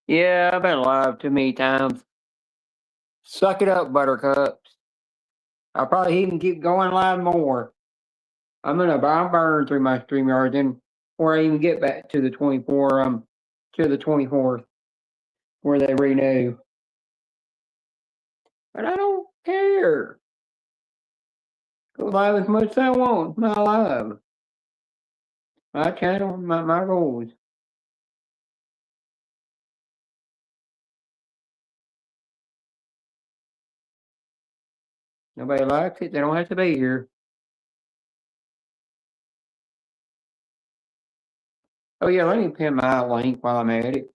Yeah, I've been live too many times. Suck it up, buttercups. I'll probably even keep going live more. I'm burn through my StreamYard then before I even get back to the 24th where they renew. But I don't care. Go live as much as I want. My live. My channel, my rules. Nobody likes it, they don't have to be here. Oh yeah, let me pin my link while I'm at it.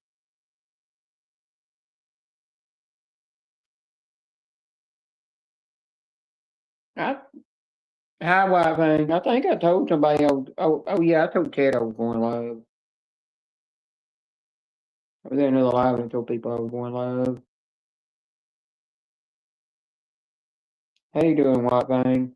I Hi, White Fang. I think I told somebody. Oh yeah, I told Ted I was going live. I was in another live and I told people I was going live. How you doing, White Fang?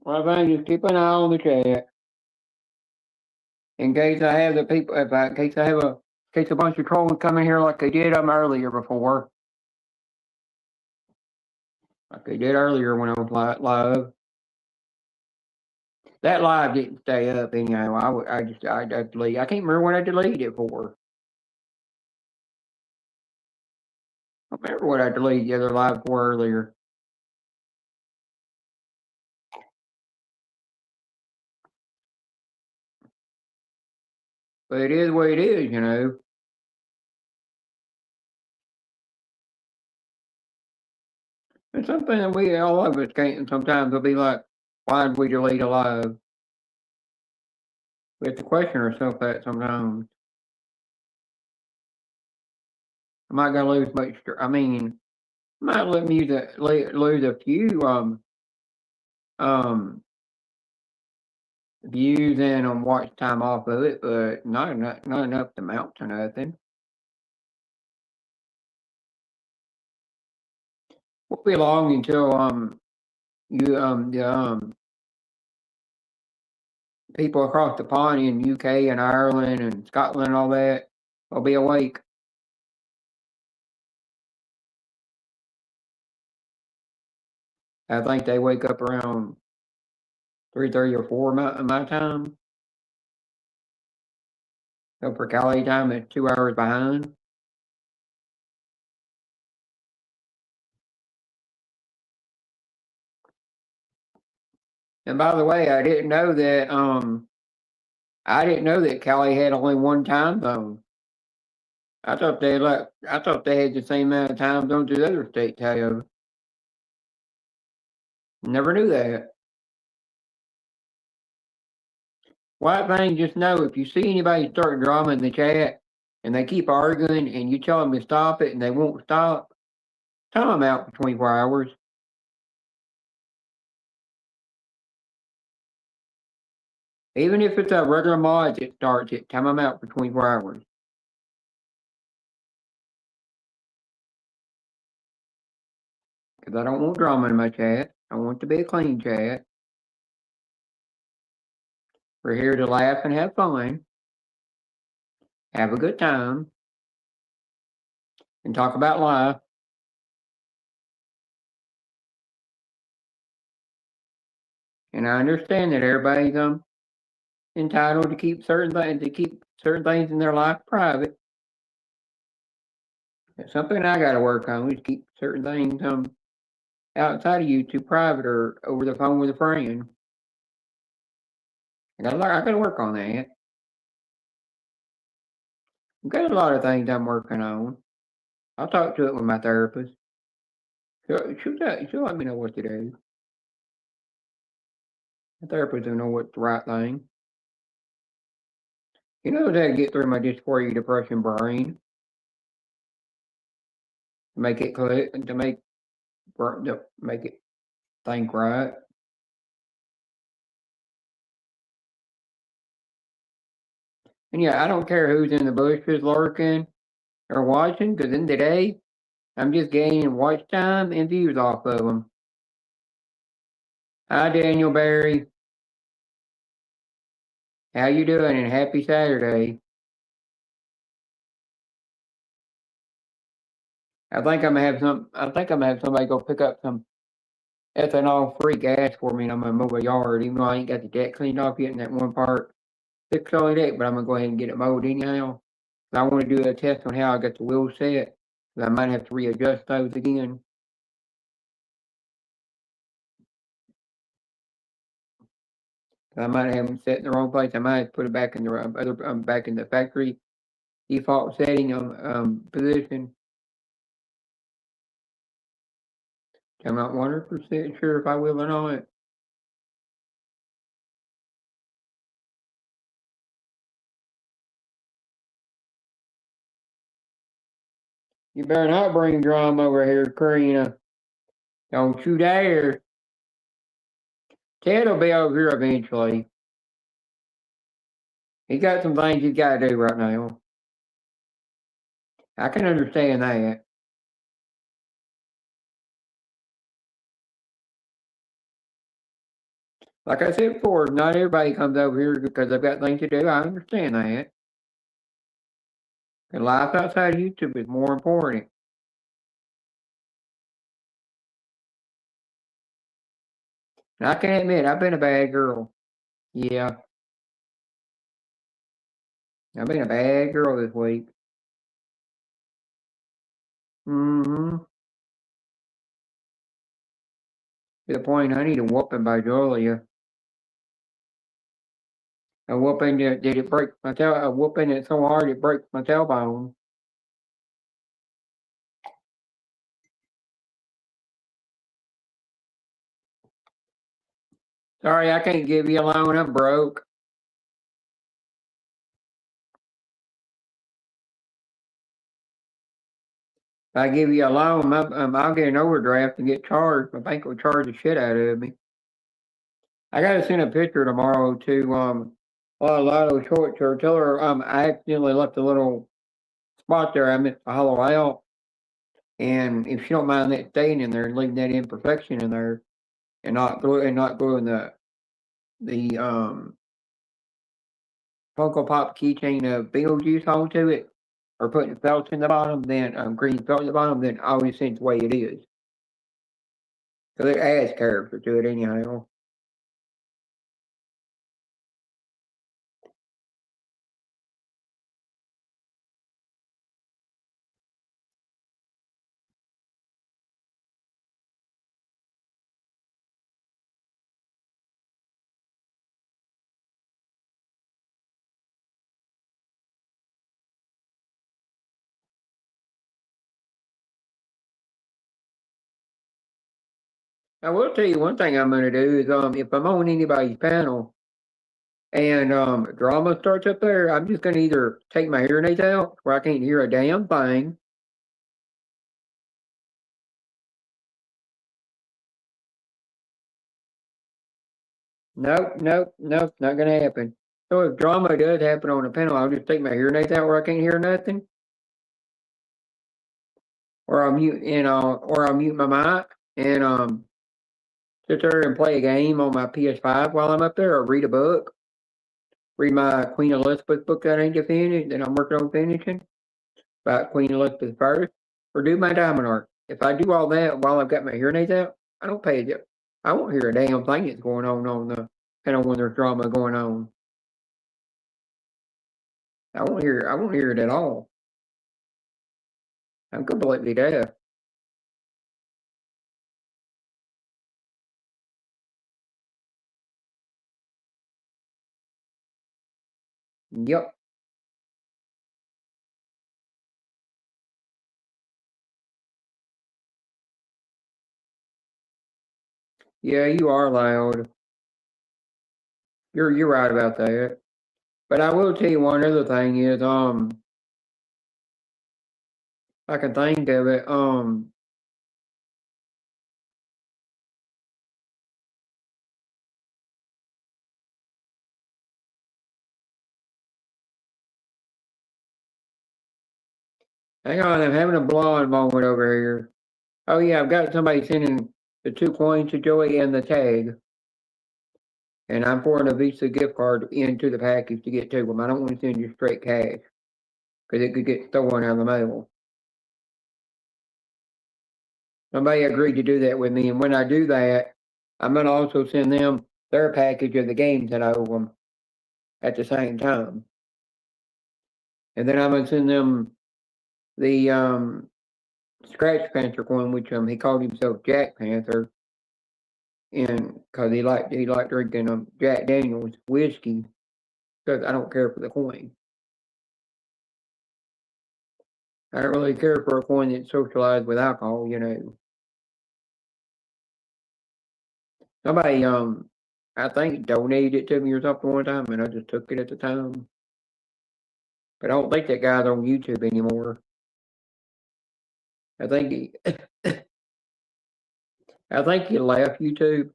White Fang, just keep an eye on the chat in case I have the people. In case I have in case a bunch of trolls come in here like they did earlier before, like they did earlier when I was live. That live didn't stay up anyhow. I delete. I can't remember what I deleted it for. I don't remember what I deleted the other live for earlier. But it is what it is, you know. It's something that we all of us can't. Sometimes it'll be like, why did we delete a live? We have to question ourselves that sometimes. Am I gonna lose much? I mean, I might let me lose a few um views and watch time off of it, but not enough to mount to nothing. Won't be long until you the people across the pond in UK and Ireland and Scotland and all that will be awake. I think they wake up around 3:30 or 4 my time. So for Cali time, it's 2 hours behind. And by the way, I didn't know that Cali had only one time zone. I thought they had the same amount of time zones as other states have. Never knew that. White thing, just know if you see anybody start drama in the chat and they keep arguing and you tell them to stop it and they won't stop, time them out for 24 hours. Even if it's a regular mod that starts it, time them out for 24 hours. Because I don't want drama in my chat. I want it to be a clean chat. We're here to laugh and have fun, have a good time, and talk about life. And I understand that everybody's entitled to keep certain things in their life private. It's something I got to work on is keep certain things outside of YouTube private or over the phone with a friend. I got to work on that. I've got a lot of things I'm working on. I'll talk to it with my therapist. She'll let me know what to do. My therapist will know what's the right thing. He knows how to get through my dysphoria depression brain. To make it click and to make it think right. And yeah, I don't care who's in the bushes lurking or watching, because in the day, I'm just gaining watch time and views off of them. Hi, Daniel Barry. How you doing? And happy Saturday. I think I'm gonna have somebody go pick up some ethanol-free gas for me, and I'm gonna mow a yard, even though I ain't got the deck cleaned off yet in that one part fixed on the deck. But I'm gonna go ahead and get it mowed anyhow. I want to do a test on how I got the wheels set. I might have to readjust those again. I might have them set in the wrong place. I might put it back in the back in the factory default setting position. I'm not 100% sure if I will or not. You better not bring drama over here, Karina. Don't you dare. Ted will be over here eventually. He got some things he's got to do right now. I can understand that. Like I said before, not everybody comes over here because they've got things to do. I understand that. And life outside of YouTube is more important. And I can admit, I've been a bad girl. Yeah, I've been a bad girl this week. Mm-hmm. To the point I need a whooping by Julia. A whooping that did it break my tail? A whooping it so hard it breaks my tailbone. Sorry, I can't give you a loan. I'm broke. If I give you a loan, I'll get an overdraft and get charged. My bank will charge the shit out of me. I gotta send a picture tomorrow to Lotto Short Church. Tell her I accidentally left a little spot there. I meant to hollow out, and if she don't mind that staying in there and leaving that imperfection in there, and not gluing the Funko Pop keychain of Beetlejuice onto it, or putting felt in the bottom, then green felt in the bottom, then I always think the way it is. Because it adds character to it anyhow. I will tell you one thing I'm gonna do is if I'm on anybody's panel and drama starts up there, I'm just gonna either take my hearing aids out where I can't hear a damn thing. Nope, not gonna happen. So if drama does happen on the panel, I'll just take my hearing aids out where I can't hear nothing, or I'll mute my mic and sit there and play a game on my PS5 while I'm up there, or read a book, read my Queen Elizabeth book that I ain't finished that I'm working on finishing about Queen Elizabeth I, or do my diamond art. If I do all that while I've got my hearing aids out, I don't pay it. I won't hear a damn thing that's going on the panel when there's drama going on. I won't hear it at all. I'm completely deaf. Yep. Yeah, you are loud. You're right about that. But I will tell you one other thing is I can think of it. Hang on, I'm having a blonde moment over here. Oh yeah, I've got somebody sending the 2 coins to Joey and the tag. And I'm pouring a Visa gift card into the package to get to them. I don't want to send you straight cash because it could get stolen out of the mail. Somebody agreed to do that with me, and when I do that, I'm going to also send them their package of the games that I owe them at the same time. And then I'm going to send them the Scratch Panther coin, which he called himself Jack Panther, and because he liked drinking Jack Daniels whiskey, because I don't care for the coin. I don't really care for a coin that's socialized with alcohol, you know. Somebody, I think donated it to me or something one time, and I just took it at the time. But I don't think that guy's on YouTube anymore. I think he, I think he left YouTube.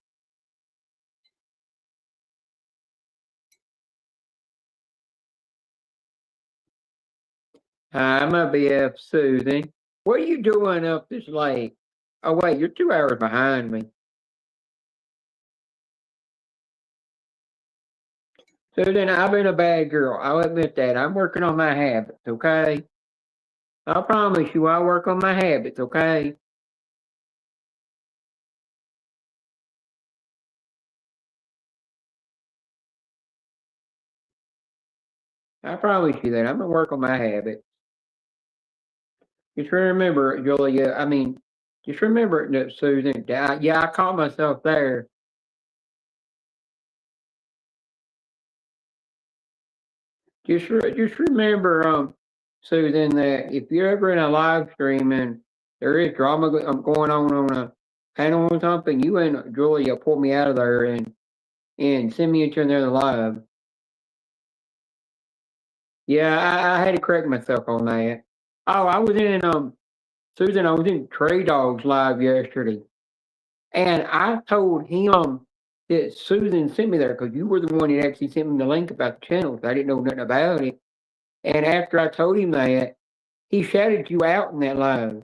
Hi, I'm a BF Susan. What are you doing up this late? Oh wait, you're 2 hours behind me. Susan, I've been a bad girl. I'll admit that. I'm working on my habits, okay? I promise you I'll work on my habits, okay? I promise you that. I'm gonna work on my habits. Just remember, Julia, just remember that Susan, yeah, I caught myself there. Just remember, Susan, that if you're ever in a live stream and there is drama going on a panel or something, you and Julia pull me out of there and send me into another live. Yeah, I had to correct myself on that. Oh, I was in Susan, I was in Trey Dogs live yesterday, and I told him that Susan sent me there because you were the one that actually sent me the link about the channel. I didn't know nothing about it. And after I told him that, he shouted you out in that live.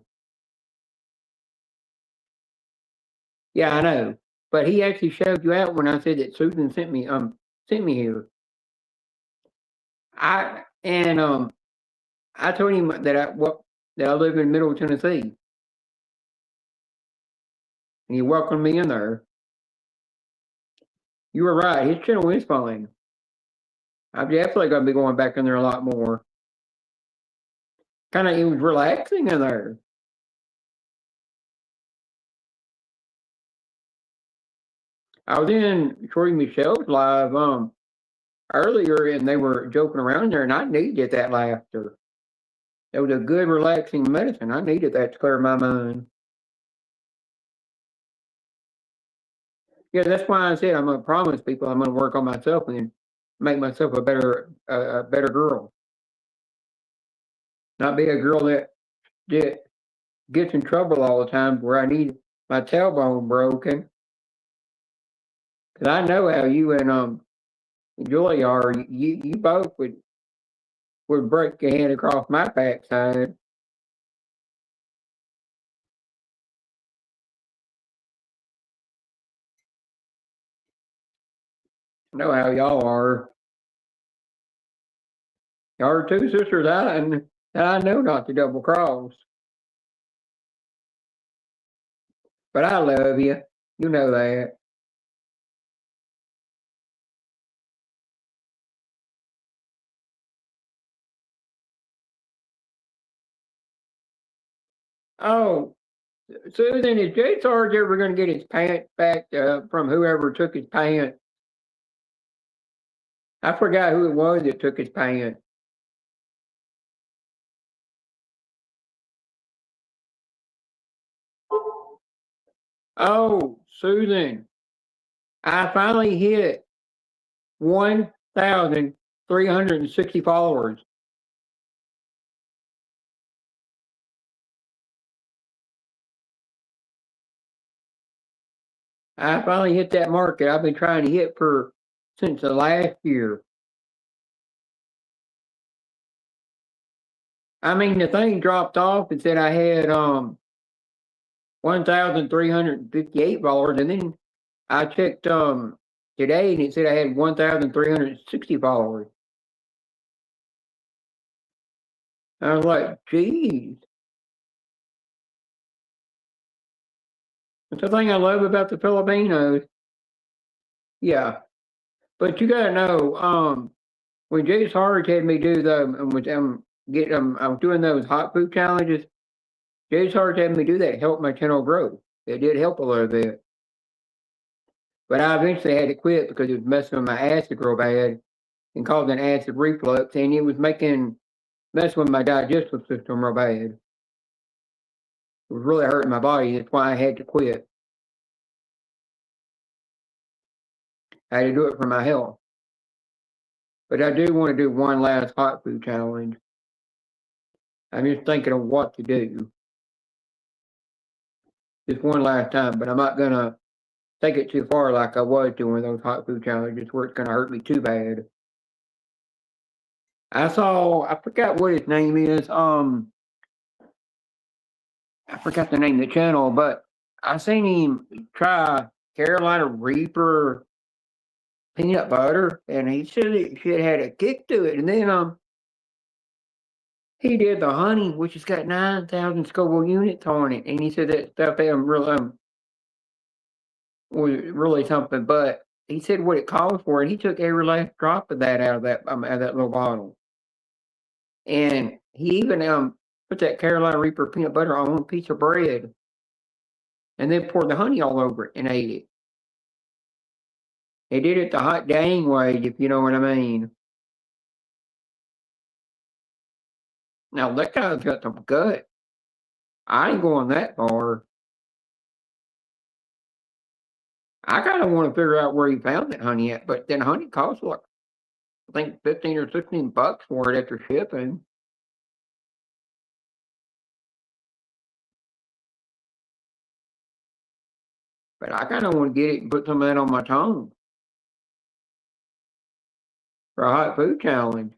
Yeah, I know. But he actually shouted you out when I said that Susan sent me here. I told him that I live in Middle Tennessee. And he welcomed me in there. You were right. His channel is fine. I'm definitely gonna be going back in there a lot more. It was relaxing in there. I was in Troy Michelle's live earlier, and they were joking around there, and I needed that laughter. It was a good, relaxing medicine. I needed that to clear my mind. Yeah, that's why I said I'm gonna promise people I'm gonna work on myself and make myself a better girl. Not be a girl that gets in trouble all the time where I need my tailbone broken. Cause I know how you and Julie are. You both would break your hand across my backside. I know how y'all are. Y'all are two sisters that I know not to double cross. But I love you. You know that. Oh, Susan, is Jay Sarge ever going to get his pants back from whoever took his pants? I forgot who it was that took his pants. Oh, Susan, I finally hit 1,360 followers. I finally hit that mark that I've been trying to hit since the last year. The thing dropped off and said I had 1,358 followers, and then I checked today, and it said I had 1,360 followers. I was like, geez. That's the thing I love about the Filipinos. Yeah. But you gotta know, when Jay Sarge had me do I was doing those hot food challenges. Jay Sarge had me do that, help my channel grow. It did help a little bit. But I eventually had to quit because it was messing with my acid real bad and causing acid reflux, and it was messing with my digestive system real bad. It was really hurting my body. That's why I had to quit. I had to do it for my health. But I do want to do one last hot food challenge. I'm just thinking of what to do. Just one last time, but I'm not gonna take it too far like I was doing those hot food challenges where it's gonna hurt me too bad. I forgot what his name is. I forgot the name of the channel, but I seen him try Carolina Reaper peanut butter, and he said it shit had a kick to it. And then he did the honey, which has got 9,000 Scoville units on it, and he said that stuff was really something. But he said what it calls for, and he took every last drop of that out of that little bottle. And he even put that Carolina Reaper peanut butter on a piece of bread, and then poured the honey all over it and ate it. He did it the hot dang way, if you know what I mean. Now that guy's got some gut. I ain't going that far. I kind of want to figure out where he found that honey at, but then honey costs like I think 15 or 16 bucks for it after shipping. But I kind of want to get it and put some of that on my tongue for a hot food challenge.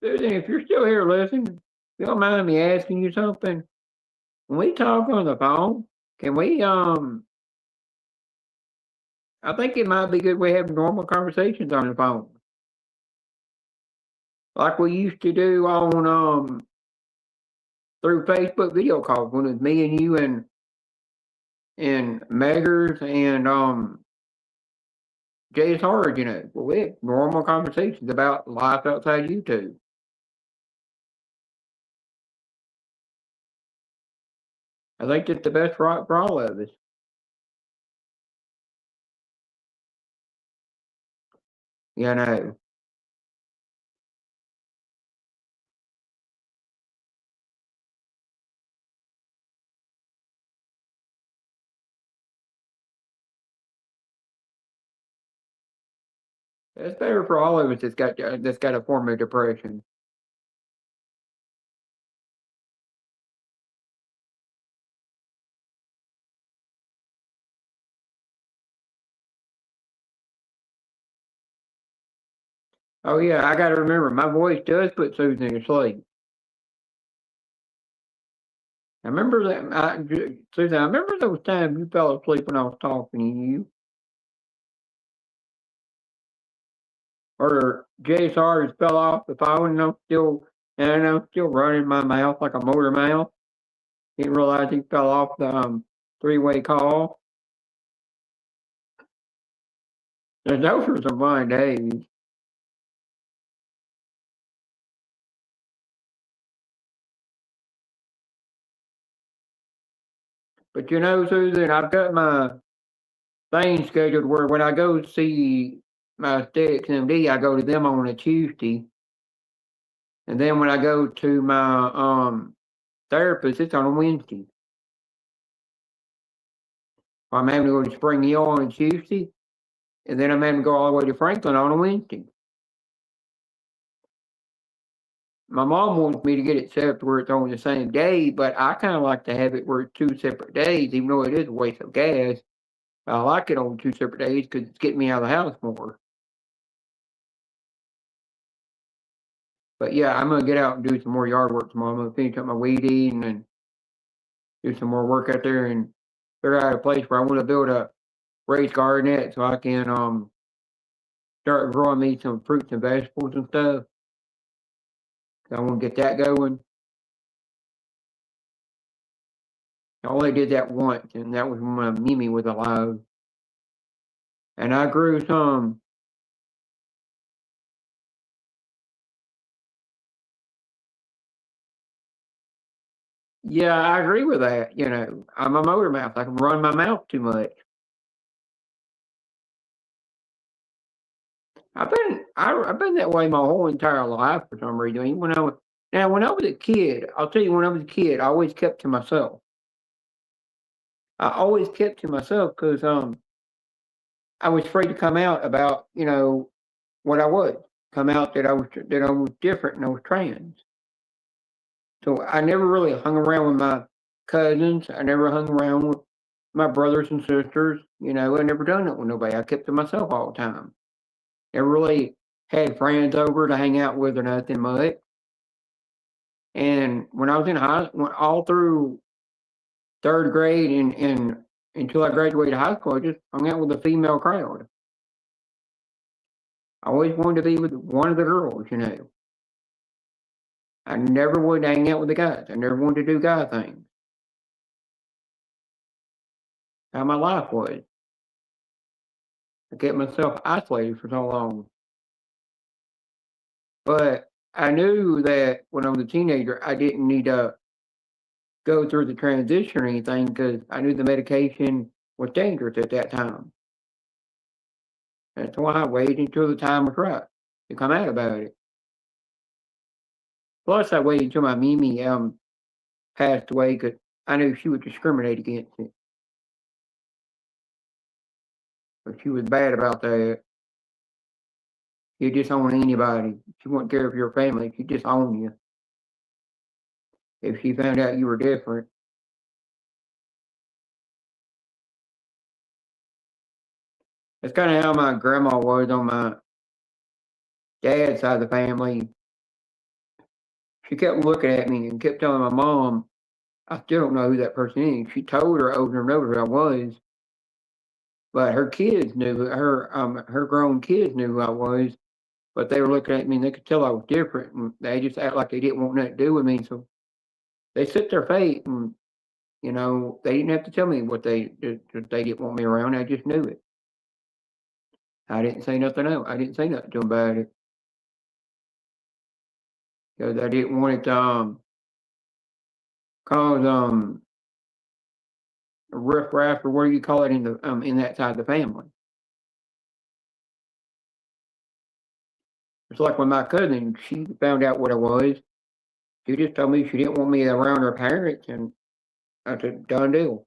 Susan, if you're still here listening, if you don't mind me asking you something, when we talk on the phone, can we I think it might be a good way having normal conversations on the phone. Like we used to do on through Facebook video calls when it was me and you and Meggers and Jay Hard, well, we had normal conversations about life outside YouTube. I think it's the best route for all of us. You know. It's better for all of us that's got a form of depression. Oh yeah, I gotta remember my voice does put Susan to sleep. I remember that Susan, I remember those times you fell asleep when I was talking to you. Or Jay Sars fell off the phone and I'm still running my mouth like a motor mouth. Didn't realize he fell off the three-way call. And those were some fun days. But Susan, I've got my thing scheduled where when I go see my aesthetics MD, I go to them on a Tuesday. And then when I go to my therapist, it's on a Wednesday. I'm having to go to Spring Hill on a Tuesday, and then I'm having to go all the way to Franklin on a Wednesday. My mom wants me to get it set up where it's on the same day, but I kind of like to have it where it's 2 separate days, even though it is a waste of gas. I like it on 2 separate days because it's getting me out of the house more. But yeah, I'm gonna get out and do some more yard work tomorrow. I'm gonna finish up my weed eating and do some more work out there and figure out a place where I want to build a raised garden at so I can start growing me some fruits and vegetables and stuff. I want to get that going. I only did that once, and that was when my Mimi was alive. And I grew some. Yeah, I agree with that. You know, I'm a motor mouth. I can run my mouth too much. I've been that way my whole entire life for some reason. Even when I was a kid, I'll tell you when I was a kid, I always kept to myself. I always kept to myself because I was afraid to come out about what I was. Come out that I was different and I was trans. So I never really hung around with my cousins. I never hung around with my brothers and sisters. I never done it with nobody. I kept to myself all the time. Never really had friends over to hang out with or nothing much. And when I was in high school, all through third grade and until I graduated high school, I just hung out with a female crowd. I always wanted to be with one of the girls. I never would hang out with the guys. I never wanted to do guy things. How my life was. I kept myself isolated for so long. But I knew that when I was a teenager, I didn't need to go through the transition or anything because I knew the medication was dangerous at that time. That's why I waited until the time was right to come out about it. Plus, I waited until my Mimi passed away because I knew she would discriminate against it. But she was bad about that. She'd disown anybody. She wouldn't care if you're family. She'd disown you if she found out you were different. That's kind of how my grandma was on my dad's side of the family. She kept looking at me and kept telling my mom, I still don't know who that person is. She told her over and over who I was, but her kids knew her grown kids knew who I was, but they were looking at me and they could tell I was different, and they just act like they didn't want nothing to do with me. So they set their fate, and they didn't have to tell me what they didn't want me around. I just knew it. I didn't say nothing else. I didn't say nothing to them about it because I didn't want it to cause a riff-raff or what do you call it in that side of the family. It's like when my cousin, she found out what I was. She just told me she didn't want me around her parents, and I said, done deal.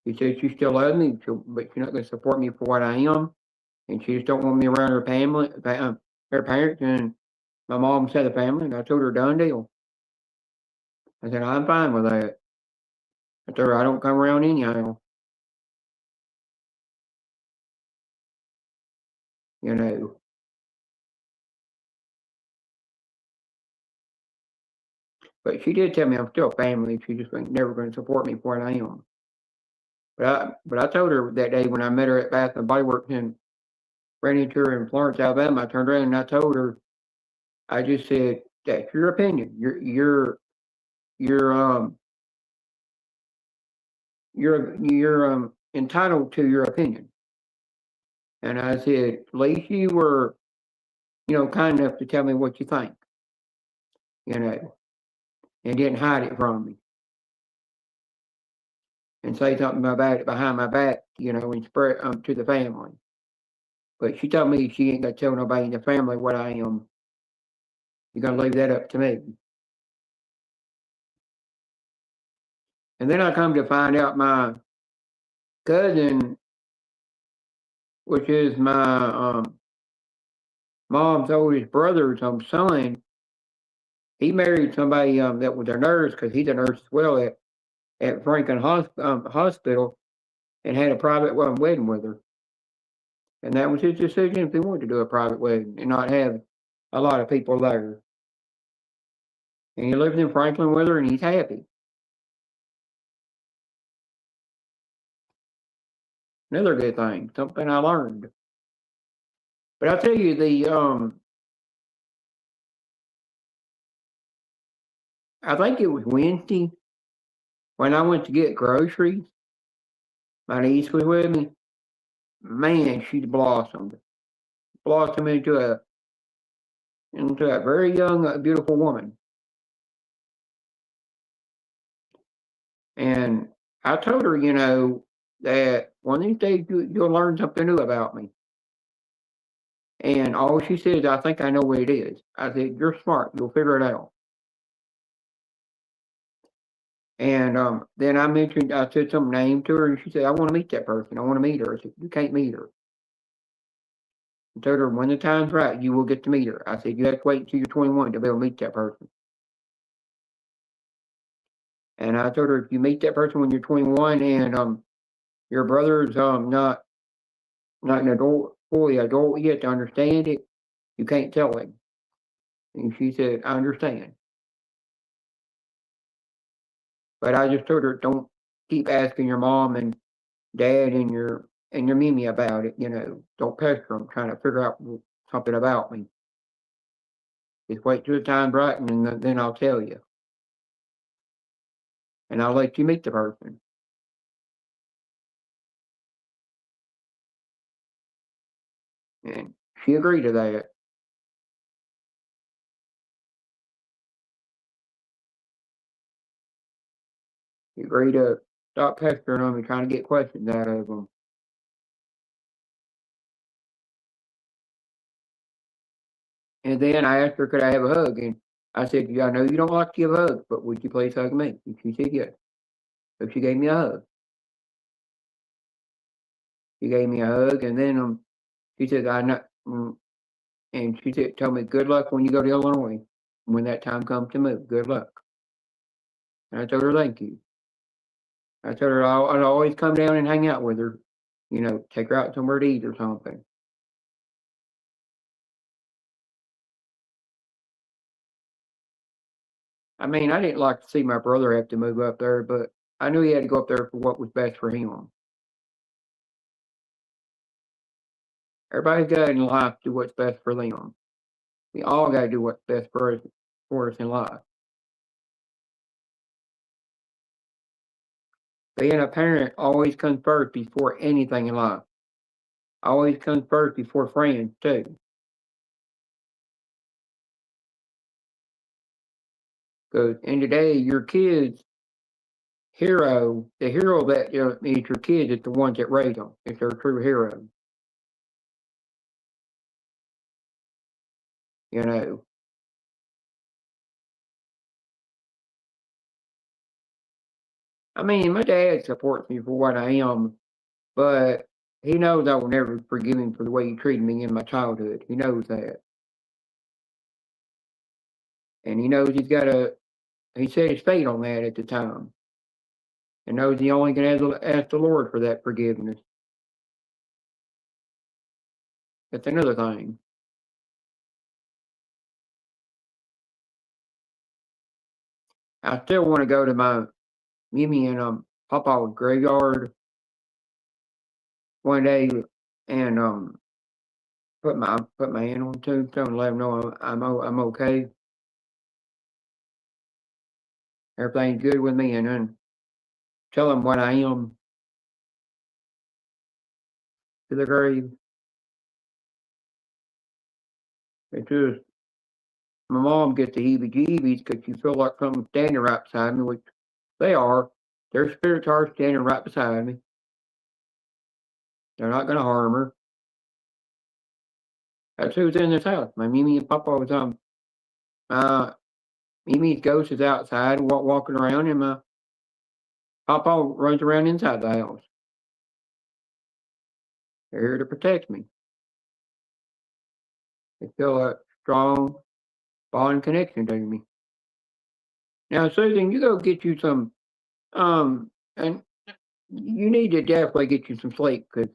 She said she still loves me, but she's not going to support me for what I am, and she just don't want me around her family, her parents, and my mom's side of the family. And I told her, done deal. I said, I'm fine with that. I told her I don't come around anyhow. You know. But she did tell me I'm still family. She just ain't never going to support me for what I am. But I told her that day when I met her at Bath and Body Works and ran into her in Florence, Alabama. I turned around and I told her, I just said, that's your opinion. You're you're entitled to your opinion. And I said, at least you were, kind enough to tell me what you think, you know, and didn't hide it from me and say something about it behind my back, and spread to the family. But she told me she ain't gonna tell nobody in the family what I am. You're gonna leave that up to me. And then I come to find out my cousin, which is my mom's oldest brother's son, he married somebody that was a nurse because he's a nurse as well at Franklin Hospital and had a private wedding with her. And that was his decision if he wanted to do a private wedding and not have a lot of people there. And he lives in Franklin with her and he's happy. Another good thing, something I learned. But I'll tell you I think it was Wednesday when I went to get groceries. My niece was with me. Man, she's blossomed into a very young, beautiful woman. And I told her, that one of these days you'll learn something new about me. And all she said is, I think I know what it is. I said, you're smart. You'll figure it out. And then I said some name to her, and she said, I want to meet that person. I want to meet her. I said, you can't meet her. I told her, when the time's right, you will get to meet her. I said, you have to wait until you're 21 to be able to meet that person. And I told her, if you meet that person when you're 21 and your brother's not an adult, fully adult yet to understand it, you can't tell him. And she said, I understand. But I just told her, don't keep asking your mom and dad and your Mimi about it. Don't pester them trying to figure out something about me. Just wait till the time's right, and then I'll tell you. And I'll let you meet the person. And she agreed to that. She agreed to stop pestering them and trying to get questions out of them. And then I asked her, could I have a hug? And I said, yeah, I know you don't like to give hugs, but would you please hug me? And she said yes. So she gave me a hug. She gave me a hug, and then she said, and she said, told me, good luck when you go to Illinois. When that time comes to move, good luck. And I told her, thank you. I told her I'd always come down and hang out with her, take her out somewhere to eat or something. I mean, I didn't like to see my brother have to move up there, but I knew he had to go up there for what was best for him. Everybody's got in life to do what's best for them. We all got to do what's best for us in life. Being a parent always comes first before anything in life. Always comes first before friends, too. Because in today, your kids' the hero that is your kids is the ones that raise them. It's their true hero. I mean, my dad supports me for what I am, but he knows I will never forgive him for the way he treated me in my childhood. He knows that. And he knows he set his fate on that at the time. And knows he only can ask the Lord for that forgiveness. That's another thing. I still want to go to my Mimi and Papa's graveyard one day and put my hand on the tombstone and let them know I'm okay. Everything's good with me, and then tell them what I am to the grave. It's just my mom gets the heebie-jeebies because she feels like something's standing right beside me, which they are. Their spirits are standing right beside me. They're not going to harm her. That's who's in this house. My Mimi and Papa was Mimi's ghost is outside walking around, and my Papa runs around inside the house. They're here to protect me. They feel a strong bond connection to me. Now, Susan, you go get you some, and you need to definitely get you some sleep because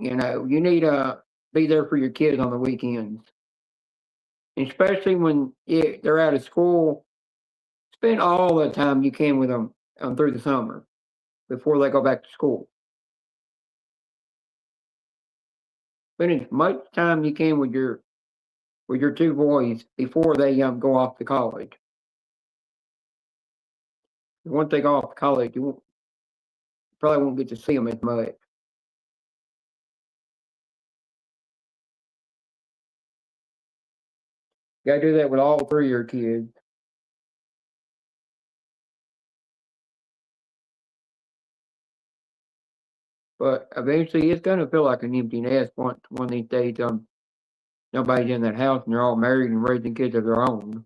you need be there for your kids on the weekends, especially when they're out of school. Spend all the time you can with them through the summer before they go back to school. Spend as much time you can with your two boys before they go off to college. Once they go off to college, probably won't get to see them as much. You gotta do that with all three of your kids. But eventually, it's gonna feel like an empty nest once one of these days. Nobody's in that house and they're all married and raising kids of their own.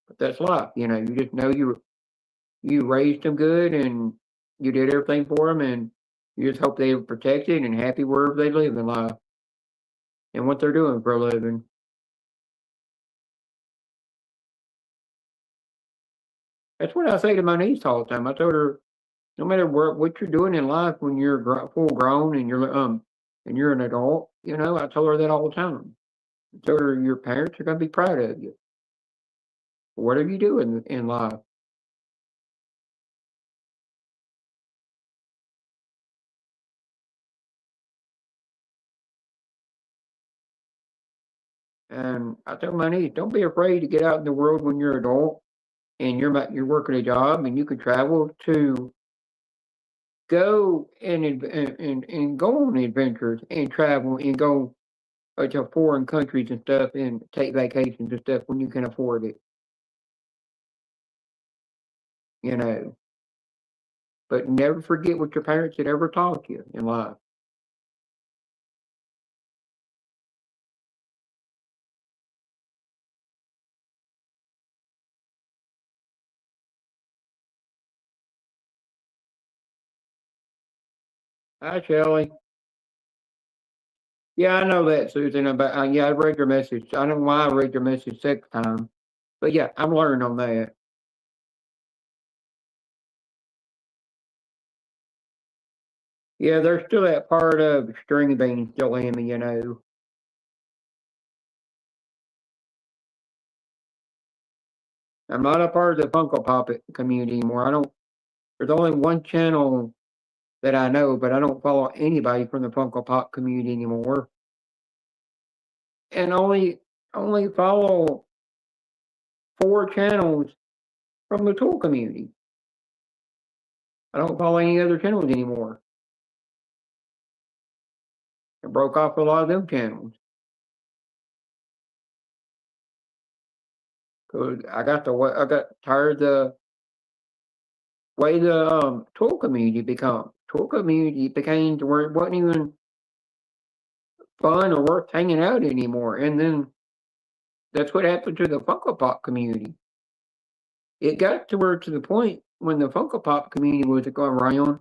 But that's life, You just know you raised them good and you did everything for them, and you just hope they were protected and happy wherever they live in life and what they're doing for a living. That's what I say to my niece all the time. I told her, no matter what you're doing in life when you're full grown and you're an adult, I told her that all the time. I told her your parents are gonna be proud of you. Whatever you do in life. And I tell my niece, don't be afraid to get out in the world when you're an adult and you're working a job and you can travel to go and go on adventures and travel and go to foreign countries and stuff and take vacations and stuff when you can afford it, you know. But never forget what your parents had ever taught you in life. Hi, Shelley. Yeah, I know that, Susan. About yeah, I read your message. I don't know why I read your message second time, but yeah, I'm learning on that. Yeah, there's still that part of string bean still in me. I'm not a part of the Funko Pop community anymore. I don't. There's only one channel that I know, but I don't follow anybody from the Funko Pop community anymore, and only follow 4 channels from the tool community. I don't follow any other channels anymore. I broke off a lot of them channels because I got tired of the way the tool community become. Tool community became to where it wasn't even fun or worth hanging out anymore. And then that's what happened to the Funko Pop community. It got to the point when the Funko Pop community was going around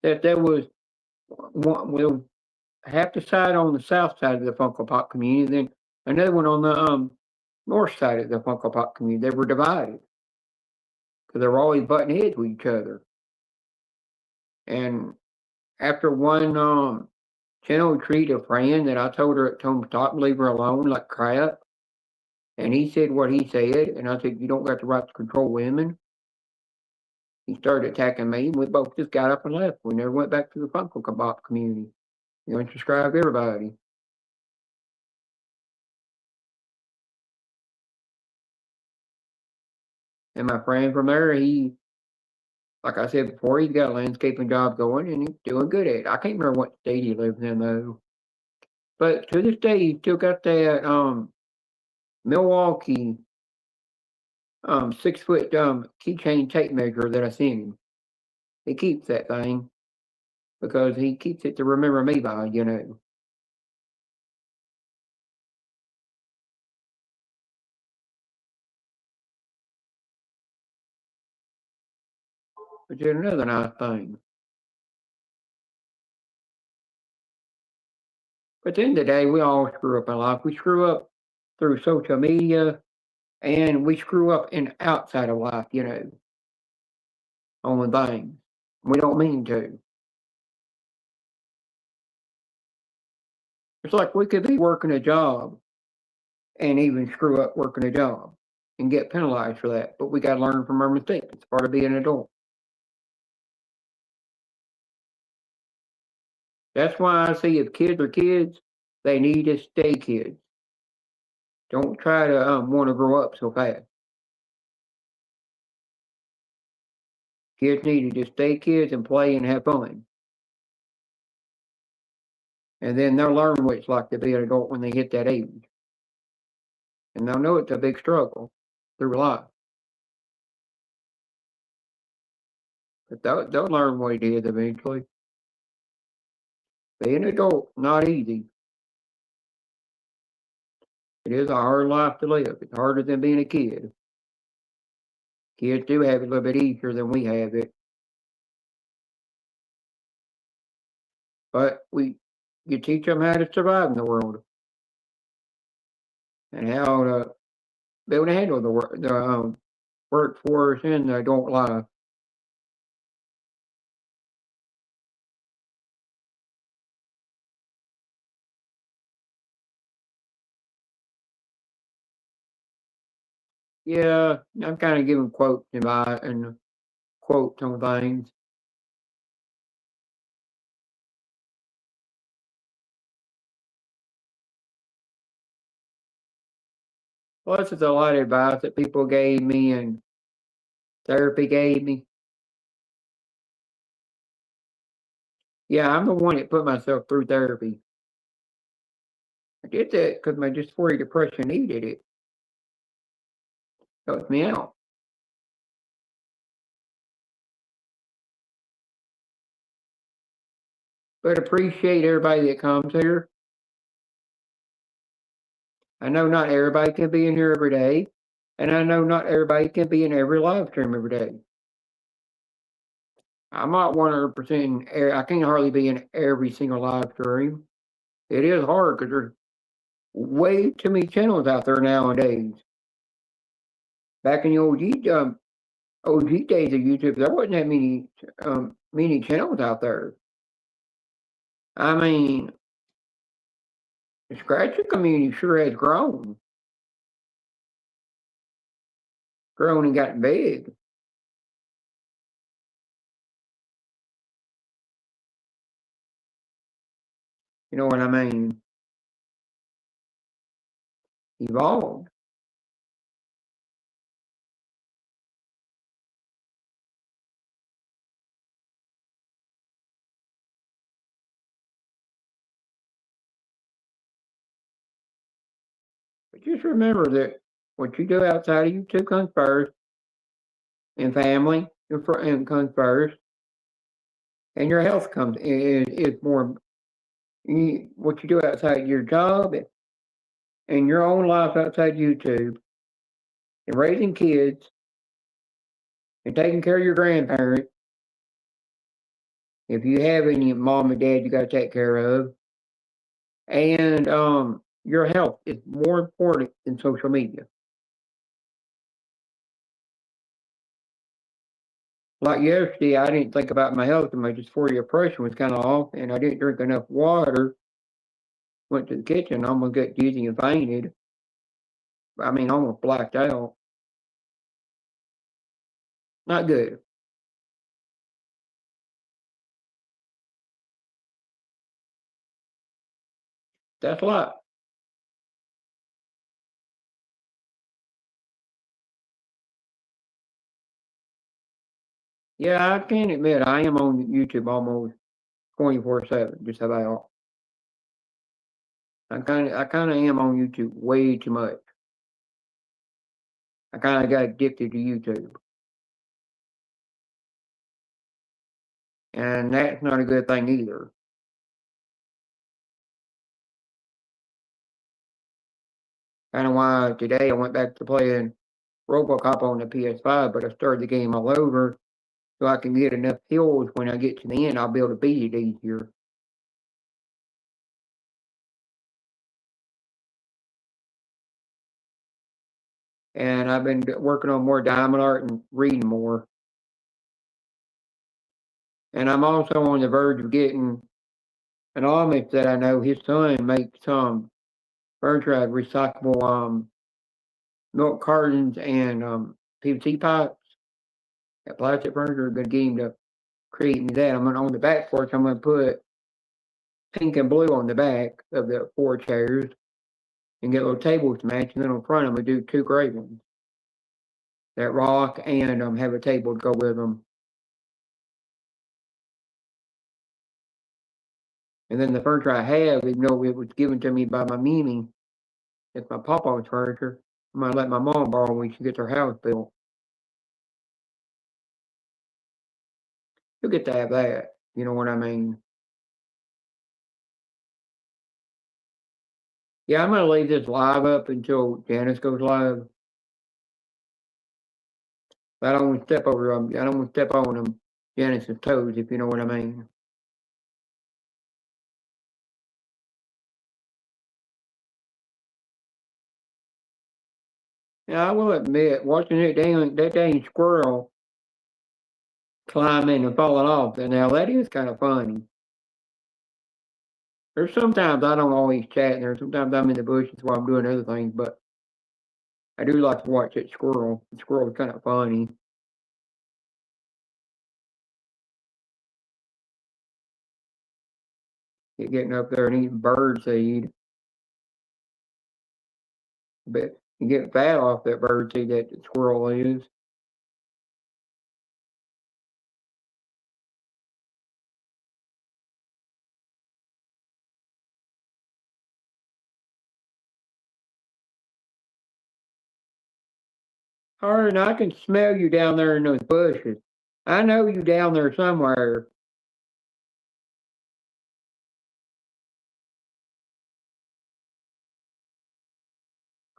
that there was well, half the side on the south side of the Funko Pop community, then another one on the north side of the Funko Pop community. They were divided because they were always butting heads with each other. And after one channel treated a friend that I told him stop, leave her alone like crap. And he said what he said, and I said, you don't got the right to control women. He started attacking me, and we both just got up and left. We never went back to the Funko Pop community. Unsubscribed everybody. And my friend from there, like I said before, he's got a landscaping job going, and he's doing good at it. I can't remember what state he lives in though. But to this day, he still got that Milwaukee 6 foot keychain tape measure that I sent him. He keeps that thing because he keeps it to remember me by. Which is another nice thing. But at the end of the day, we all screw up in life. We screw up through social media and we screw up in outside of life, on the things. We don't mean to. It's like we could be working a job and even screw up working a job and get penalized for that. But we got to learn from our mistakes. It's part of being an adult. That's why I say if kids are kids, they need to stay kids. Don't try to want to grow up so fast. Kids need to just stay kids and play and have fun. And then they'll learn what it's like to be an adult when they hit that age. And they'll know it's a big struggle through life. But they'll learn what it is eventually. Being an adult, not easy. It is a hard life to live. It's harder than being a kid. Kids do have it a little bit easier than we have it. But you teach them how to survive in the world and how to be able to handle the workforce and the adult life. Yeah, I'm kind of giving quotes and quotes on things. Plus, it's a lot of advice that people gave me and therapy gave me. Yeah, I'm the one that put myself through therapy. I did that because my dysphoria depression needed it. Helped me out. But appreciate everybody that comes here. I know not everybody can be in here every day, and I know not everybody can be in every live stream every day. I'm not 100%. I can't hardly be in every single live stream. It is hard because there's way too many channels out there nowadays. Back in the OG days of YouTube, there wasn't that many channels out there. I mean, the scratcher community sure has grown and gotten big. You know what I mean? Evolved. But just remember that what you do outside of YouTube comes first, and family and comes first, and your health is more. What you do outside your job and your own life outside YouTube, and raising kids, and taking care of your grandparents. If you have any mom and dad you got to take care of, and your health is more important than social media. Like yesterday, I didn't think about my health, and my dysphoria depression was kind of off, and I didn't drink enough water. Went to the kitchen, almost got dizzy and fainted. I mean, almost blacked out. Not good. That's a lot. Yeah, I can admit I am on YouTube almost 24/7, just about. I kind of am on YouTube way too much. I kind of got addicted to YouTube, and that's not a good thing either. Kind of why today I went back to playing RoboCop on the PS5, but I started the game all over so I can get enough kills when I get to the end. I'll be able to beat it easier. And I've been working on more diamond art and reading more. And I'm also on the verge of getting an Amish that I know, his son makes furniture out of recyclable milk cartons and PVC pipes. That plastic furniture. I'm gonna get him to create me that. I'm gonna on the back porch. I'm gonna put pink and blue on the back of the 4 chairs and get little tables to match. And then on front, I'm gonna do 2 gray ones that rock and have a table to go with them. And then the furniture I have, even though it was given to me by my Mimi, it's my papa's furniture. I'm gonna let my mom borrow when she gets her house built. She'll get to have that. You know what I mean? Yeah, I'm gonna leave this live up until Janice goes live. I don't want to step over them. I don't want to step on them Janice's toes, if you know what I mean. Yeah, I will admit, watching that dang squirrel climbing and falling off, and now that is kind of funny. There's sometimes I don't always chat, and there's sometimes I'm in the bushes while I'm doing other things, but I do like to watch that squirrel. The squirrel's kind of funny. Getting up there and eating bird seed. But you get fat off that bird seed that the squirrel is. Harlan, I can smell you down there in those bushes. I know you down there somewhere.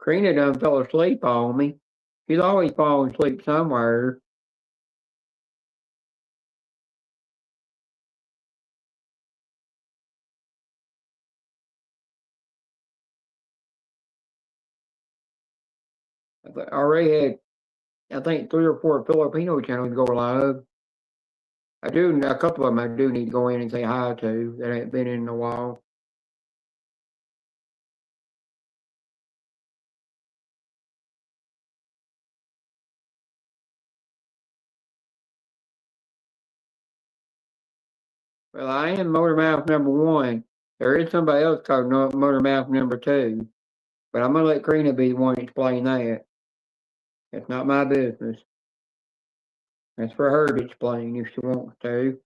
Karina done fell asleep on me. She's always falling asleep somewhere. I already had, I think, 3 or 4 Filipino channels go live. I do, a couple of them I do need to go in and say hi to that I ain't been in a while. Well, I am Motor Mouth number 1. There is somebody else called Motor Mouth number 2. But I'm gonna let Karina be the one to explain that. It's not my business. That's for her to explain if she wants to.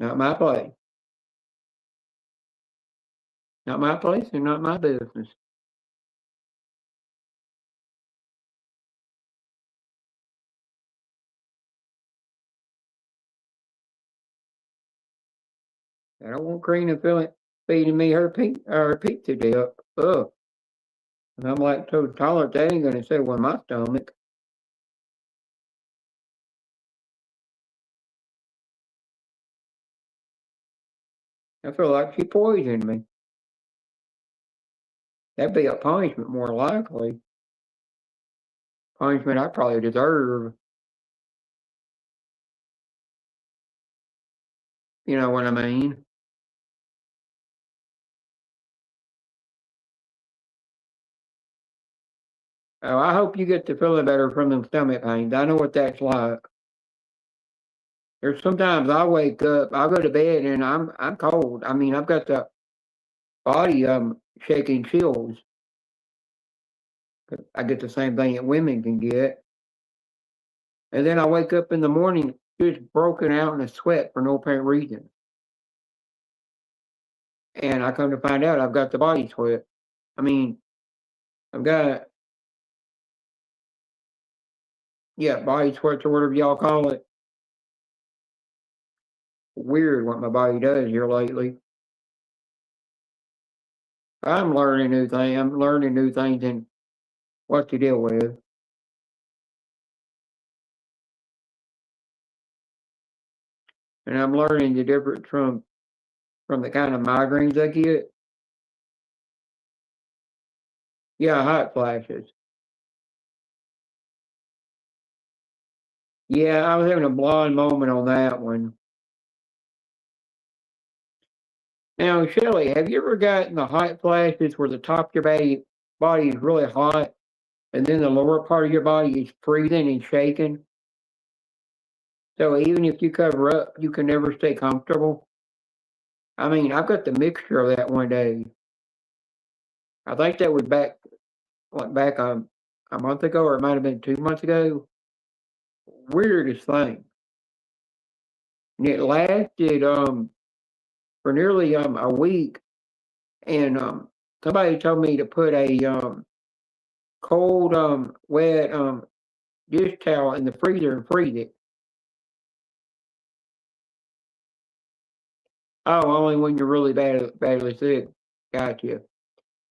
Not my place. Not my place and not my business. I don't want Karina feeding me her pizza dip. Ugh. And I'm lactose tolerant. That ain't gonna settle in my stomach. I feel like she poisoned me. That'd be a punishment more likely. Punishment I probably deserve. You know what I mean? Oh, I hope you get to feeling better from them stomach pains. I know what that's like. There's sometimes I wake up, I go to bed and I'm cold. I mean, I've got the body shaking chills. I get the same thing that women can get. And then I wake up in the morning just broken out in a sweat for no apparent reason. And I come to find out I've got the body sweat. I mean, I've got, yeah, body sweats or whatever y'all call it. Weird what my body does here lately. I'm learning new things. I'm learning new things and what to deal with. And I'm learning the difference from the kind of migraines I get. Yeah, hot flashes. Yeah, I was having a blonde moment on that one. Now, Shelley, have you ever gotten the hot flashes where the top of your body is really hot and then the lower part of your body is freezing and shaking? So even if you cover up, you can never stay comfortable? I mean, I've got the mixture of that one day. I think that was back a month ago, or it might have been 2 months ago. Weirdest thing. And it lasted for nearly a week, and somebody told me to put a cold wet dish towel in the freezer and freeze it. Oh, only when you're really badly sick. Gotcha.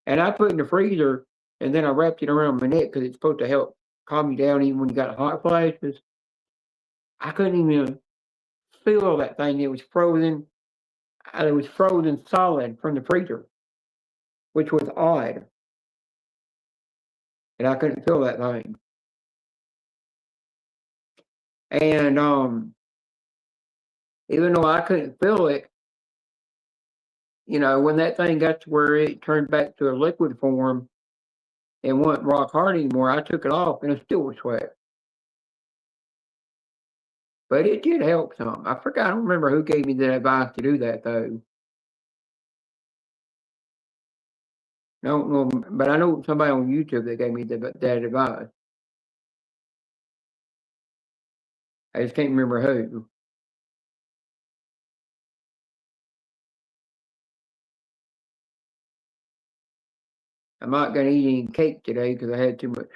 And I put it in the freezer, and then I wrapped it around my neck because it's supposed to help calm you down even when you got hot flashes. I couldn't even feel that thing. It was frozen. It was frozen solid from the freezer, which was odd. And I couldn't feel that thing. And even though I couldn't feel it, when that thing got to where it turned back to a liquid form and wasn't rock hard anymore, I took it off and it still was wet. But it did help some. I forgot. I don't remember who gave me the advice to do that though. I don't know, but I know somebody on YouTube that gave me that advice. I just can't remember who. I'm not gonna eat any cake today because I had too much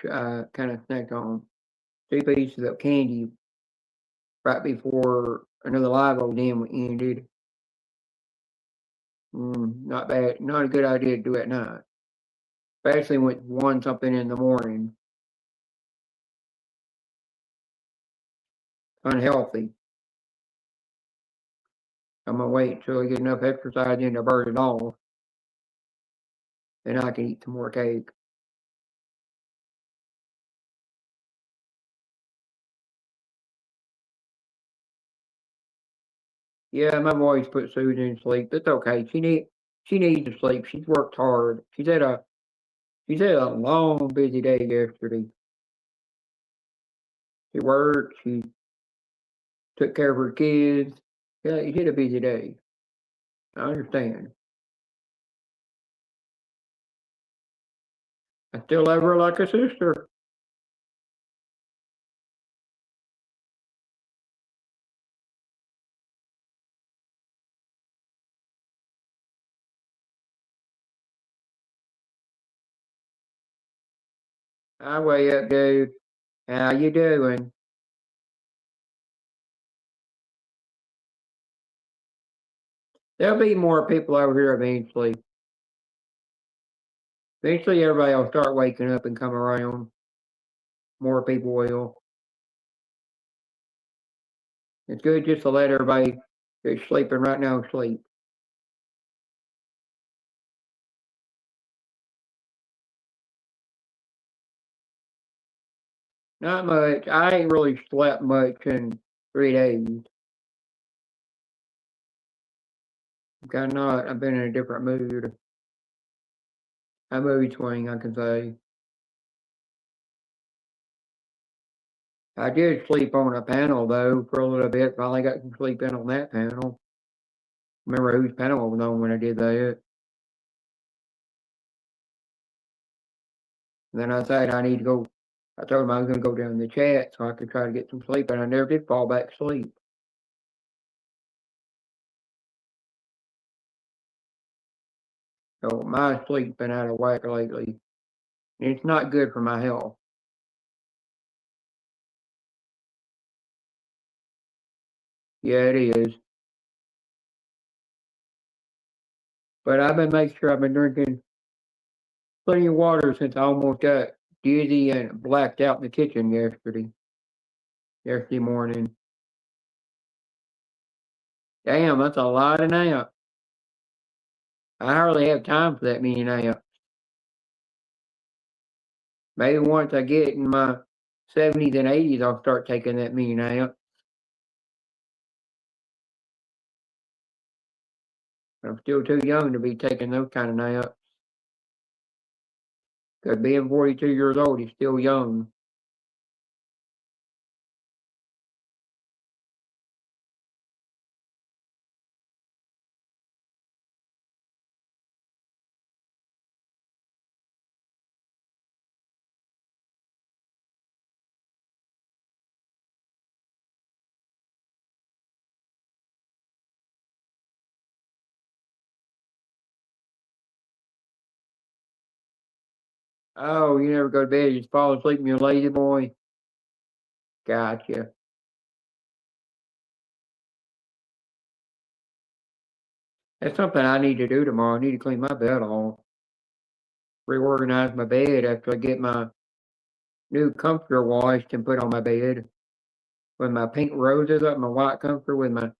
kind of snack on 2 pieces of candy right before another live old damn ended. Not bad. Not a good idea to do at night, especially with 1 something in the morning. Unhealthy. I'm gonna wait until I get enough exercise in to burn it off. Then I can eat some more cake. Yeah, my boys put Susan to sleep. It's okay. She needs to sleep. She's worked hard. She's had a long, busy day yesterday. She worked. She took care of her kids. Yeah, she had a busy day. I understand. I still love her like a sister. I way up, dude. How you doing? There'll be more people over here eventually. Eventually, everybody will start waking up and come around. More people will. It's good just to let everybody that's sleeping right now sleep. Not much. I ain't really slept much in 3 days. Got not. I've been in a different mood. A mood swing, I can say. I did sleep on a panel though for a little bit. Finally got some sleep in on that panel. Remember whose panel I was on when I did that. And then I said I need to go. I told him I was going to go down in the chat so I could try to get some sleep, and I never did fall back asleep. So my sleep's been out of whack lately. It's not good for my health. Yeah, it is. But I've been making sure I've been drinking plenty of water since I almost got dizzy and blacked out in the kitchen yesterday morning. Damn, that's a lot of naps. I hardly have time for that many naps. Maybe once I get in my 70s and 80s, I'll start taking that many naps. I'm still too young to be taking those kind of naps. Because being 42 years old is still young. Oh, you never go to bed, you just fall asleep and you're a lazy boy? Gotcha. That's something I need to do tomorrow. I need to clean my bed off, reorganize my bed after I get my new comforter washed and put on my bed with my pink roses up, my white comforter with my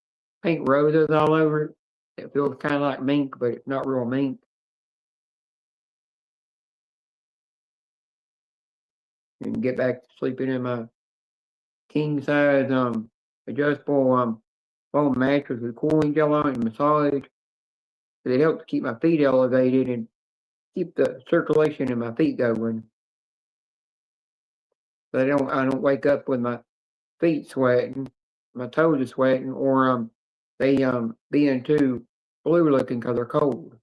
pink roses all over it. It feels kind of like mink, but it's not real mink. And get back to sleeping in my king size adjustable foam mattress with cooling gel on it and massage. It helps keep my feet elevated and keep the circulation in my feet going. So I don't wake up with my feet sweating, my toes are sweating, or they being too blue looking because they're cold.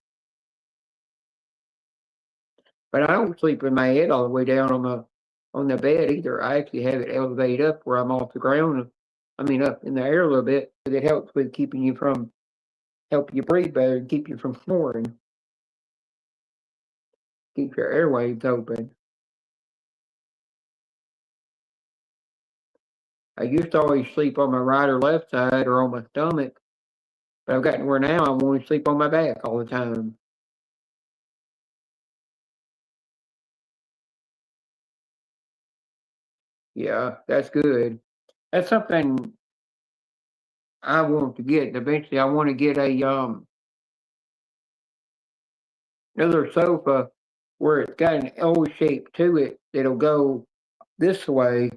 But I don't sleep with my head all the way down on the bed either. I actually have it elevated up where I'm off the ground. I mean up in the air a little bit, because it helps with keeping you from help you breathe better and keep you from snoring. Keep your airways open. I used to always sleep on my right or left side or on my stomach, but I've gotten where now I want to sleep on my back all the time. Yeah, that's good. That's something I want to get. Eventually, I want to get a another sofa where it's got an L shape to it that'll go this way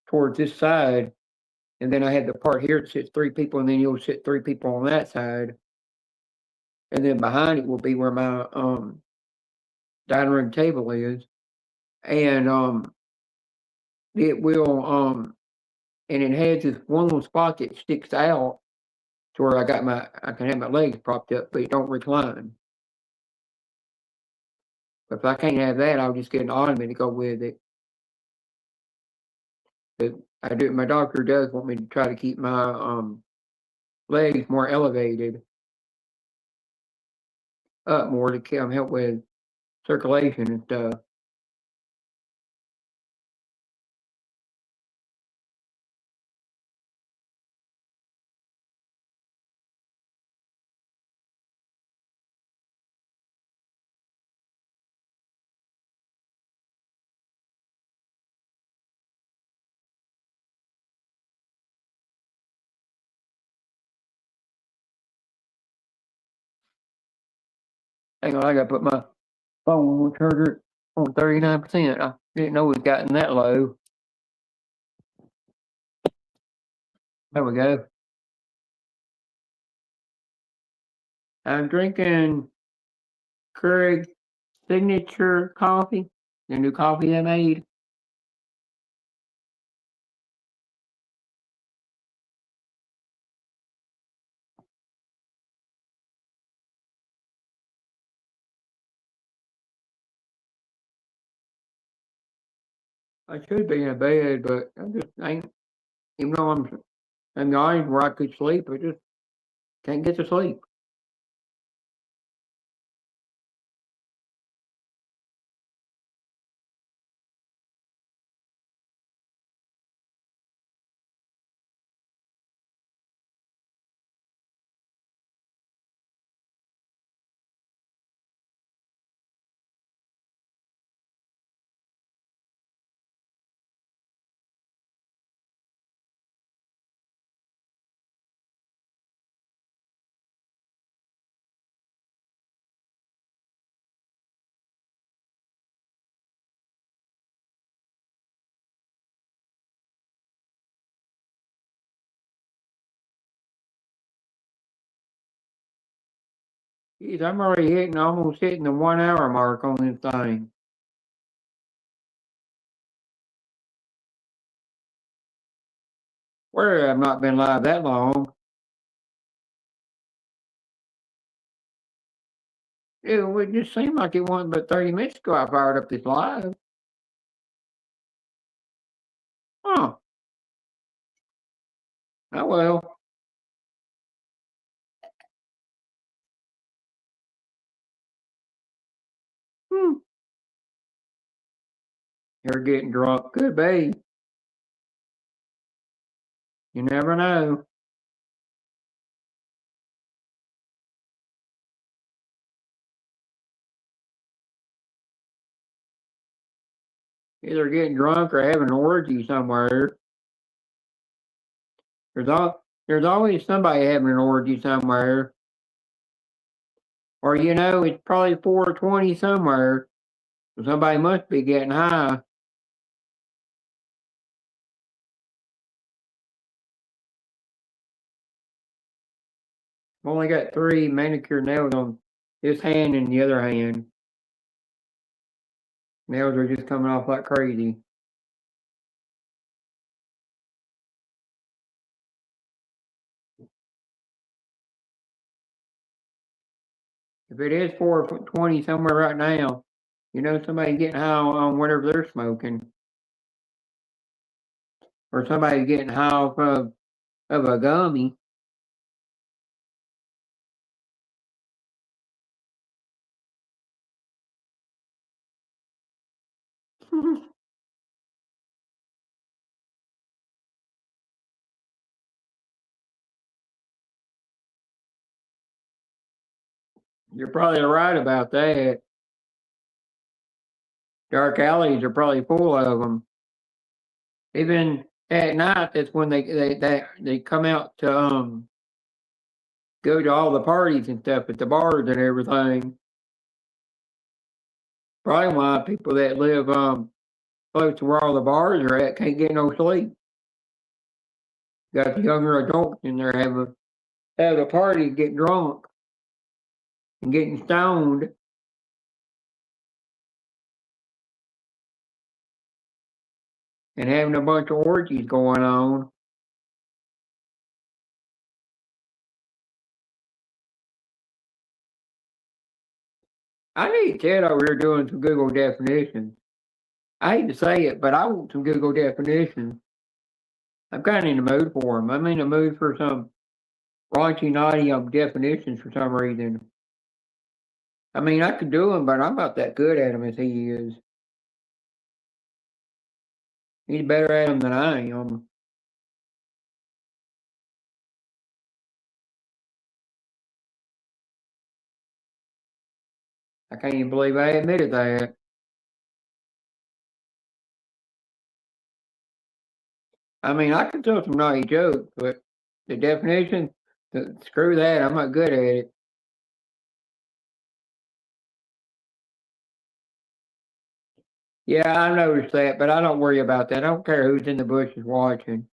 towards this side, and then I had the part here that sits three people, and then you'll sit three people on that side, and then behind it will be where my dining room table is, and it will and it has this one little spot that sticks out to where I can have my legs propped up, but it don't recline. But if I can't have that, I'll just get an ottoman to go with it. But I do. My doctor does want me to try to keep my legs more elevated, up more to help with circulation and stuff. Hang on, I gotta put my phone on charger on 39%. I didn't know it gotten that low. There we go. I'm drinking Keurig Signature coffee, the new coffee I made. I should be in bed, but I just ain't. Even though I'm the age where I could sleep, I just can't get to sleep. Geez, I'm already almost hitting the 1 hour mark on this thing. Where I've not been live that long. It just seemed like it wasn't but 30 minutes ago I fired up this live. Huh. Oh well. Hmm. You're getting drunk. Could be. You never know. Either getting drunk or having an orgy somewhere. There's always somebody having an orgy somewhere. Or it's probably 420 somewhere. So somebody must be getting high. I've only got 3 manicured nails on this hand and the other hand. Nails are just coming off like crazy. If it is 420 somewhere right now, somebody getting high on whatever they're smoking. Or somebody getting high off of a gummy. You're probably right about that. Dark alleys are probably full of them. Even at night, that's when they come out to go to all the parties and stuff at the bars and everything. Probably why people that live close to where all the bars are at can't get no sleep. Got the younger adults in there having a party, get drunk, and getting stoned. And having a bunch of orgies going on. I need Ted over here doing some Google definitions. I hate to say it, but I want some Google definitions. I'm kind of in the mood for them. I'm in the mood for some raunchy, naughty definitions for some reason. I mean, I could do them, but I'm not that good at them as he is. He's better at them than I am. I can't even believe I admitted that. I mean, I can tell some naughty jokes, but the definition, screw that. I'm not good at it. Yeah, I noticed that, but I don't worry about that. I don't care who's in the bushes watching.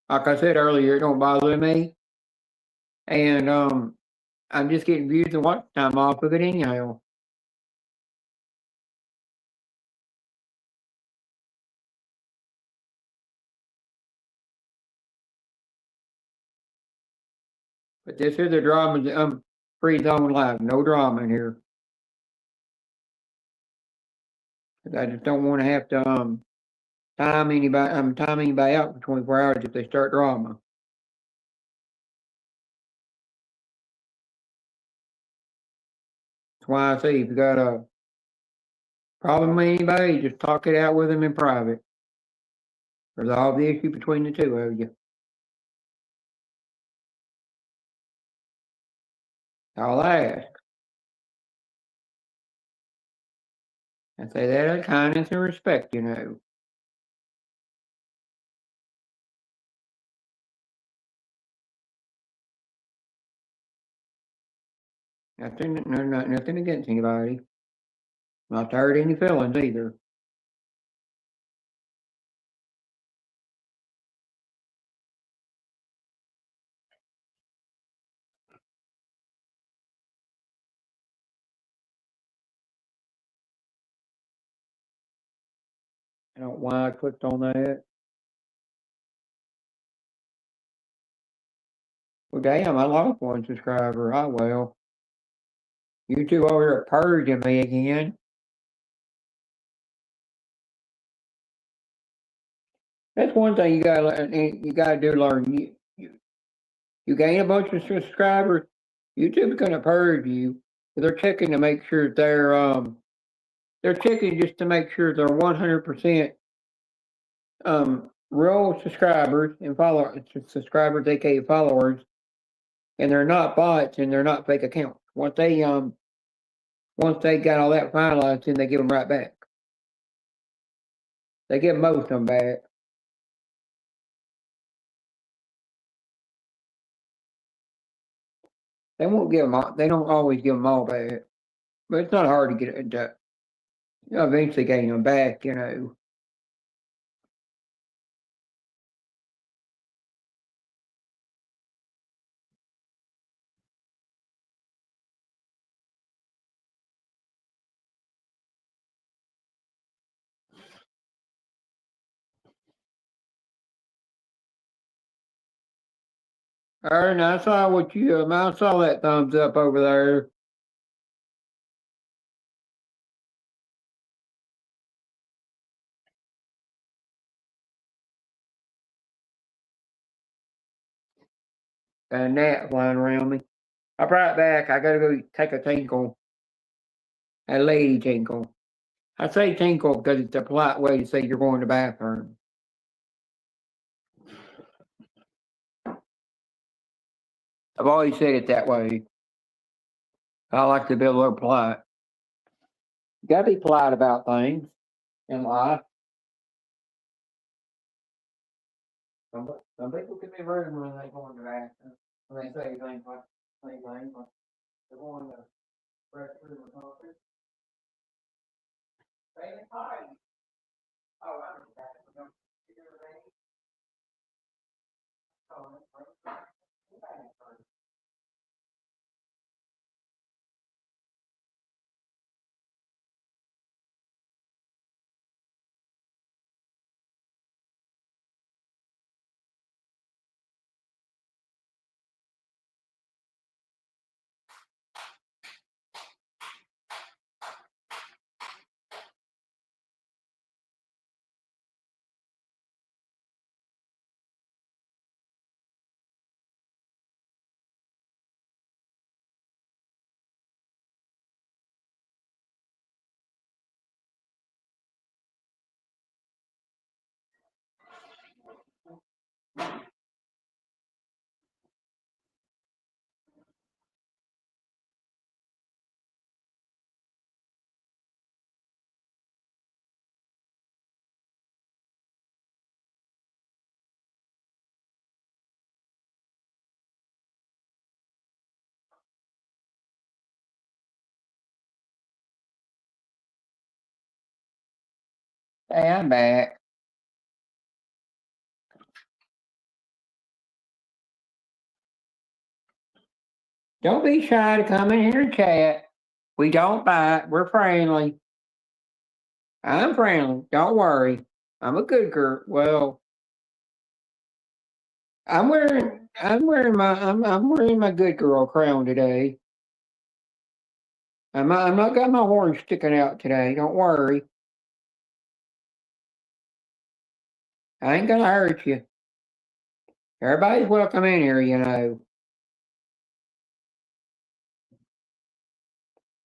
Like I said earlier, it don't bother me, and I'm just getting views and watch time off of it anyhow. But this is a drama free zone live. No drama in here. 'Cause I just don't want to have to time anybody out for 24 hours if they start drama. That's why I say if you got a problem with anybody, just talk it out with them in private. Resolve the issue between the two of you. I'll ask. I say that out of kindness and respect. Nothing against anybody. Not to hurt any feelings either. I don't know why I clicked on that. Well, damn, I lost one subscriber. Oh, well. You two over here purging me again. That's one thing you gotta learn. You gotta do learn. You gain a bunch of subscribers, YouTube's gonna purge you. They're checking to make sure they're checking just to make sure they're 100% real subscribers and subscribers, aka followers, and they're not bots and they're not fake accounts. Once they got all that finalized, then they give them right back. They give most of them back. They won't give them all. They don't always give them all back, but it's not hard to get it to eventually gain them back. Aaron, I saw I saw that thumbs up over there. A gnat flying around me. I'll be right back. I gotta go take a tinkle. A lady tinkle. I say tinkle because it's a polite way to say you're going to the bathroom. I've always said it that way. I like to be a little polite. You gotta be polite about things in life. Some people can be rude when they go in the bathroom. When they say things like they're going to restroom or something. Say hi. Oh, I'm in the bathroom. You know what I mean? Oh, that's right. Hey, I'm back. Don't be shy to come in here and chat. We don't bite. We're friendly. I'm friendly. Don't worry. I'm a good girl. Well, I'm wearing my good girl crown today. I'm not got my horn sticking out today. Don't worry. I ain't gonna hurt you. Everybody's welcome in here.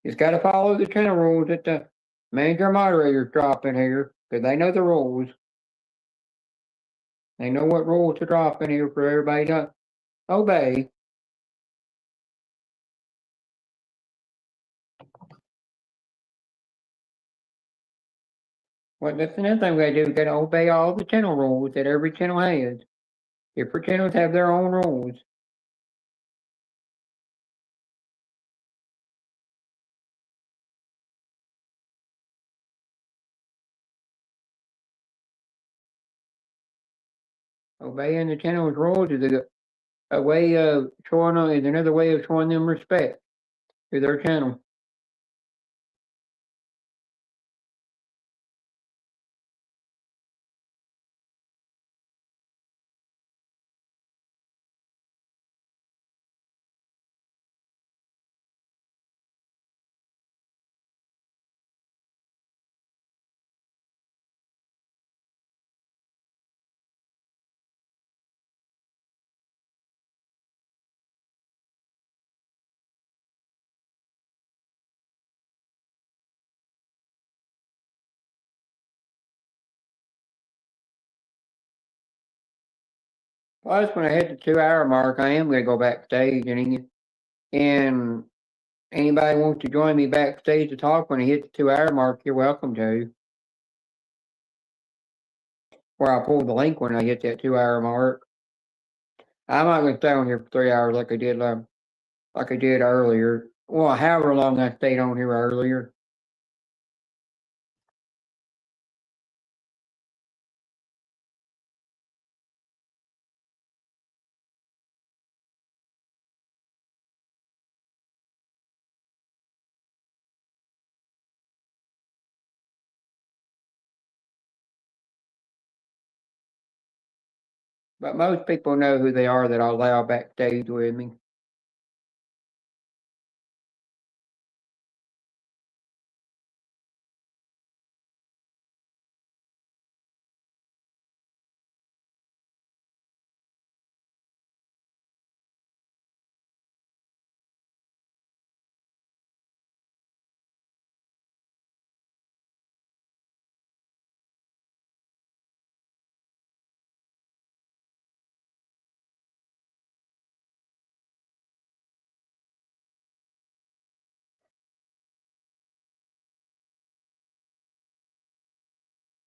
Just gotta follow the channel rules that the manager moderators drop in here, because they know the rules. They know what rules to drop in here for everybody to obey. Well, that's another thing we gotta do. We gotta obey all the channel rules that every channel has. Different channels have their own rules. Obeying the channel's rules is a way of showing is another way of showing them respect to their channel. Plus, when I hit the 2 hour mark, I am going to go backstage, and anybody wants to join me backstage to talk when I hit the 2 hour mark, you're welcome to. Or I'll pull the link when I hit that 2 hour mark. I'm not going to stay on here for 3 hours like I did earlier. Well, however long I stayed on here earlier. But most people know who they are that I allow backstage with me.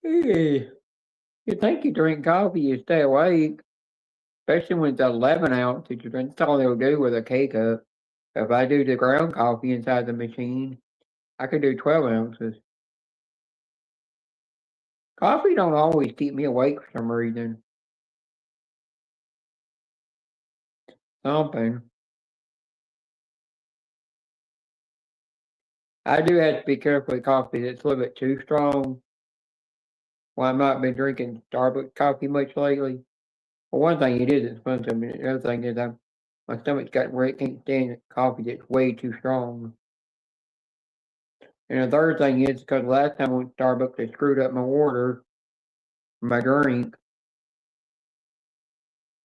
Hey, you think you drink coffee, you stay awake, especially when it's 11 ounce that you drink. That's all they'll do with a K cup. If I do the ground coffee inside the machine, I could do 12 ounces. Coffee don't always keep me awake for some reason. Something. I do have to be careful with coffee that's a little bit too strong. Well, I've not been drinking Starbucks coffee much lately. Well, one thing it is expensive, and the other thing is my stomach's gotten where it can't stand coffee that's way too strong. And the third thing is because last time I went to Starbucks, they screwed up my order, my drink,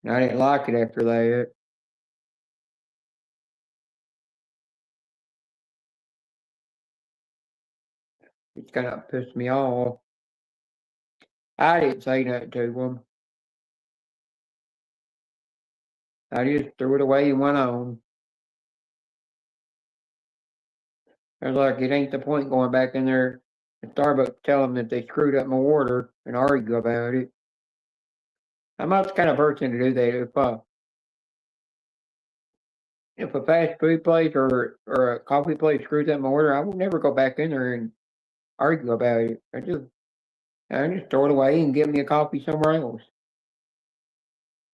and I didn't like it after that. It's kind of pissed me off. I didn't say nothing to them. I just threw it away and went on. I was like, it ain't the point going back in there at Starbucks tell them that they screwed up my order and argue about it. I'm not the kind of person to do that. If a fast food place or a coffee place screws up my order, I will never go back in there and argue about it. I just throw it away and get me a coffee somewhere else,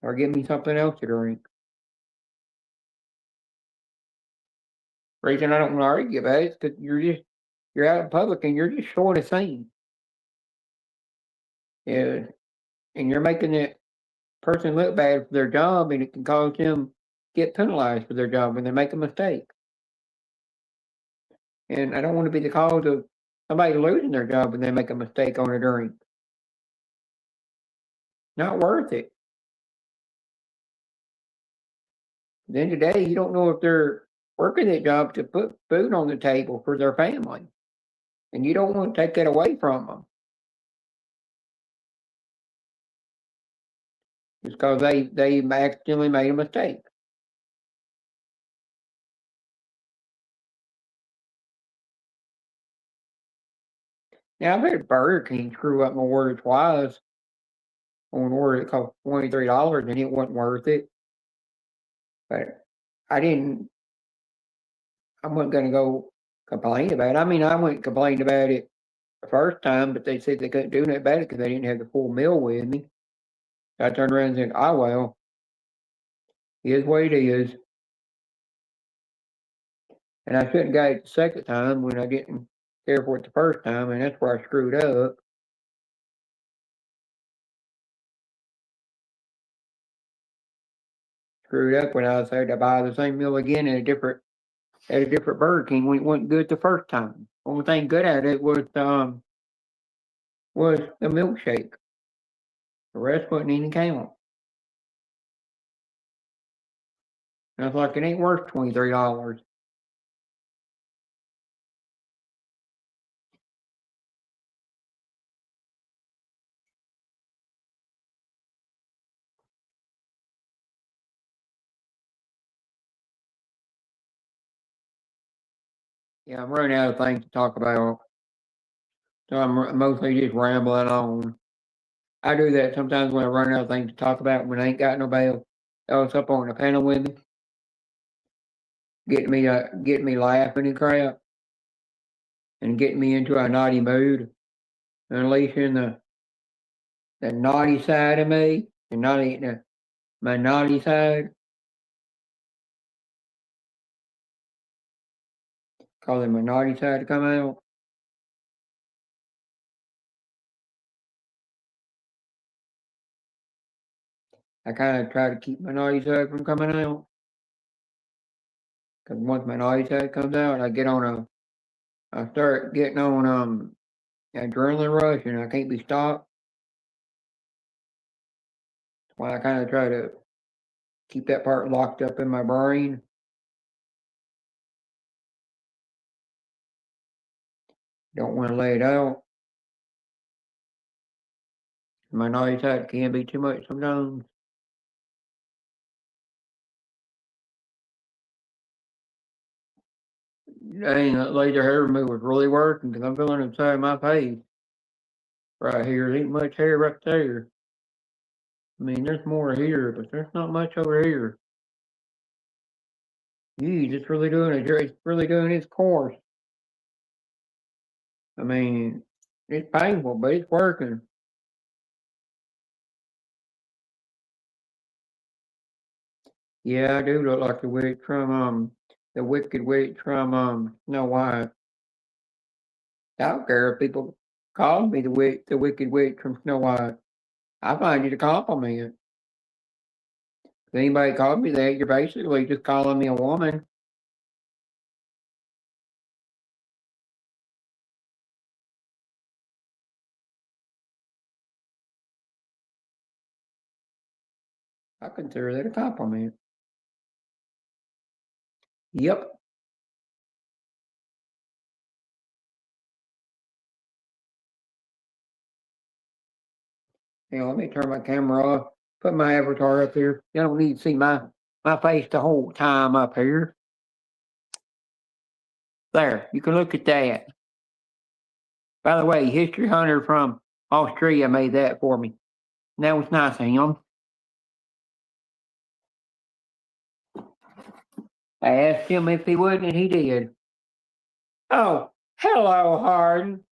or get me something else to drink. Reason I don't want to argue about it is because you're out in public and you're just showing a scene. Yeah, and you're making that person look bad for their job, and it can cause them get penalized for their job when they make a mistake. And I don't want to be the cause of somebody losing their job when they make a mistake on a drink. Not worth it. At the end of the day, you don't know if they're working that job to put food on the table for their family, and you don't want to take that away from them just because they accidentally made a mistake. Now I've had Burger King screw up my order twice on an order that cost $23 and it wasn't worth it. But I didn't. I wasn't going to go complain about it. I mean, I went and complained about it the first time, but they said they couldn't do nothing about it because they didn't have the full meal with me. I turned around and said, "Oh well, here's what it is." And I shouldn't got it the second time when I didn't care for it the first time, and that's where I screwed up. Screwed up when I was had to buy the same meal again at a different Burger King when it wasn't good the first time. Only thing good at it was the milkshake. The rest wasn't even count. And I was like, it ain't worth $23. Yeah, I'm running out of things to talk about. So I'm mostly just rambling on. I do that sometimes when I run out of things to talk about when I ain't got nobody else up on the panel with me, getting me laughing and crap, and getting me into a naughty mood, unleashing the naughty side of me, and my naughty side, causing my naughty side to come out. I kind of try to keep my naughty side from coming out. Because once my naughty side comes out, I start getting on adrenaline rush, and I can't be stopped. Why I kind of try to keep that part locked up in my brain. Don't want to lay it out. My naughty side can be too much sometimes. Dang, that laser hair remover is really working because I'm feeling inside my face. Right here, there ain't much hair right there. I mean, there's more here, but there's not much over here. Geez, it's really doing its course. I mean, it's painful, but it's working. Yeah, I do look like the witch from the Wicked Witch from Snow White. I don't care if people call me the Wicked Witch from Snow White. I find it a compliment. If anybody calls me that, you're basically just calling me a woman. I consider that a compliment. Yep. Hey, let me turn my camera off. Put my avatar up here. You don't need to see my face the whole time up here. There, you can look at that. By the way, History Hunter from Australia made that for me. That was nice of him. I asked him if he would, and he did. Oh, hello, Harden.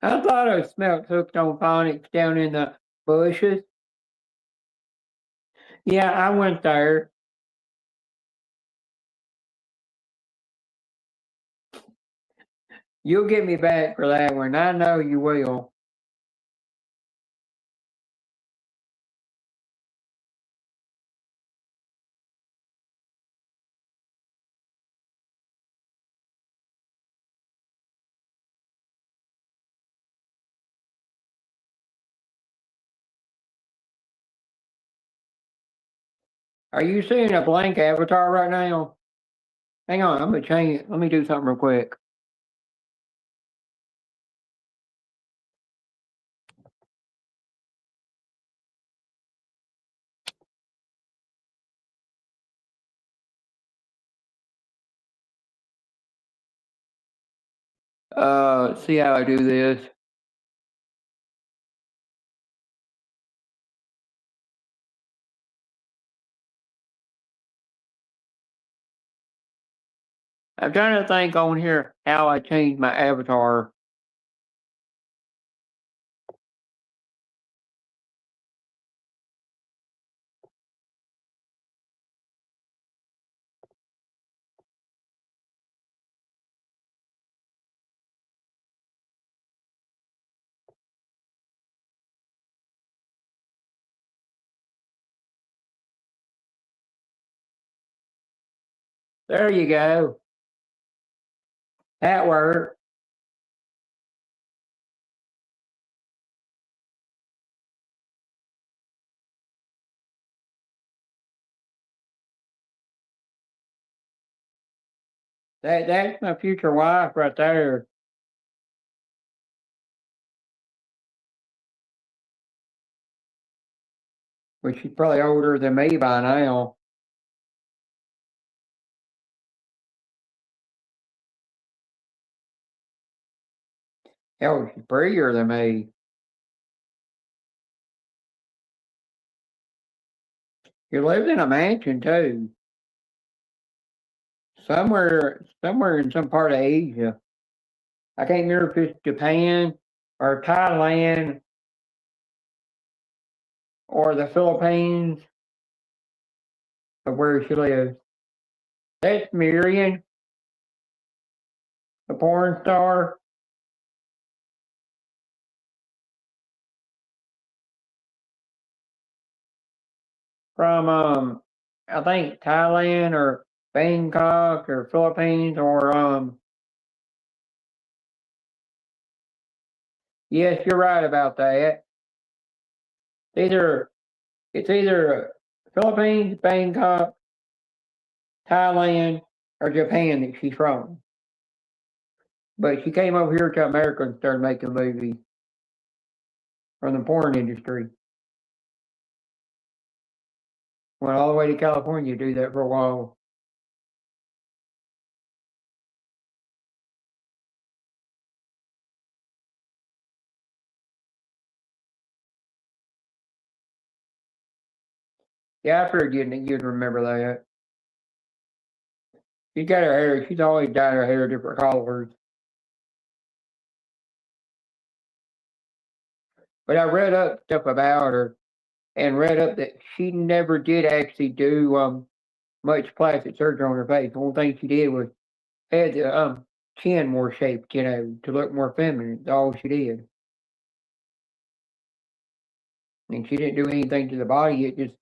I thought I smelled hooked on phonics down in the bushes. Yeah, I went there. You'll get me back for that one. I know you will. Are you seeing a blank avatar right now? Hang on, I'm gonna change it. Let me do something real quick. See how I do this. I'm trying to think on here how I changed my avatar. There you go. That worked. That's my future wife right there. Which she's probably older than me by now. Hell, she's prettier than me. She lives in a mansion too. Somewhere in some part of Asia. I can't remember if it's Japan or Thailand or the Philippines of where she lives. That's Miriam, the porn star. From I think Thailand or Bangkok or Philippines or yes, you're right about that. Either it's either Philippines, Bangkok, Thailand, or Japan that she's from. But she came over here to America and started making movies from the porn industry. Went all the way to California to do that for a while. Yeah, I figured you'd remember that. She's got her hair. She's always dyed her hair different colors. But I read up stuff about her and read up that she never did actually do much plastic surgery on her face. The only thing she did was had the chin more shaped, to look more feminine. That's all she did. And she didn't do anything to the body. It just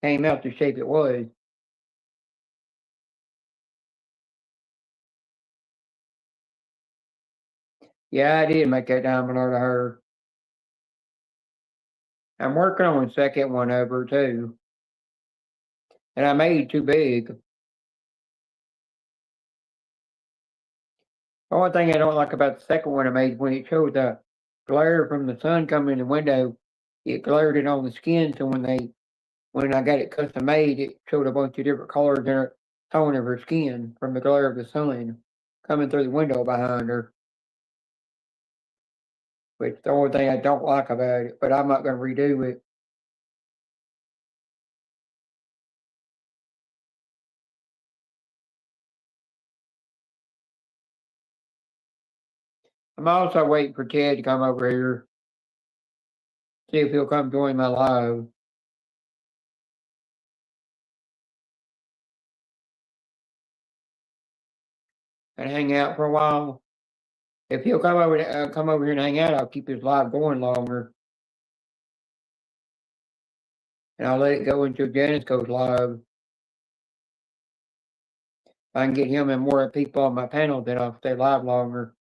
came out the shape it was. Yeah, I did make that diamond out of her. I'm working on a second one of her too. And I made it too big. The only thing I don't like about the second one I made when it showed the glare from the sun coming in the window, it glared it on the skin. So when I got it custom made, it showed a bunch of different colors in her tone of her skin from the glare of the sun coming through the window behind her. Which the only thing I don't like about it, but I'm not going to redo it. I'm also waiting for Ted to come over here, see if he'll come join my live. And hang out for a while. If he'll come over here and hang out, I'll keep his live going longer. And I'll let it go until Janice goes live. If I can get him and more people on my panel, then I'll stay live longer.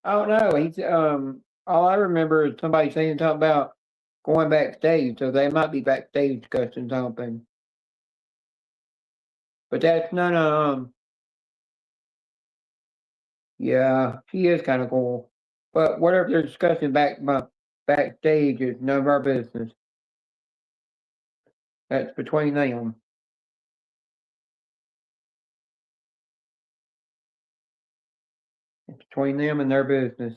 I don't know. He's all I remember is somebody saying something about going backstage, so they might be backstage discussing something. But that's none of yeah, she is kind of cool. But whatever they're discussing backstage is none of our business. That's between them. It's between them and their business.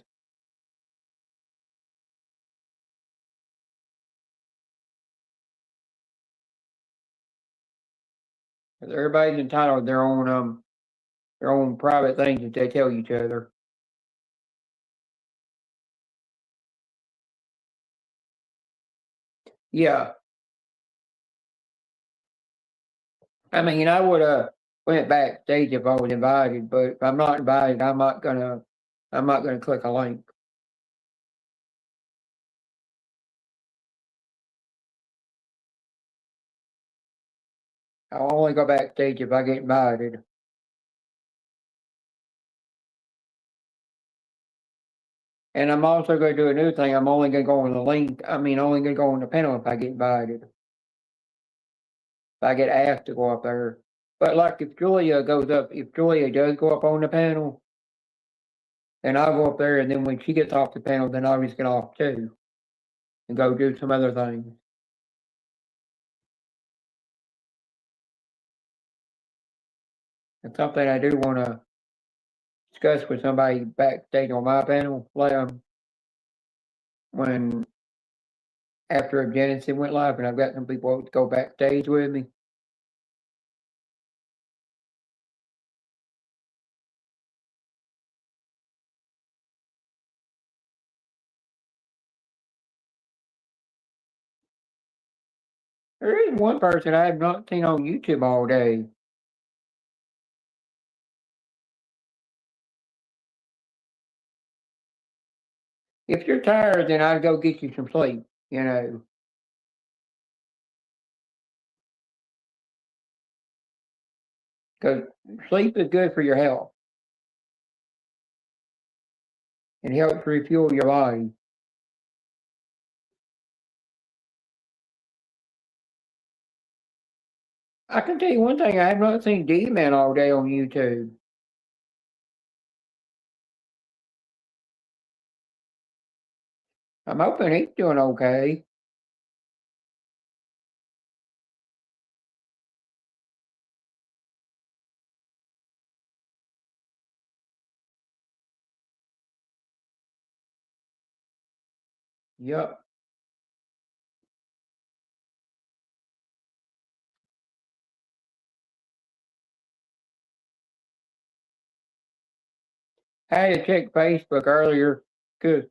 Everybody's entitled to their own private things that they tell each other. Yeah. I mean, I would have went backstage if I was invited, but if I'm not invited, I'm not gonna click a link. I'll only go backstage if I get invited. And I'm also gonna do a new thing. I'm only gonna go on the link. I mean, only gonna go on the panel if I get invited. If I get asked to go up there. But like if Julia does go up on the panel, and I'll go up there, and then when she gets off the panel, then I'll just get off too and go do some other things. It's something I do want to discuss with somebody backstage on my panel. When after Genesis went live, and I've got some people to go backstage with me. There is one person I have not seen on YouTube all day. If you're tired, then I'd go get you some sleep, you know. Because sleep is good for your health. It helps refuel your body. I can tell you one thing, I have not seen D-Man all day on YouTube. I'm hoping he's doing okay. Yep. I had to check Facebook earlier because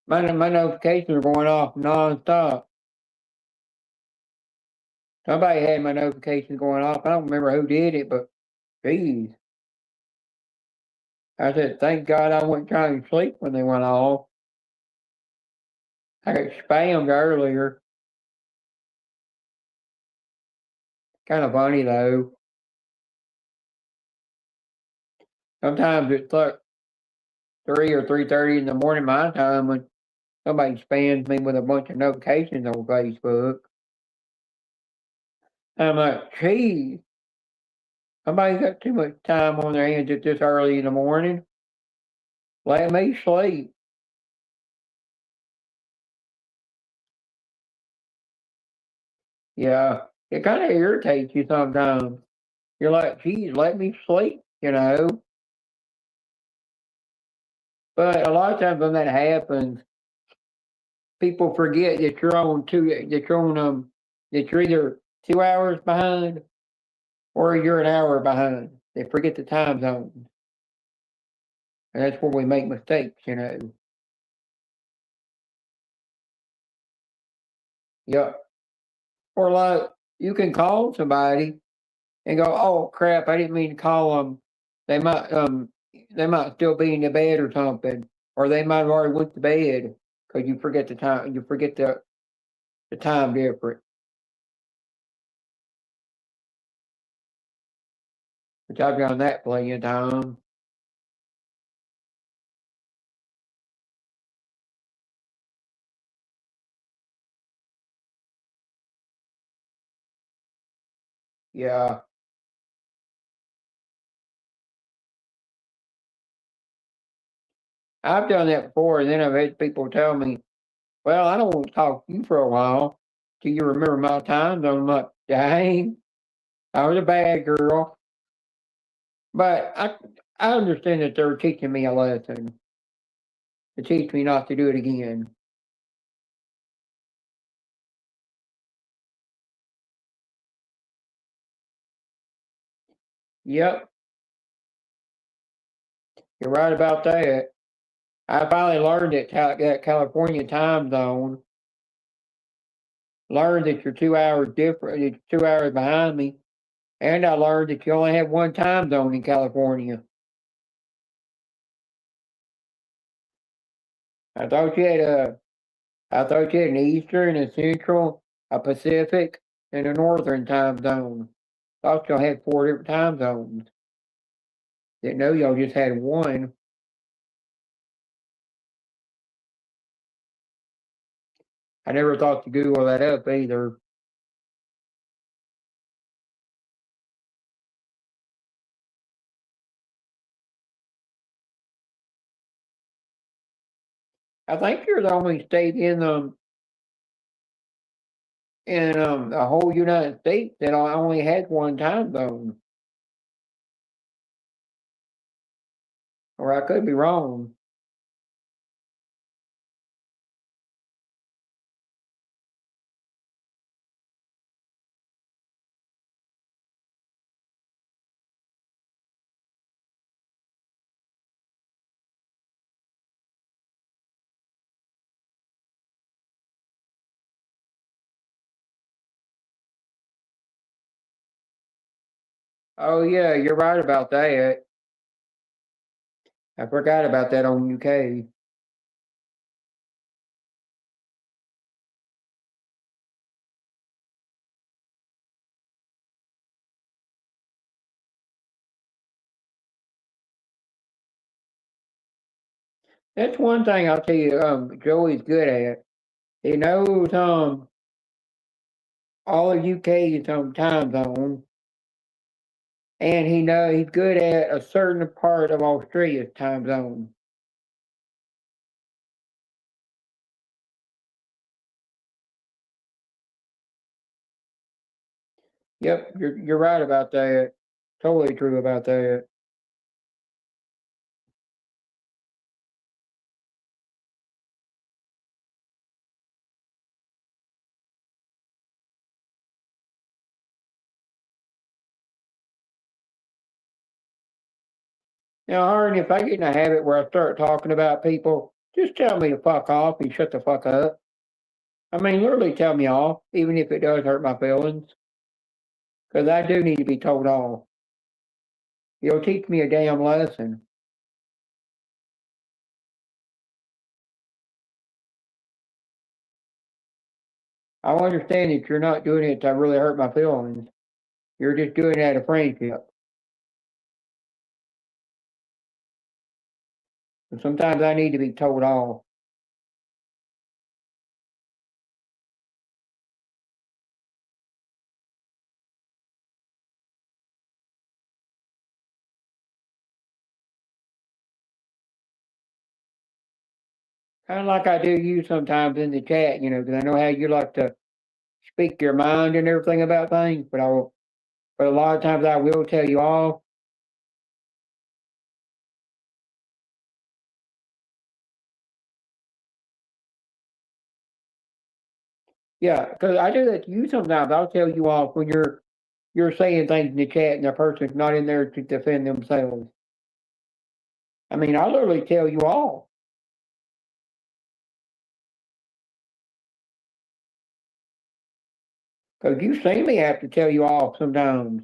my notifications are going off nonstop. Somebody had my notifications going off. I don't remember who did it, but geez. I said, thank God I wasn't trying to sleep when they went off. I got spammed earlier. Kind of funny though. Sometimes it's like 3 or 3:30 in the morning my time when somebody spams me with a bunch of notifications on Facebook. I'm like, geez, somebody got too much time on their hands at this early in the morning. Let me sleep. Yeah, it kind of irritates you sometimes. You're like, geez, let me sleep, you know. But a lot of times when that happens, people forget that that you're either 2 hours behind or you're an hour behind. They forget the time zone. And that's where we make mistakes, you know. Yep. Or like you can call somebody and go, "Oh crap, I didn't mean to call them." They might they might still be in the bed or something, or they might have already went to bed because you forget the time. You forget the time difference. Which I've done that plenty of times. Yeah, I've done that before, and then I've had people tell me, "Well, I don't want to talk to you for a while till you remember my time." I'm like, "Dang, I was a bad girl," but I understand that they're teaching me a lesson to teach me not to do it again. Yep, you're right about that. I finally learned that California time zone. Learned that you're 2 hours different. You're 2 hours behind me, and I learned that you only have one time zone in California. I thought you had a, I thought you had an Eastern, a Central, a Pacific, and a Northern time zone. Thought y'all had four different time zones. Didn't know y'all just had one. I never thought to Google that up either. I think you're the only state in the whole United States that only has one time zone. Or I could be wrong. Oh yeah, you're right about that. I forgot about that on UK. That's one thing I'll tell you, Joey's good at. He knows all of UK's time zone, and he's good at a certain part of Australia's time zone. Yep, you're right about that. Totally true about that. Now, Harden, if I get in a habit where I start talking about people, just tell me to fuck off and shut the fuck up. I mean, literally tell me off, even if it does hurt my feelings, because I do need to be told off. You'll teach me a damn lesson. I understand that you're not doing it to really hurt my feelings. You're just doing it out of friendship. And sometimes I need to be told off. Kind of like I do you sometimes in the chat, because I know how you like to speak your mind and everything about things, but a lot of times I will tell you off. Yeah, because I do that to you sometimes. I'll tell you off when you're saying things in the chat and the person's not in there to defend themselves. I mean, I literally tell you off. Because you see me have to tell you off sometimes.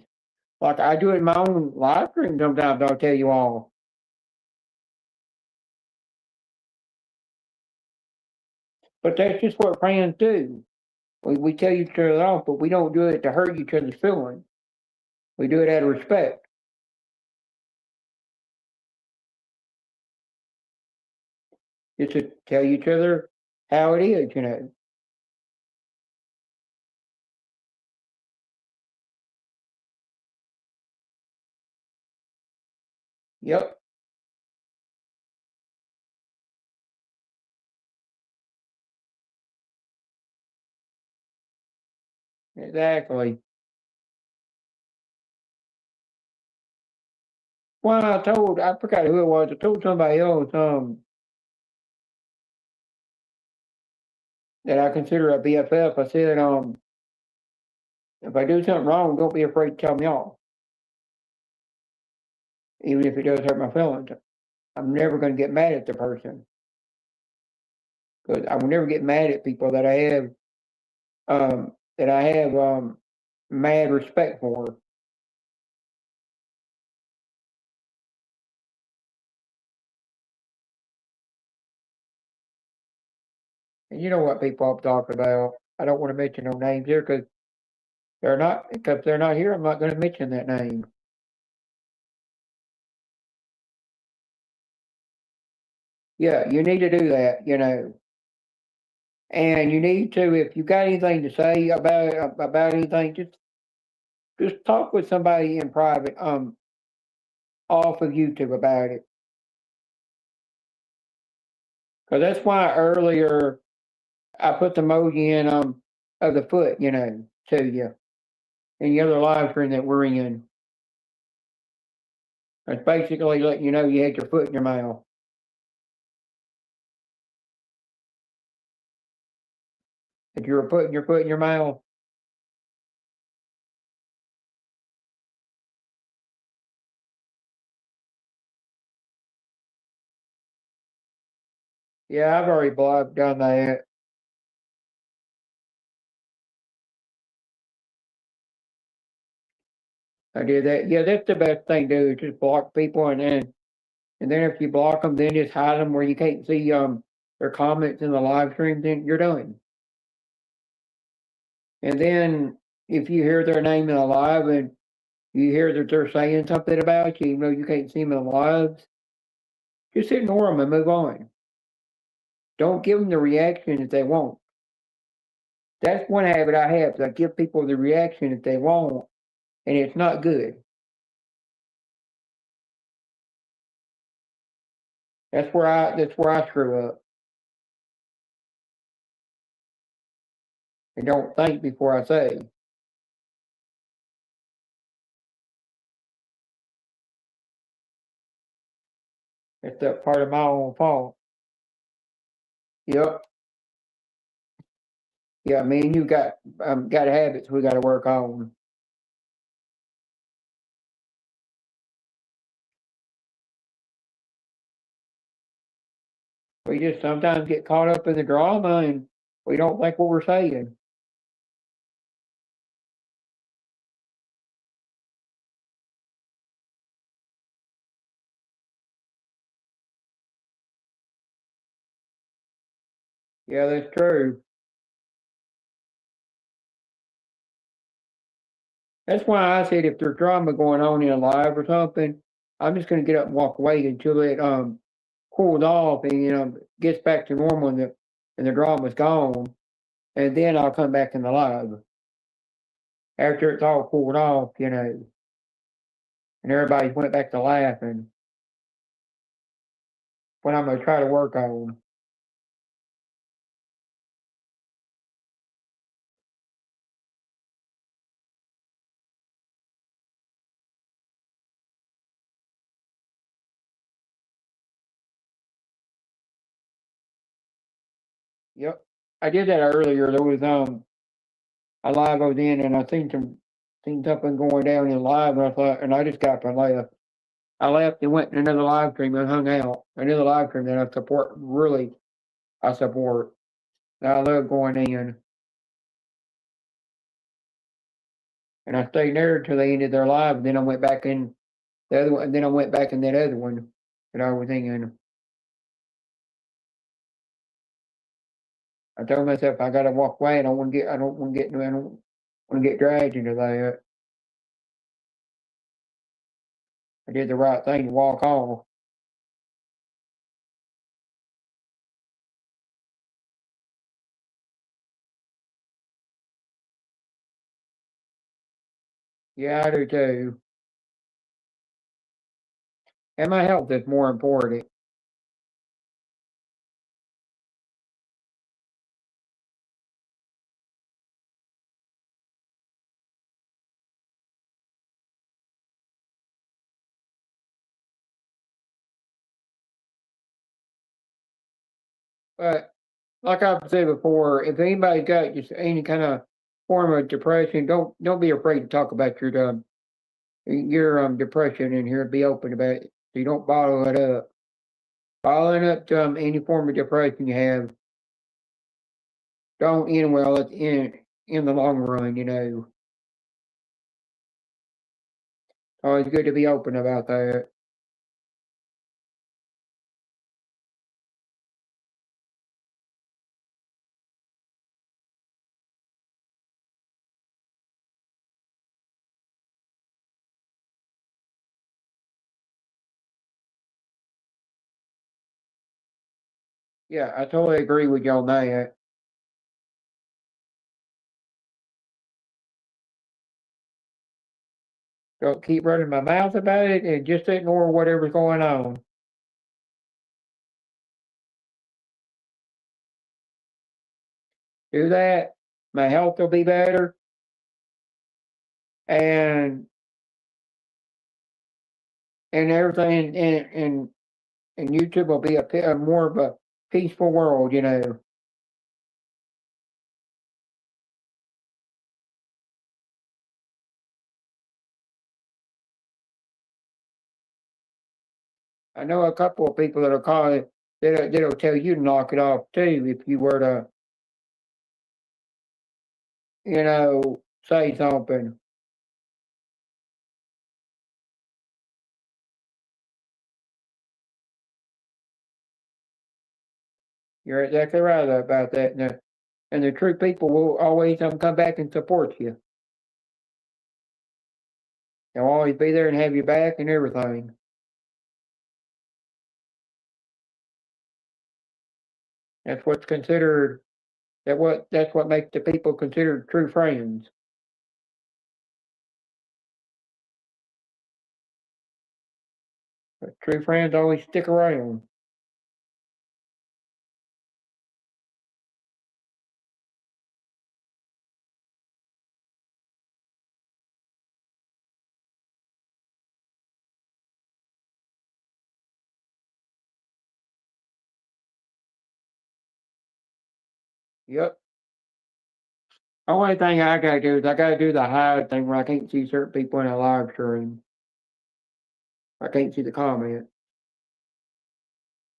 Like I do it in my own live stream sometimes, I'll tell you off. But that's just what friends do. We tell each other off, but we don't do it to hurt each other's feelings. We do it out of respect. Just to tell each other how it is. Yep, exactly. Well, I forgot who it was. I told somebody else that I consider a BFF. I said, if I do something wrong, don't be afraid to tell me off, even if it does hurt my feelings. I'm never going to get mad at the person because I will never get mad at people that I have mad respect for. And you know what people I'm talking about. I don't want to mention no names here because they're not here. I'm not going to mention that name. Yeah, you need to do that. And you need to, if you got anything to say about anything, just talk with somebody in private, off of YouTube about it. Cause that's why earlier I put the emoji in, of the foot, to you, in the other live stream that we're in. It's basically letting you know you had your foot in your mouth. If you were putting your foot in your mouth. Yeah, I've already done that. I did that. Yeah, that's the best thing to do. Just block people, and then if you block them, then just hide them where you can't see their comments in the live stream. Then you're done. And then if you hear their name in a live and you hear that they're saying something about you, even though you can't see them in the lives, just ignore them and move on. Don't give them the reaction that they want. That's one habit I have. Is I give people the reaction that they want, and it's not good. That's where I screw up. And don't think before I say. It's that part of my own fault. Yep. Yeah, me and you got habits we got to work on. We just sometimes get caught up in the drama and we don't think what we're saying. Yeah, that's true. That's why I said if there's drama going on in a live or something, I'm just gonna get up and walk away until it cools off and gets back to normal and the drama's gone, and then I'll come back in the live after it's all cooled off, and everybody went back to laughing. What I'm gonna try to work on. Yep, I did that earlier. There was a live I was in, and I seen something going down in live, and I thought, and I just got up and left. I left and went to another live stream and hung out. Another live stream that I support, really, I support. I love going in, and I stayed there till they ended their live. And then I went back in the other one, and then I went back in that other one that I was in. I told myself I gotta walk away. I don't want to get dragged into that. I did the right thing to walk off. Yeah, I do too. And my health is more important. But like I've said before, if anybody got just any kind of form of depression, don't be afraid to talk about your depression in here. Be open about it. So you don't bottle it up. Bottling up any form of depression you have don't end well in the long run. Always good to be open about that. Yeah, I totally agree with you on that. Don't keep running my mouth about it and just ignore whatever's going on. do that, my health will be better, and everything, and YouTube will be a more of a peaceful world, you know. I know a couple of people that'll call it that'll tell you to knock it off too if you were to, say something. You're exactly right about that. And the true people will always come back and support you. They'll always be there and have your back and everything. That's what's considered that's what makes the people considered true friends. But true friends always stick around. Yep. Only thing I gotta do is I gotta do the hide thing where I can't see certain people in a live stream. I can't see the comment.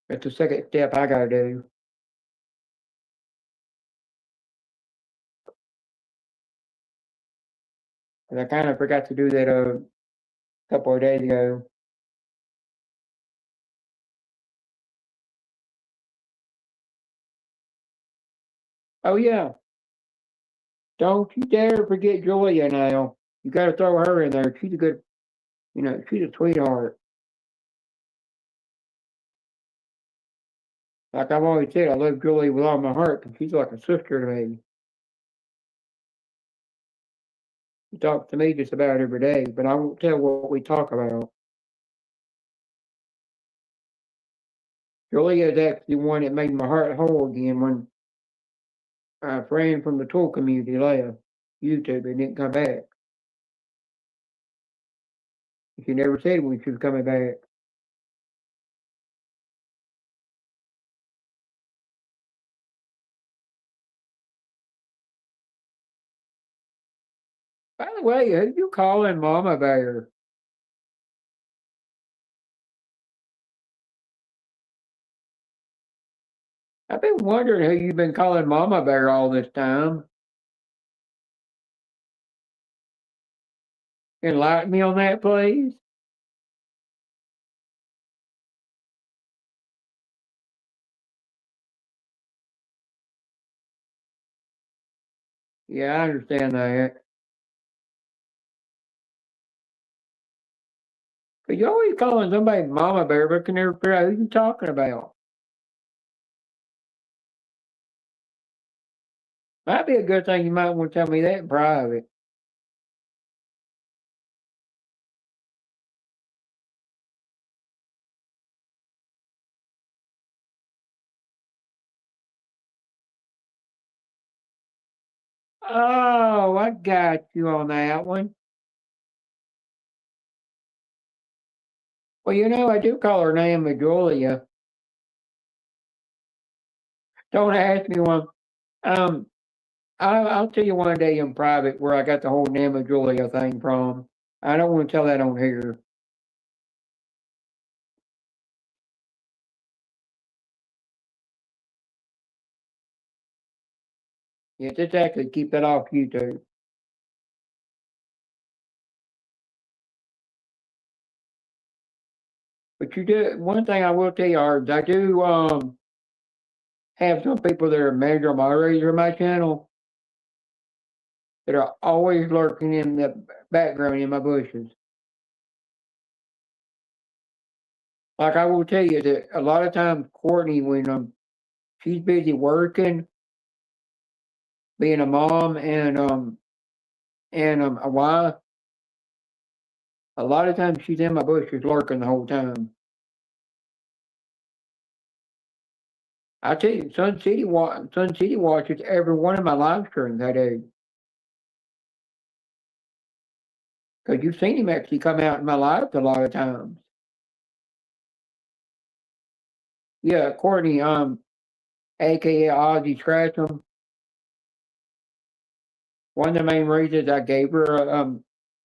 That's the second step I gotta do. And I kind of forgot to do that a couple of days ago. Oh yeah, don't you dare forget Julia now. You gotta throw her in there. She's a good, she's a sweetheart. Like I've always said, I love Julie with all my heart, but she's like a sister to me. She talks to me just about every day, but I won't tell what we talk about. Julia is actually one that made my heart whole again when a friend from the tool community left YouTube and didn't come back. She never said when she was coming back. By the way, who you calling Mama Bear? I've been wondering who you've been calling Mama Bear all this time. Enlighten me on that, please. Yeah, I understand that. But you're always calling somebody Mama Bear, but can never figure out who you're talking about. Might be a good thing you might want to tell me that in private. Oh, I got you on that one. Well, I do call her name Julia. Don't ask me one. Um, I'll tell you one day in private where I got the whole name Julia thing from. I don't want to tell that on here. Yeah, just actually keep that off YouTube. But you do one thing I will tell you, Art, I do have some people that are major moderators on my channel that are always lurking in the background in my bushes. Like I will tell you that a lot of times Courtney, when she's busy working, being a mom and a wife, a lot of times she's in my bushes lurking the whole time. I tell you, Sun City watches every one of my live streams I do. Because you've seen him actually come out in my lives a lot of times. Yeah, Courtney, aka Ozzy Scratchum. One of the main reasons I gave her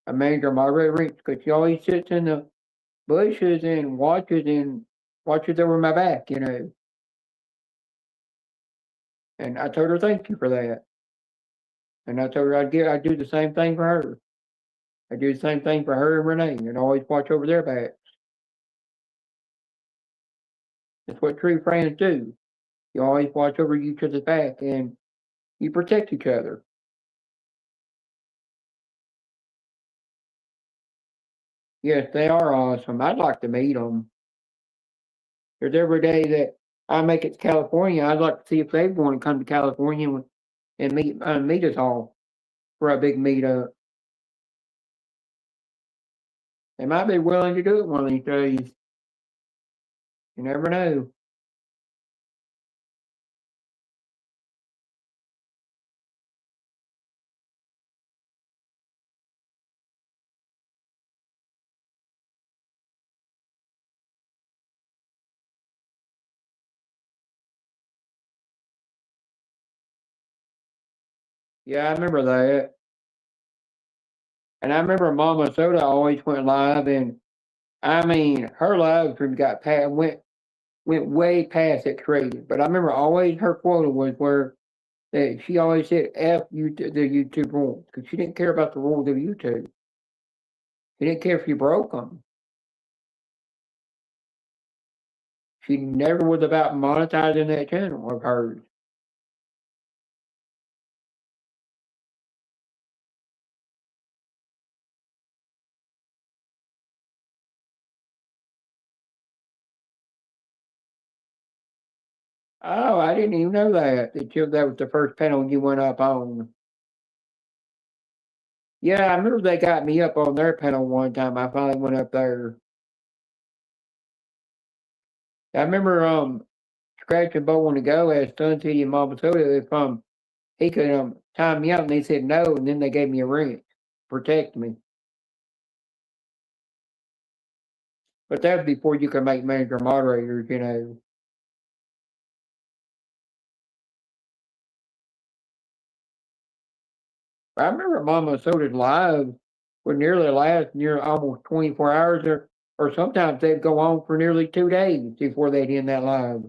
a manager moderator because she always sits in the bushes and watches over my back, you know. And I told her thank you for that. And I told her I'd do the same thing for her. I do the same thing for her and Renee, and always watch over their backs. That's what true friends do. You always watch over each other's back, and you protect each other. Yes, they are awesome. I'd like to meet them. There's every day that I make it to California, I'd like to see if they want to come to California and meet us all for a big meetup. They might be willing to do it one of these days. You never know. Yeah, I remember that. And I remember Mama Soda always went live, and I mean, her live stream went way past that crazy. But I remember always her quota was where that she always said "F YouTube the YouTube rules" because she didn't care about the rules of YouTube. She didn't care if you broke them. She never was about monetizing that channel of hers. Oh, I didn't even know that was the first panel you went up on. Yeah, I remember they got me up on their panel one time. I finally went up there. I remember Scratch and Bow on the Go asked Sun City and Mama Soda if he could time me out, and they said no, and then they gave me a wrench, protect me. But that was before you could make manager moderators, you know. I remember Mama Soda's live would nearly last near almost 24 hours, or sometimes they'd go on for nearly 2 days before they'd end that live.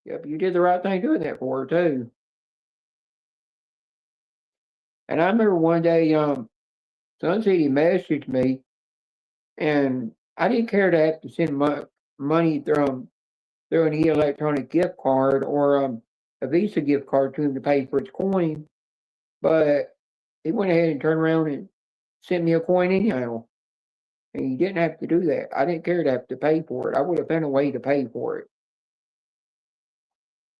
Yep, you did the right thing doing that for her too. And I remember one day, Sun City messaged me, and I didn't care to have to send money through an electronic gift card or a Visa gift card to him to pay for its coin, but he went ahead and turned around and sent me a coin anyhow. And he didn't have to do that. I didn't care to have to pay for it. I would have found a way to pay for it.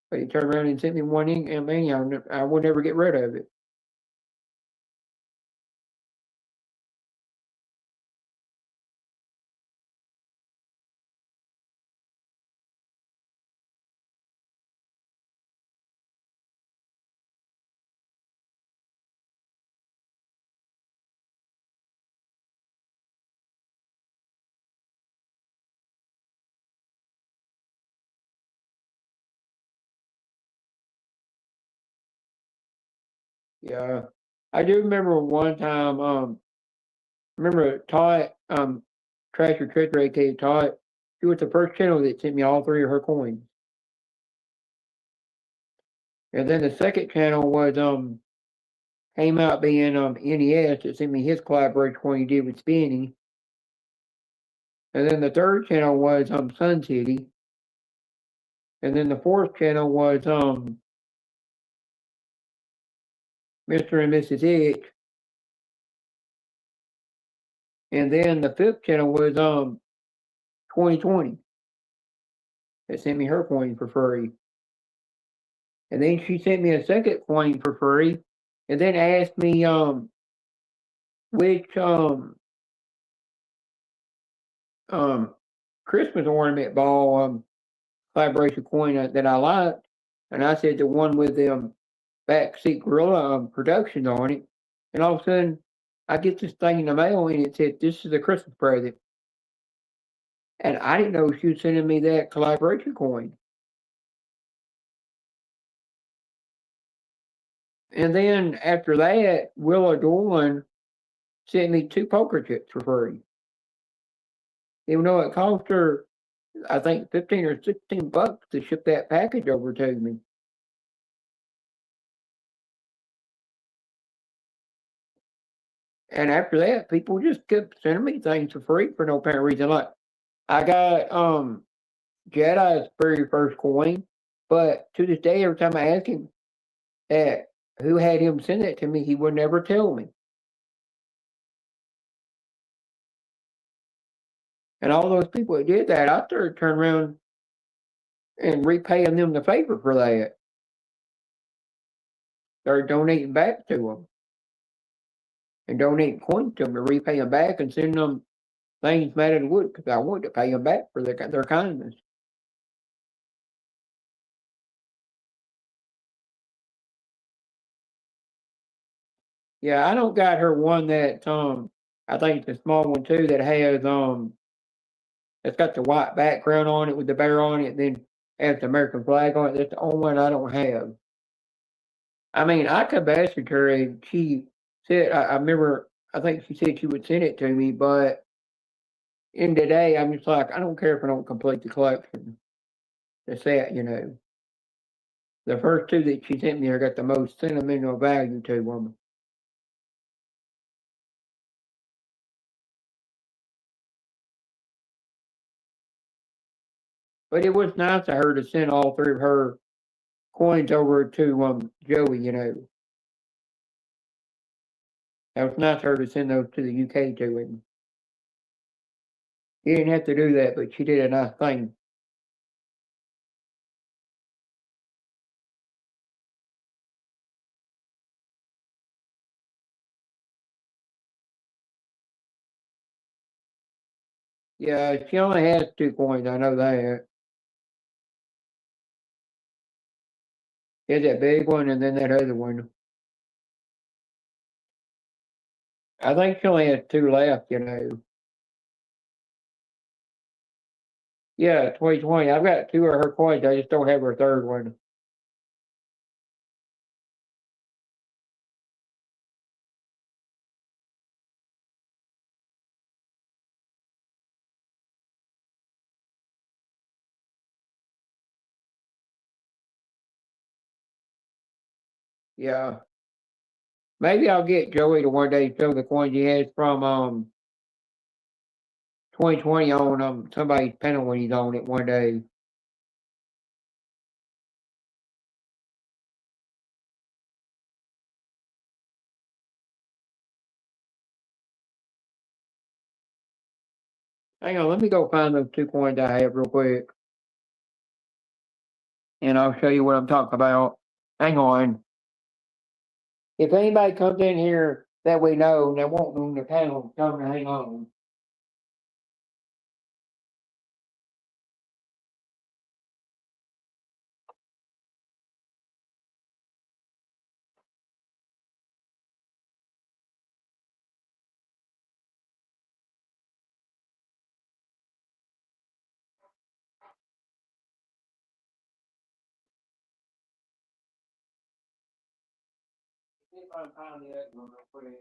But he turned around and sent me one anyhow. I would never get rid of it. Yeah. I do remember one time, remember Todd, Trash or Treasure, aka Todd, she was the first channel that sent me all three of her coins. And then the second channel was came out being NES that sent me his collaboration coin he did with Spinny. And then the third channel was Sun City. And then the fourth channel was Mr. and Mrs. H. And then the fifth channel was 2020. That sent me her coin for free. And then she sent me a second coin for free and then asked me which um Christmas ornament ball collaboration coin that I liked, and I said the one with the backseat gorilla productions on it, and all of a sudden I get this thing in the mail and it said this is a Christmas present, and I didn't know she was sending me that collaboration coin. And then after that, Willa Dorn sent me 2 poker chips for free, even though it cost her I think 15 or 16 bucks to ship that package over to me. And after that, people just kept sending me things for free for no apparent reason. Like I got Jedi's very first coin, but to this day, every time I ask him that who had him send it to me, he would never tell me. And all those people that did that, I started turning around and repaying them the favor for that. Started donating back to them and donating coins to them to repay them back and send them things made out of wood because I wanted to pay them back for their kindness. Yeah, I don't got her one that I think it's a small one too that has it's got the white background on it with the bear on it, then has the American flag on it. That's the only one I don't have. I mean, I could message her and she said I remember I think she said she would send it to me, but in the day I'm just like I don't care if I don't complete the collection. The set, you know. The first two that she sent me are got the most sentimental value to them. But it was nice of her to send all three of her coins over to Joey, you know. That was nice of her to send those to the UK to him. He didn't have to do that, but she did a nice thing. Yeah, she only has 2 coins, I know that. She has that big one and then that other one. I think she only has 2 left, you know. Yeah, 2020. I've got 2 of her coins, I just don't have her third one. Yeah. Maybe I'll get Joey to one day show the coins he has from 2020 on somebody's panel when he's on it one day. Hang on, let me go find those 2 coins I have real quick, and I'll show you what I'm talking about. Hang on. If anybody comes in here that we know and they won't on the panel, tell them to hang on. See if I can find the other one real quick.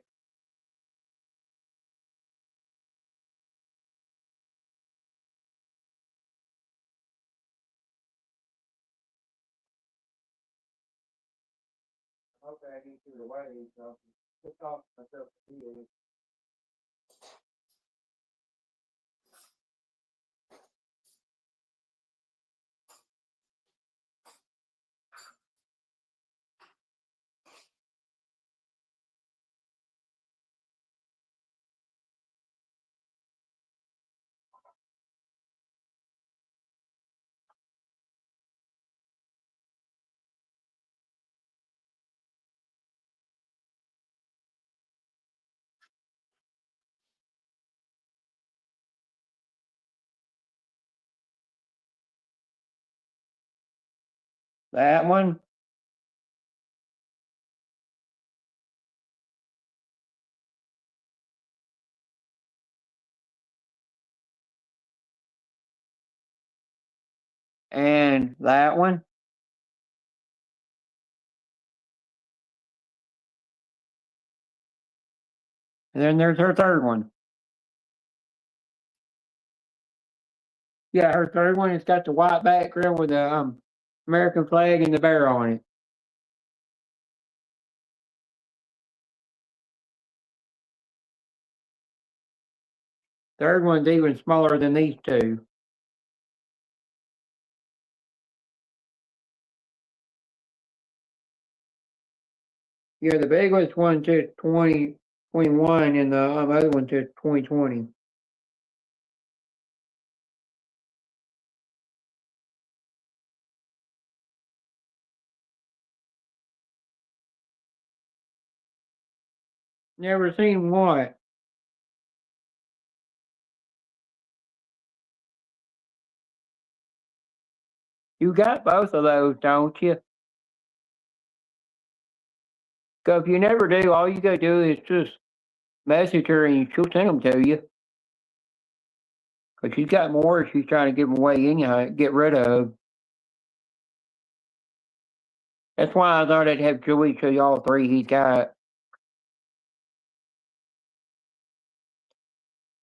Okay, I need to the way, so just talk to myself to see it. That one. And that one. And then there's her third one. Yeah, her third one has got the white background with the American flag and the bear on it. Third one's even smaller than these two. Yeah, the biggest one to 2021 and the other one to 2020. Never seen what? You got both of those, don't you? 'Cause if you never do, all you gotta do is just message her and she'll send them to you. 'Cause she's got more she's trying to give them away anyhow, get rid of. That's why I thought I'd have Joey show you all three he's got.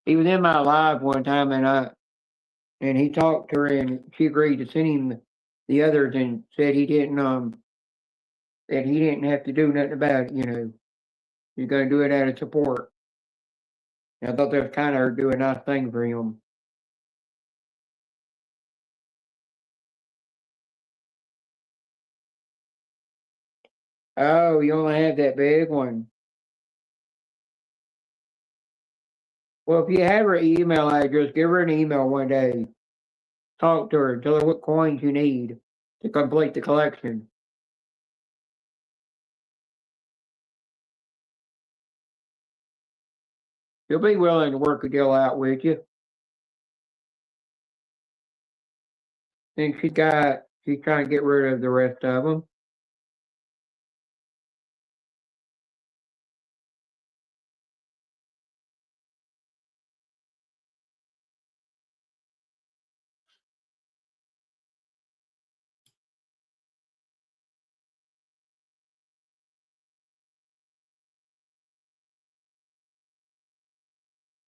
He was in my live one time and he talked to her and she agreed to send him the others and said that he didn't have to do nothing about it. He's gonna do it out of support. And I thought that was kind of her doing a nice thing for him. Oh, you only have that big one. Well, if you have her email address, give her an email one day. Talk to her, tell her what coins you need to complete the collection. She'll be willing to work a deal out with you. And she's trying to get rid of the rest of them.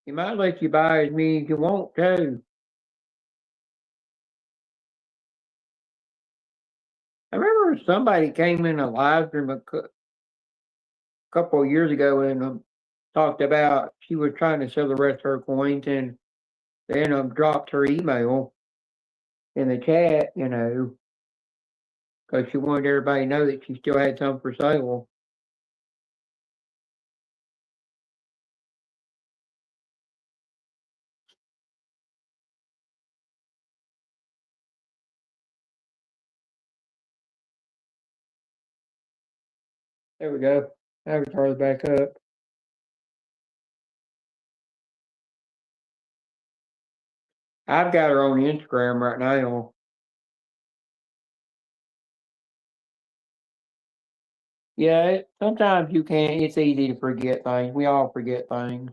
He might let you buy as many as you want to. I remember somebody came in a live stream couple of years ago and talked about she was trying to sell the rest of her coins and then dropped her email in the chat, because she wanted everybody to know that she still had some for sale. There we go. Avatar's back up. I've got her on Instagram right now. Yeah, sometimes you can't. It's easy to forget things. We all forget things.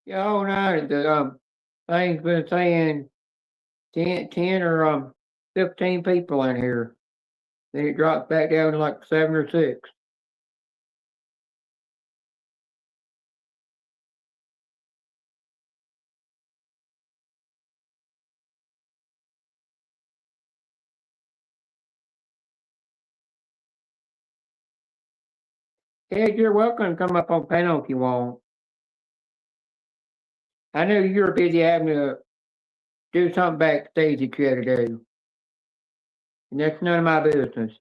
Yeah, all night the thing's been saying 10 or 15 people in here. Then it dropped back down to like 7 or 6. Ed, you're welcome to come up on panel if you want. I know you're busy having to do something backstage that you had to do. And that's none of my business.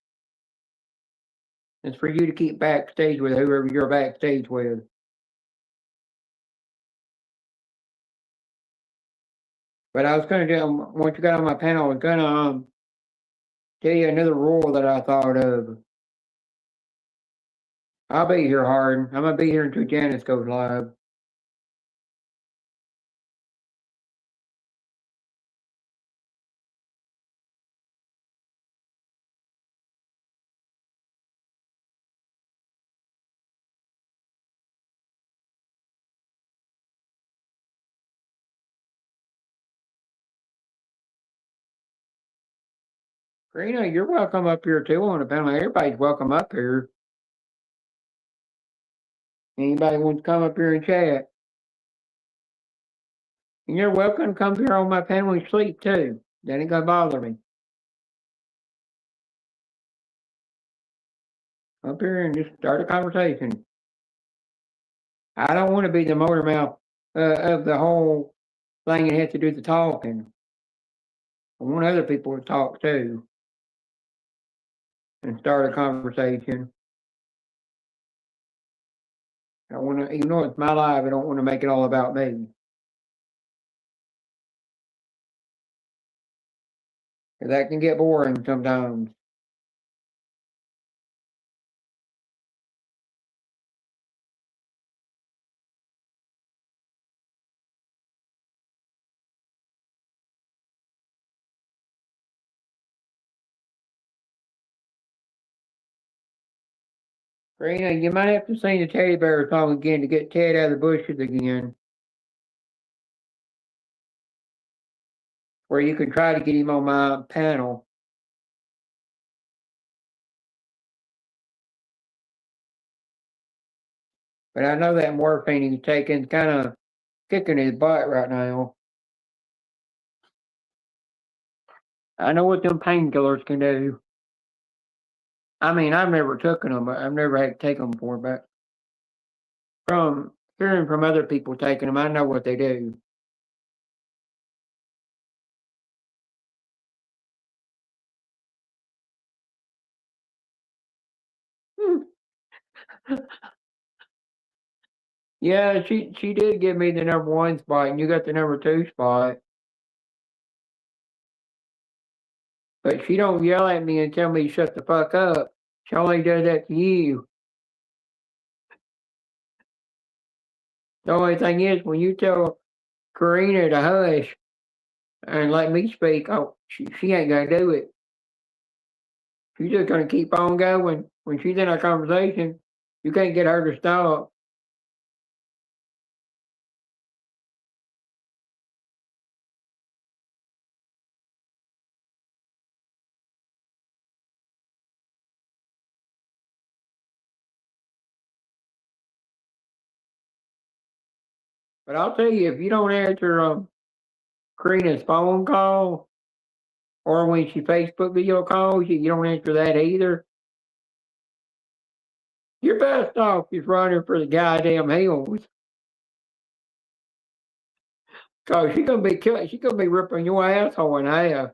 It's for you to keep backstage with whoever you're backstage with. But I was gonna do once you got on my panel, I was gonna tell you another rule that I thought of. I'll be here, Harden. I'm gonna be here until Janice goes live. Karina, you're welcome up here too on the panel. Everybody's welcome up here. Anybody wants to come up here and chat? And you're welcome to come here on my panel and sleep too. That ain't gonna bother me. Up here and just start a conversation. I don't want to be the motor mouth of the whole thing that has to do with the talking. I want other people to talk too and start a conversation. I want to, even though it's my life, I don't want to make it all about me. That can get boring sometimes. Karina, you might have to sing the teddy bear song again to get Ted out of the bushes again. Where you can try to get him on my panel. But I know that morphine he's taking is kind of kicking his butt right now. I know what them painkillers can do. I mean, I've never taken them, but I've never had to take them before. But from hearing from other people taking them, I know what they do. Yeah, she did give me the #1 spot, and you got the #2 spot. But she don't yell at me and tell me to shut the fuck up. She only does that to you. The only thing is, when you tell Karina to hush and let me speak, oh, she ain't gonna do it. She's just gonna keep on going. When she's in a conversation, you can't get her to stop. But I'll tell you, if you don't answer Karina's phone call or when she Facebook video calls you, you don't answer that either. You're best off just running for the goddamn hills. Cause she's gonna be killing. She's gonna be ripping your asshole in half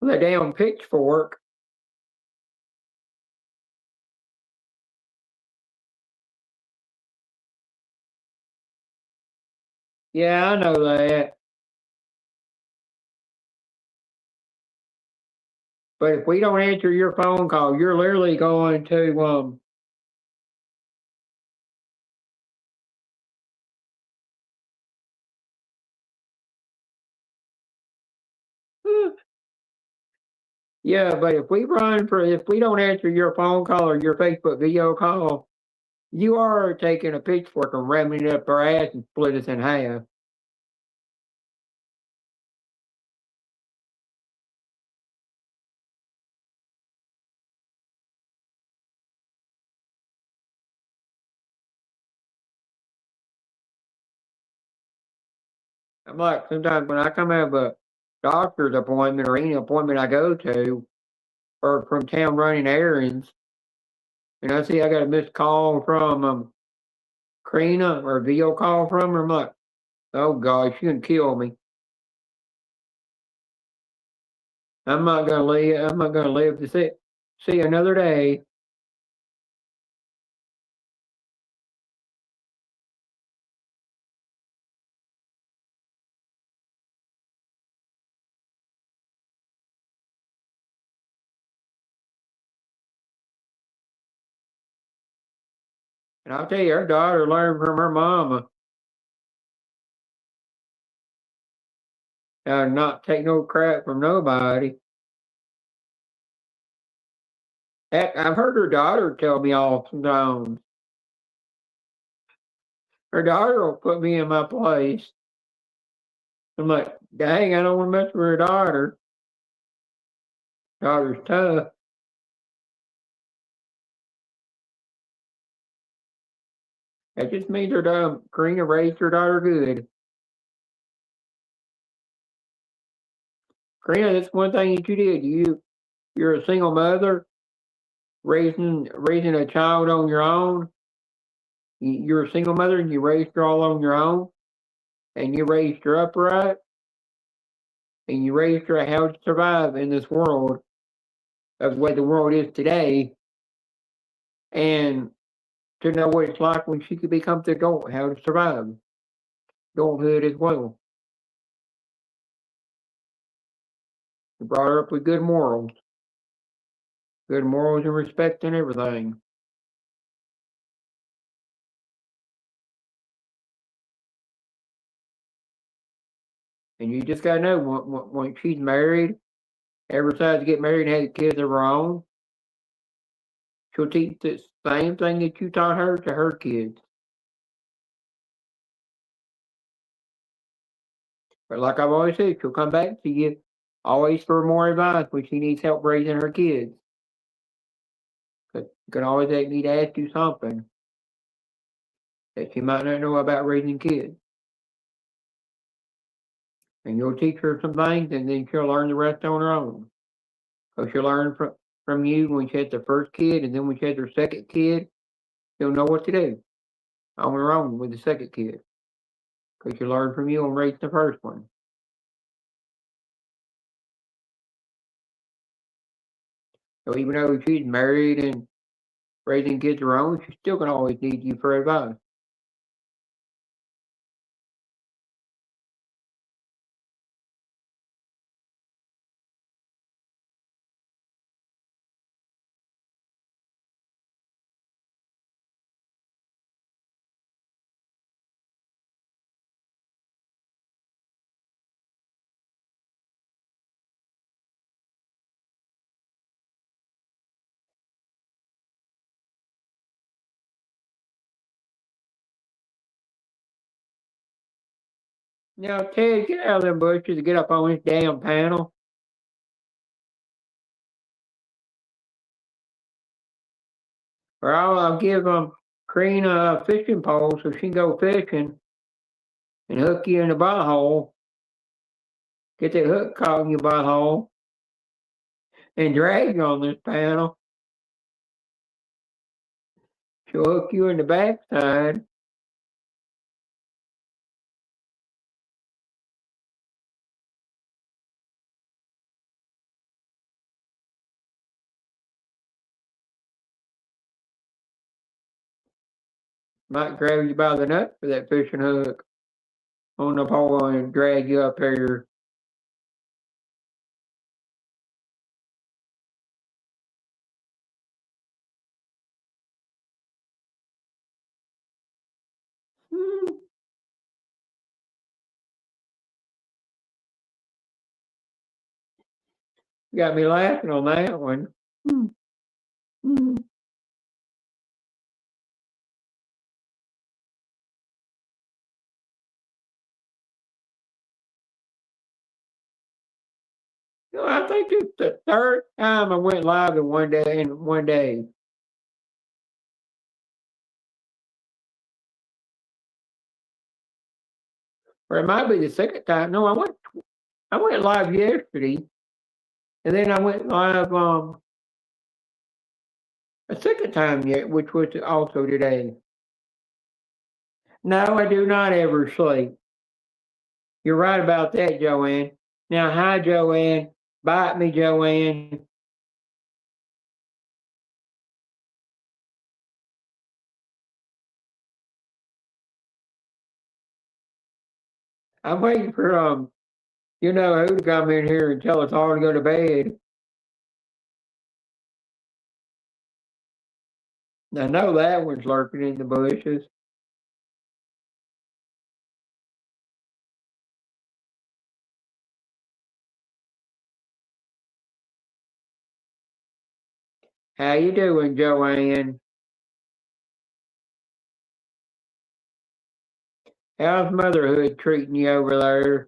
with a damn pitchfork. Yeah, I know that. But if we don't answer your phone call, you're literally going to yeah, but if we don't answer your phone call or your Facebook video call, You are taking a pitchfork and ramming it up our ass and split us in half. I'm like, sometimes when I come out of a doctor's appointment or any appointment I go to, or from town running errands, and I see I got a missed call from Karina or a video call from her, I'm like, oh God, she's gonna kill me. I'm not gonna live. I'm not gonna live to see another day. And I'll tell you, her daughter learned from her mama not take no crap from nobody. Heck, I've heard her daughter tell me off sometimes. Her daughter will put me in my place. I'm like, dang, I don't want to mess with her daughter. Daughter's tough. That just means her Karina raised her daughter good. Karina, that's one thing that you did. You're a single mother, raising a child on your own. You're a single mother and you raised her all on your own, and you raised her upright, and you raised her how to survive in this world of the way the world is today, and to know what it's like when she could become the adult, how to survive adulthood as well. You brought her up with good morals and respect and everything. And you just gotta know when she's married, ever decides to get married and have kids of her own, she'll teach the same thing that you taught her to her kids. But like I've always said, she'll come back to you always for more advice when she needs help raising her kids. But you can always ask me to ask you something that she might not know about raising kids. And you'll teach her some things and then she'll learn the rest on her own. So she'll learn from you when she has the first kid, and then when she has her second kid, she'll know what to do on her own with the second kid. Because she learned from you and raised the first one. So even though she's married and raising kids of her own, she's still gonna always need you for advice. Now, Ted, get out of them bushes and get up on this damn panel. Or I'll give Karina a fishing pole so she can go fishing and hook you in the butthole. Get that hook caught in your butthole and drag you on this panel. She'll hook you in the backside. Might grab you by the nuts for that fishing hook on the pole and drag you up here. Hmm. You got me laughing on that one. Hmm. Hmm. I think it's the third time I went live in one day. Or it might be the second time. No, I went live yesterday, and then I went live a second time yet, which was also today. No, I do not ever sleep. You're right about that, Joanne. Now, hi, Joanne. Bite me, Joanne. I'm waiting for who to come in here and tell us all to go to bed. I know that one's lurking in the bushes. How you doing, Joanne? How's motherhood treating you over there?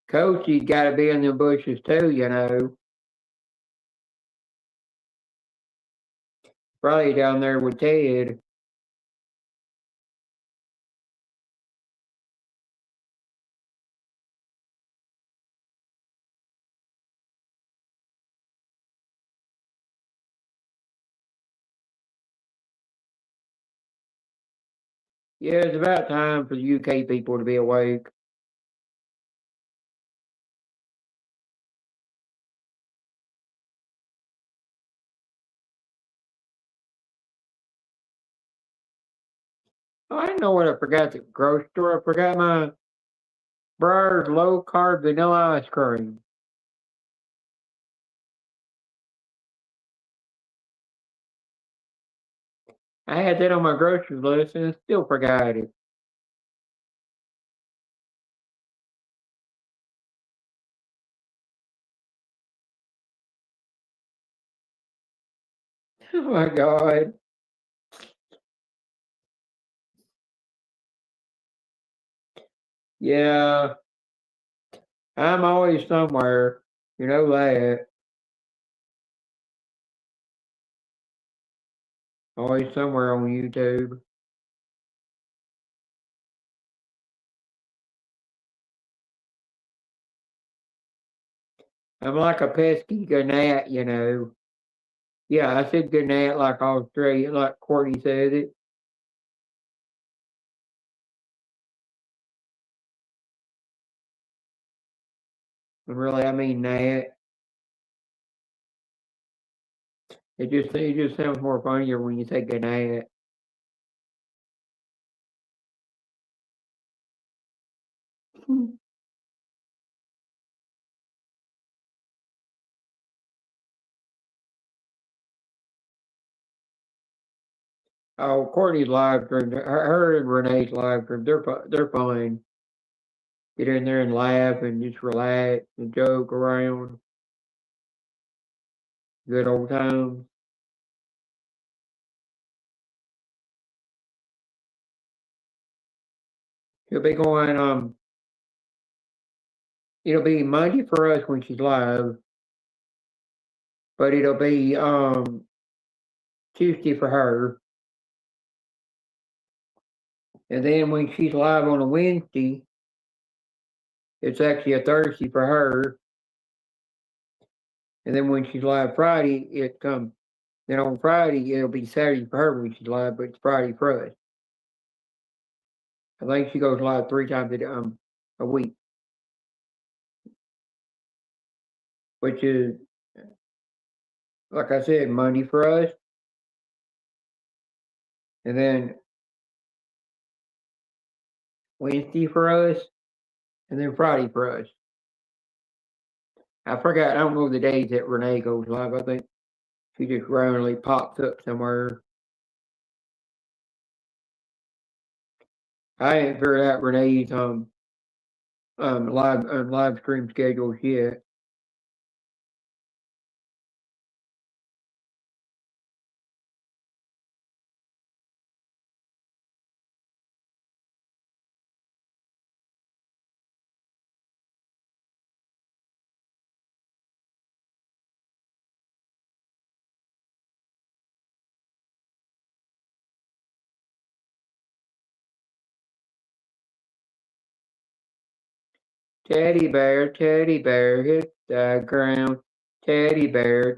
Coachy's got to be in the bushes too, you know. Probably down there with Ted. Yeah, it's about time for the UK people to be awake. Oh, I know what I forgot at the grocery store. I forgot my Breyers low carb vanilla ice cream. I had that on my grocery list and I still forgot it. Oh my God. Yeah, I'm always somewhere. You know that. Always somewhere on YouTube. I'm like a pesky gnat, you know. Yeah, I said gnat like Australia, like Courtney says it. But really, I mean gnat. It just sounds more funnier when you say gnat. Oh, Courtney's live stream, her and Renee's live stream, they're fine. Get in there and laugh and just relax and joke around. Good old times. She'll be going it'll be Monday for us when she's live, but it'll be Tuesday for her. And then when she's live on a Wednesday, it's actually a Thursday for her. And then when she's live Friday, then on Friday it'll be Saturday for her when she's live, but it's Friday for us. I think she goes live 3 times a week, which is like I said, Monday for us, and then Wednesday for us, and then Friday for us. I forgot. I don't know the days that Renee goes live. I think she just randomly pops up somewhere. I ain't figured out Renee's live stream schedules yet. Teddy bear, hit the ground. Teddy bear,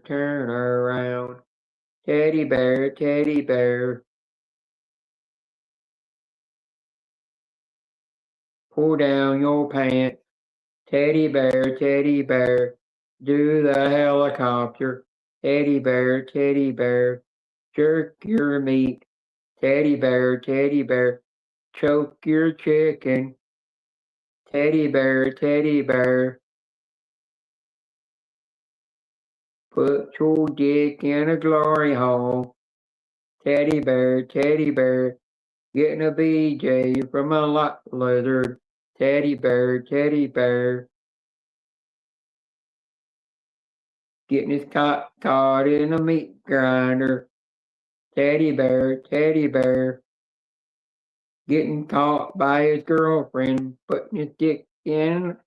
turn around. Teddy bear, pull down your pants. Teddy bear, do the helicopter. Teddy bear, jerk your meat. Teddy bear, choke your chicken. Teddy bear, put your dick in a glory hole. Teddy bear, getting a BJ from a lot lizard. Teddy bear, getting his cock caught in a meat grinder. Teddy bear, getting caught by his girlfriend, putting his dick in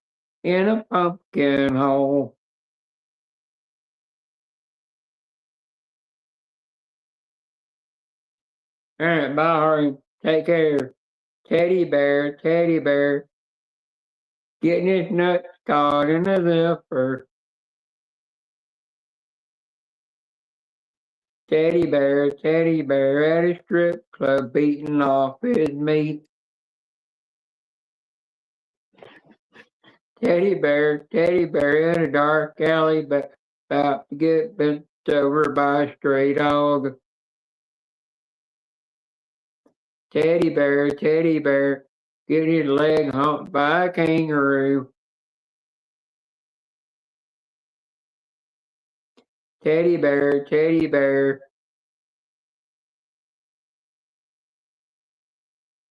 a pumpkin hole. All right, bye, Harry. Take care. Teddy bear, getting his nuts caught in a zipper. Teddy bear, at a strip club beating off his meat. Teddy bear, in a dark alley, but about to get bent over by a stray dog. Teddy bear, getting his leg humped by a kangaroo. Teddy bear,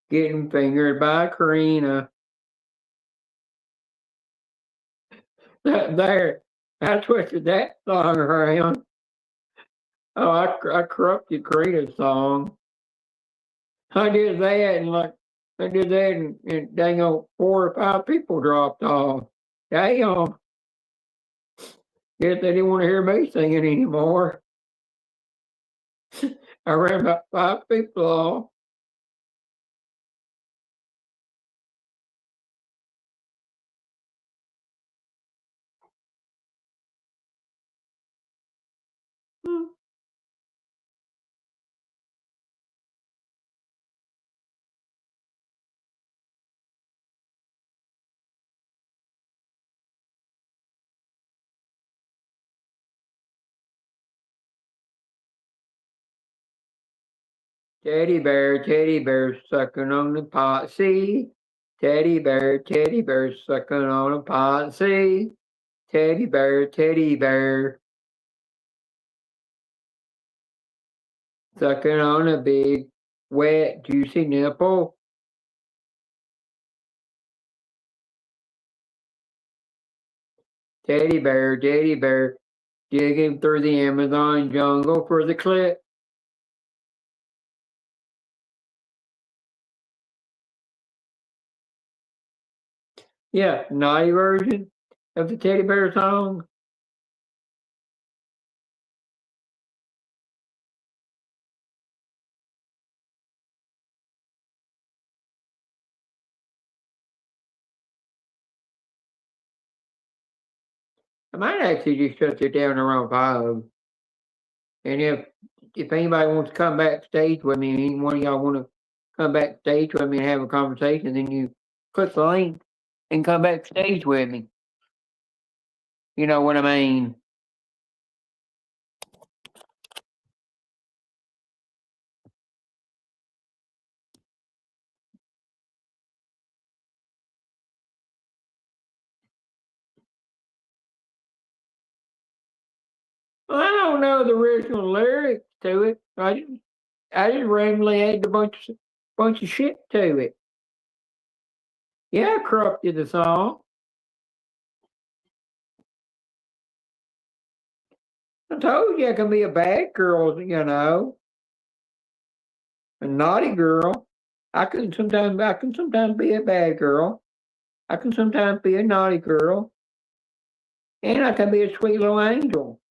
getting fingered by Karina. That's what that song around. Oh, I corrupted Karina's song. I did that and dang old 4 or 5 people dropped off. Damn. Guess they didn't want to hear me singing anymore. I ran about 5 people off. Teddy bear sucking on the pot seed. Teddy bear sucking on a pot seed. Teddy bear sucking on a big, wet, juicy nipple. Teddy bear digging through the Amazon jungle for the clip. Yeah, naughty version of the teddy bear song. I might actually just shut it down around 5. And if anybody wants to come backstage with me, any one of y'all want to come backstage with me and have a conversation, then you click the link and come backstage with me. You know what I mean? Well, I don't know the original lyrics to it. I just randomly added a bunch of shit to it. Yeah, I corrupted the song. I told you I can be a bad girl, a naughty girl. I can sometimes be a bad girl. I can sometimes be a naughty girl. And I can be a sweet little angel.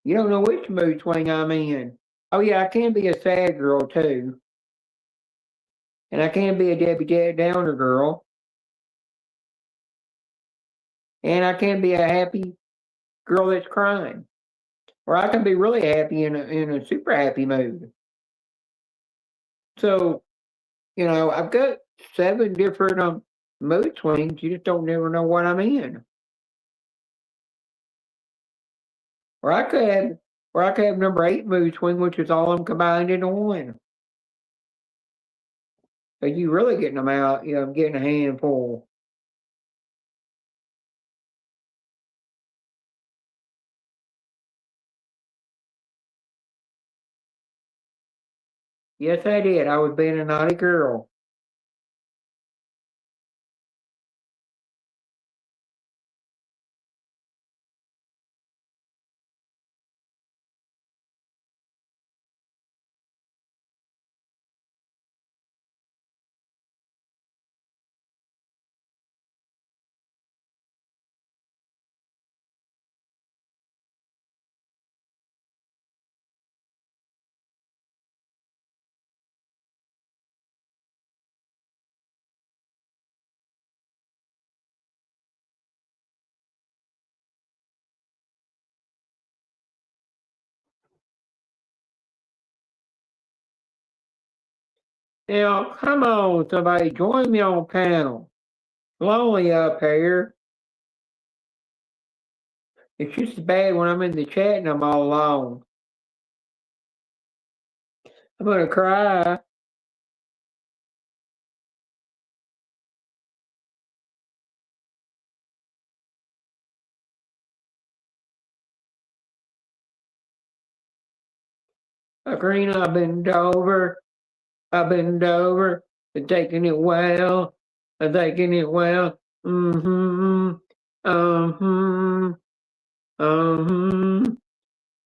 You don't know which mood swing I'm in. Oh yeah, I can be a sad girl too. And I can't be a Debbie Downer girl. And I can't be a happy girl that's crying. Or I can be really happy in a super happy mood. So, I've got 7 different mood swings. You just don't never know what I'm in. Or I could have number 8 mood swing, which is all I'm combined into one. So you really getting them out, I'm getting a handful. Yes, I did. I was being a naughty girl. Now, come on, somebody, join me on panel. Lonely up here. It's just bad when I'm in the chat and I'm all alone. I'm gonna cry. Karina, I've been over, and taking it well, I'm taking it well.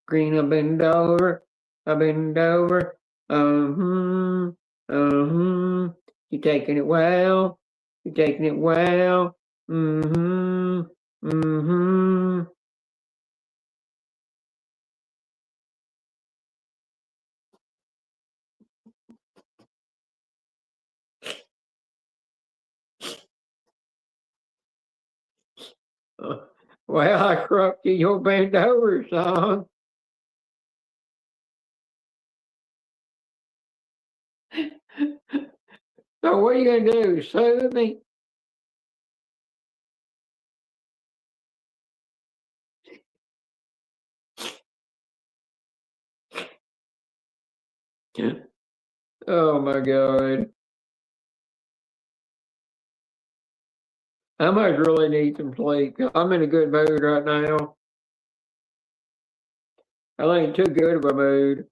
Green, I've been over, you taking it well, Well, I corrupted your bend over song. So what are you gonna do? Sue me? Oh my God. I might really need some sleep. I'm in a good mood right now. I ain't too good of a mood.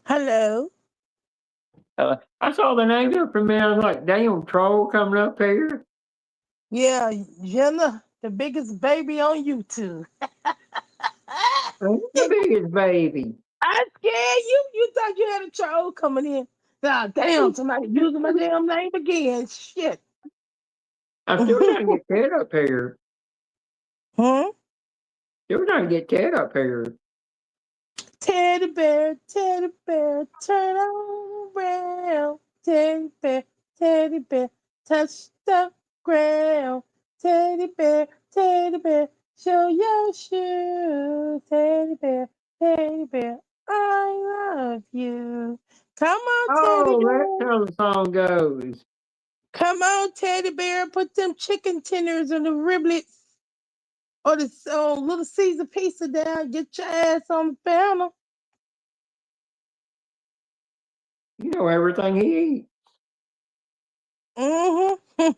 Hello. I saw the name there for me. I was like, damn, troll coming up here. Yeah, Jenna, the biggest baby on YouTube. Who's the biggest baby? I scared you. You thought you had a troll coming in. Nah, damn, somebody using my damn name again. Shit. I'm still trying to get Ted up here. Huh? Still trying to get Ted up here. Teddy bear, turn around. Teddy bear, touch the ground. Teddy bear, show your shoe. Teddy bear, I love you. Come on, Teddy Oh, that's bear. how the song goes. Come on, Teddy bear. Put them chicken tenders and the riblets or the little Caesar pizza down. Get your ass on the panel. You know everything he eats. Mm-hmm.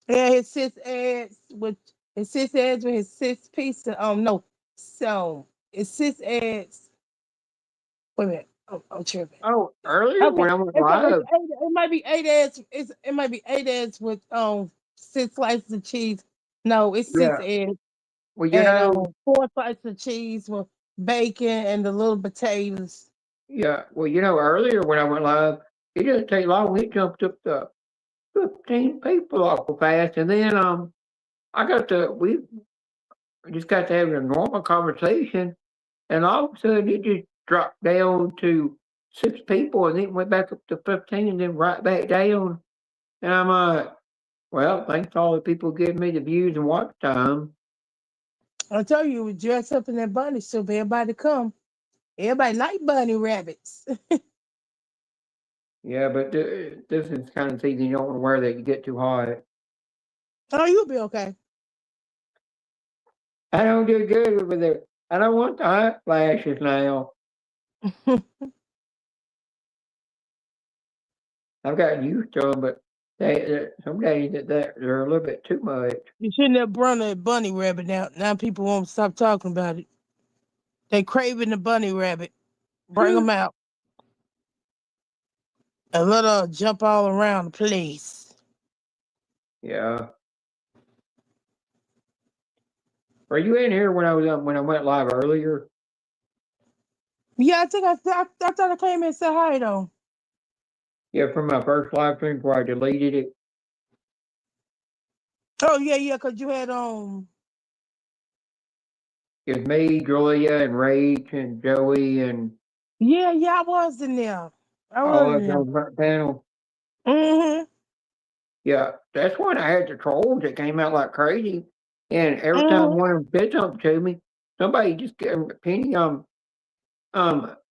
Yeah, his sis ads with his sis pizza. No. So his sis ads. Wait a minute. I'm tripping. Oh, earlier Okay. when I went live. It might be 8 ads. It might be 8 ads with 6 slices of cheese. No, it's 6 Yeah. ads. Well, you and know, 4 slices of cheese with bacon and the little potatoes. yeah. Well, earlier when I went live, it didn't take long. It jumped up to 15 people awful fast, and then we just got to having a normal conversation, and all of a sudden it just dropped down to 6 people, and then went back up to 15, and then right back down. And I'm like, well, thanks to all the people giving me the views and watch time. I told you, we dress up in that bunny suit for everybody to come. Everybody like bunny rabbits. Yeah, but this is kind of season you don't want to wear that you get too hot. Oh, you'll be okay. I don't do good with it. I don't want the hot flashes now. I've gotten used to them, but some days they're a little bit too much. You shouldn't have brought that bunny rabbit now. Now people won't stop talking about it. They craving the bunny rabbit. Bring them out and let her jump all around the place. Yeah. Were you in here when I went live earlier? Yeah, I think I thought I came in and said hi though. Yeah, from my first live stream before I deleted it. Oh yeah, cause you had It was me, Julia, and Rach, and Joey, and yeah, I was in there. I all was of in us on the front panel. there. Mm-hmm. Yeah, that's when I had the trolls that came out like crazy. And every time Mm-hmm. one of them said something to me, somebody just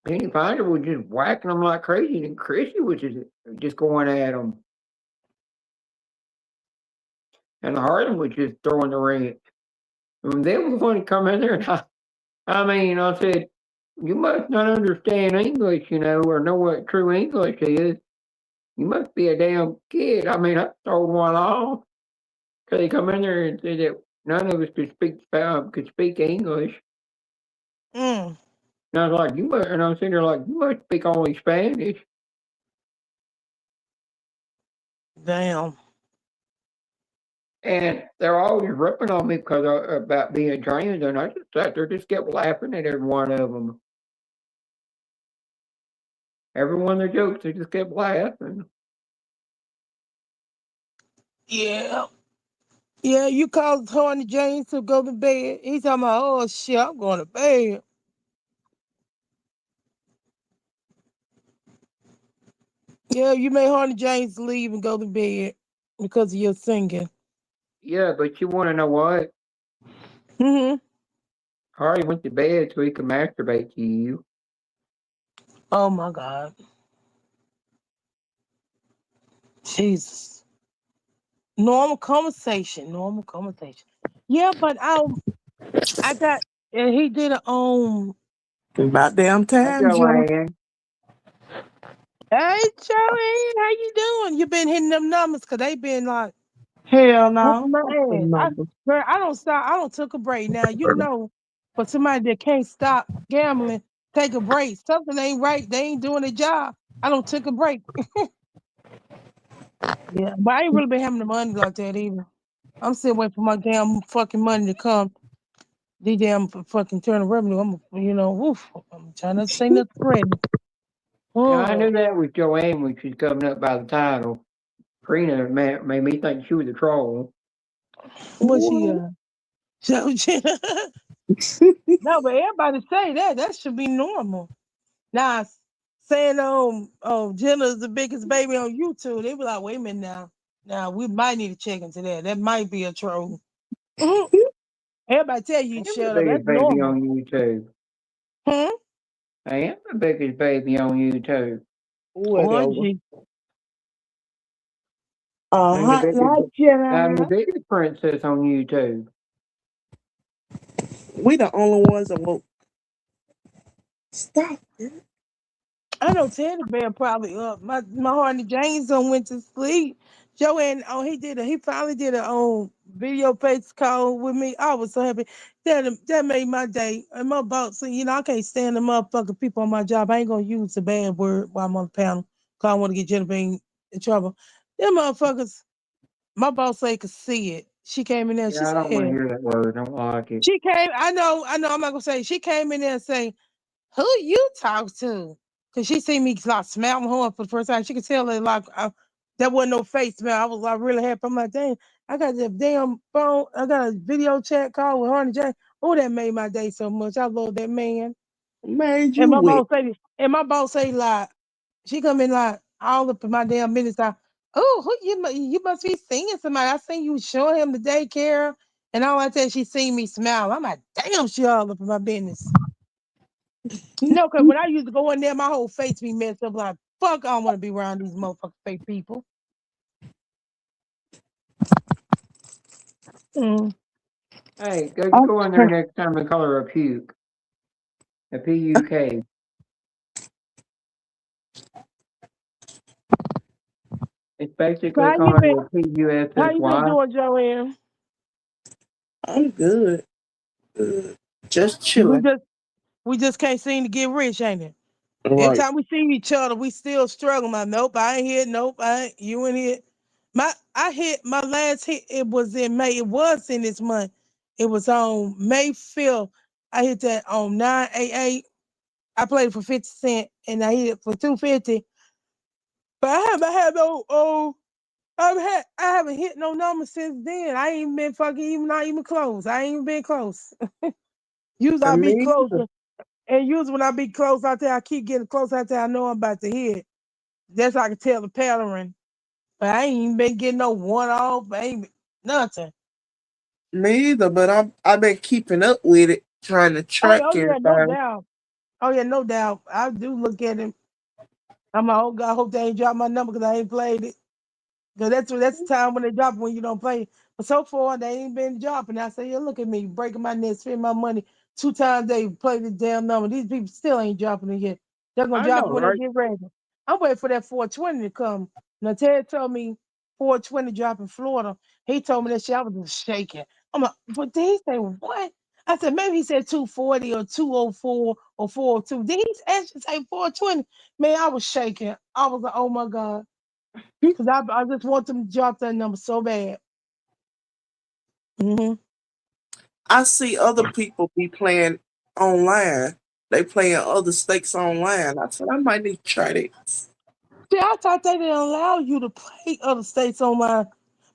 Penny Finder was just whacking them like crazy, and Chrissy was just going at them, and Harlan was just throwing the wrench. And they were going to come in there, and I said, "You must not understand English, or know what true English is. You must be a damn kid." I told one off because they come in there and said that none of us could speak English. Mm. And I was like, "You must," and I was sitting there like, "You must speak only Spanish." Damn. And they're always ripping on me because about being trans, and I just sat there, just kept laughing at every one of them. Every one of their jokes, they just kept laughing. Yeah. Yeah, you called Tony James to go to bed. He's talking about, oh shit, I'm going to bed. Yeah, you made Harney James leave and go to bed because of your singing. Yeah, but you want to know what? Mm-hmm. Harley went to bed so he could masturbate to you. Oh my God. Jesus. Normal conversation. Yeah, but I got and he did a about damn time, Joe. Joanne. Hey Joey, how you doing? You been hitting them numbers because they been like Hell whooping no. my Fuck them ass. numbers. Girl, I don't stop. I don't took a break. Now you know, for somebody that can't stop gambling, take a break. Something ain't right. They ain't doing their job. I don't took a break. Yeah, but I ain't really been having the money like that either. I'm still waiting for my damn fucking money to come. The damn fucking turn of revenue. Woof. I'm trying not to say nothing crazy. Now, I knew Oh, that was Joanne when she was coming up by the title. Karina made me think she was a troll. what she So no, but everybody say that. That should be normal. Now saying Jenna's the biggest baby on YouTube, they be like, wait a minute now. Now we might need to check into that. That might be a troll. Everybody tell I you am the shut up. That's biggest baby normal. on YouTube. Hmm? I am the biggest baby on YouTube. Oh, Whatever. gee. I'm the Hot biggest. like I'm the Jenna. biggest princess on YouTube. We the only ones that won't stop it. I know Teddy Bear probably up. My Harney James went to sleep. Joanne, he finally did a video face call with me. I was so happy. That made my day. And my boss, I can't stand the motherfucking people on my job. I ain't gonna use a bad word while I'm on the panel because I want to get Jennifer in trouble. Them motherfuckers, my boss say could see it. She came in there. She Yeah, I don't want to said, hear that word. I don't like it. she came. I know. I'm not gonna say. She came in there and say, "Who you talk to?" Because she seen me like smelling her for the first time. She could tell that like that wasn't no face smell. I was like really happy. I'm like, dang, I got the damn phone. I got a video chat call with Honey J. Oh, that made my day so much. I love that man. Made And you my wet. boss say, like, she come in like all up in my damn business. Like, oh, who you must be seeing somebody. I seen you show him the daycare and all that. She seen me smile. I'm like, damn, she all up in my business. No, because when I used to go in there, my whole face be messed up. Like, fuck, I don't want to be around these motherfucking fake people. Mm. Hey, go in there Okay. next time and call her a puke. A P-U-K. It's So basically how you calling been? her a How you been P-U-S-S-Y. doing, Joanne? I'm good. Good. Just We chilling. just we just can't seem to get rich, ain't it? Every Right. time we see each other, we still struggle. My nope, I ain't here. Nope, I ain't. You ain't here. I hit my last hit. It was in May. It was in this month. It was on May 5th. I hit that on 988. I played for 50 cents and I hit it for 250. But I haven't had no I haven't hit no number since then. I ain't been fucking even not even close. I ain't even been close. Usually I And be me close. either. And usually when I be close out there, I keep getting close out there. I know I'm about to hit. That's how I can tell the pattern. But I ain't even been getting no one off. I ain't nothing. Me either, but I've been keeping up with it, trying to track Oh yeah, no everything. doubt. Oh yeah, no doubt. I do look at him. I'm like, oh God, I hope they ain't dropped my number because I ain't played it. Because that's the time when they drop it when you don't play. But so far they ain't been dropping. I say, yeah, look at me breaking my neck, spending my money 2 times they play the damn number. These people still ain't dropping it yet. They're gonna I drop know, it when they right? get ready. I'm waiting for that 420 to come. Now Ted told me 420 drop in Florida. He told me that shit. I was just shaking. I'm like, but did he say what? I said maybe he said 240 or 204 or 402. Did he actually say 420? Man, I was shaking. I was like, oh my God. Because I just want them to drop that number so bad. Hmm. I see other people be playing online. They playing other stakes online. I said I might need to try this. See, I thought they didn't allow you to play other states online.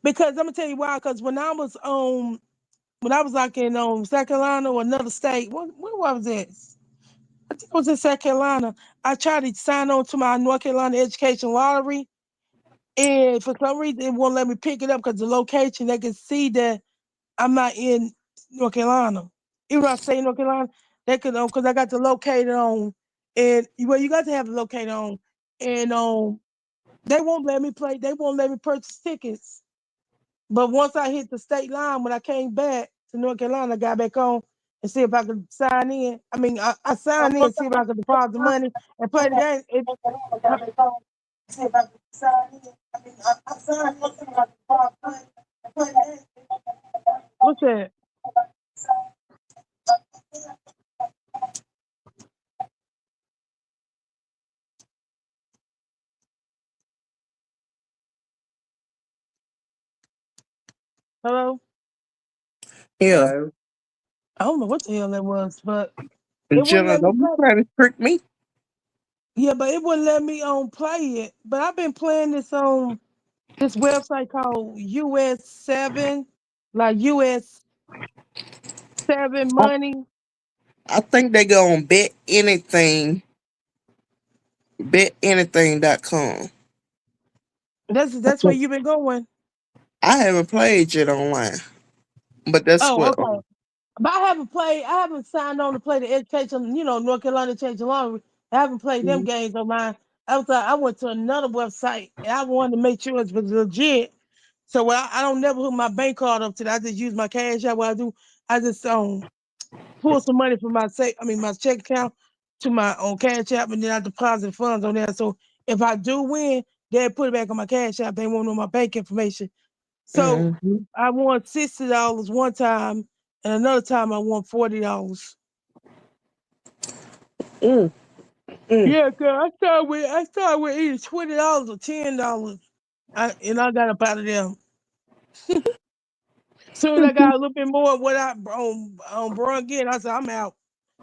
Because I'm gonna tell you why. Because when I was like in South Carolina or another state, where was it? I think it was in South Carolina. I tried to sign on to my North Carolina Education Lottery, and for some reason it won't let me pick it up because the location they can see that I'm not in North Carolina. Even though I say North Carolina, they could because I got to locate it on, and well, you got to have it located on, and they won't let me play. They won't let me purchase tickets. But once I hit the state line, when I came back to North Carolina, I got back on and see if I could sign in. I mean, I signed in, see if I could deposit money and play the game. Uh, what's that? Hello? Yeah. Hello? I don't know what the hell that was, but it wouldn't Jenna, let me don't be play. trying to trick me. Yeah, but it wouldn't let me play it. But I've been playing this on this website called US7, like US7 I, money. I think they go on betanything.com. That's where you've been going. I haven't played yet online, but that's Oh, what. okay. But I haven't signed on to play the education, North Carolina Education Lottery. I haven't played them games on mine. I went to another website and I wanted to make sure it was legit. So I don't never hook my bank card up to that. I just use my cash out. What I do, I just pull some money from my check account to my own cash app, and then I deposit funds on there. So if I do win, they put it back on my cash app. They won't know my bank information. So Mm-hmm. I won $60 one time, and another time I won $40. Mm, mm. Yeah, girl, I started with either $20 or $10. And I got up out of there. Soon as I got a little bit more of what I brought again, I said, I'm out.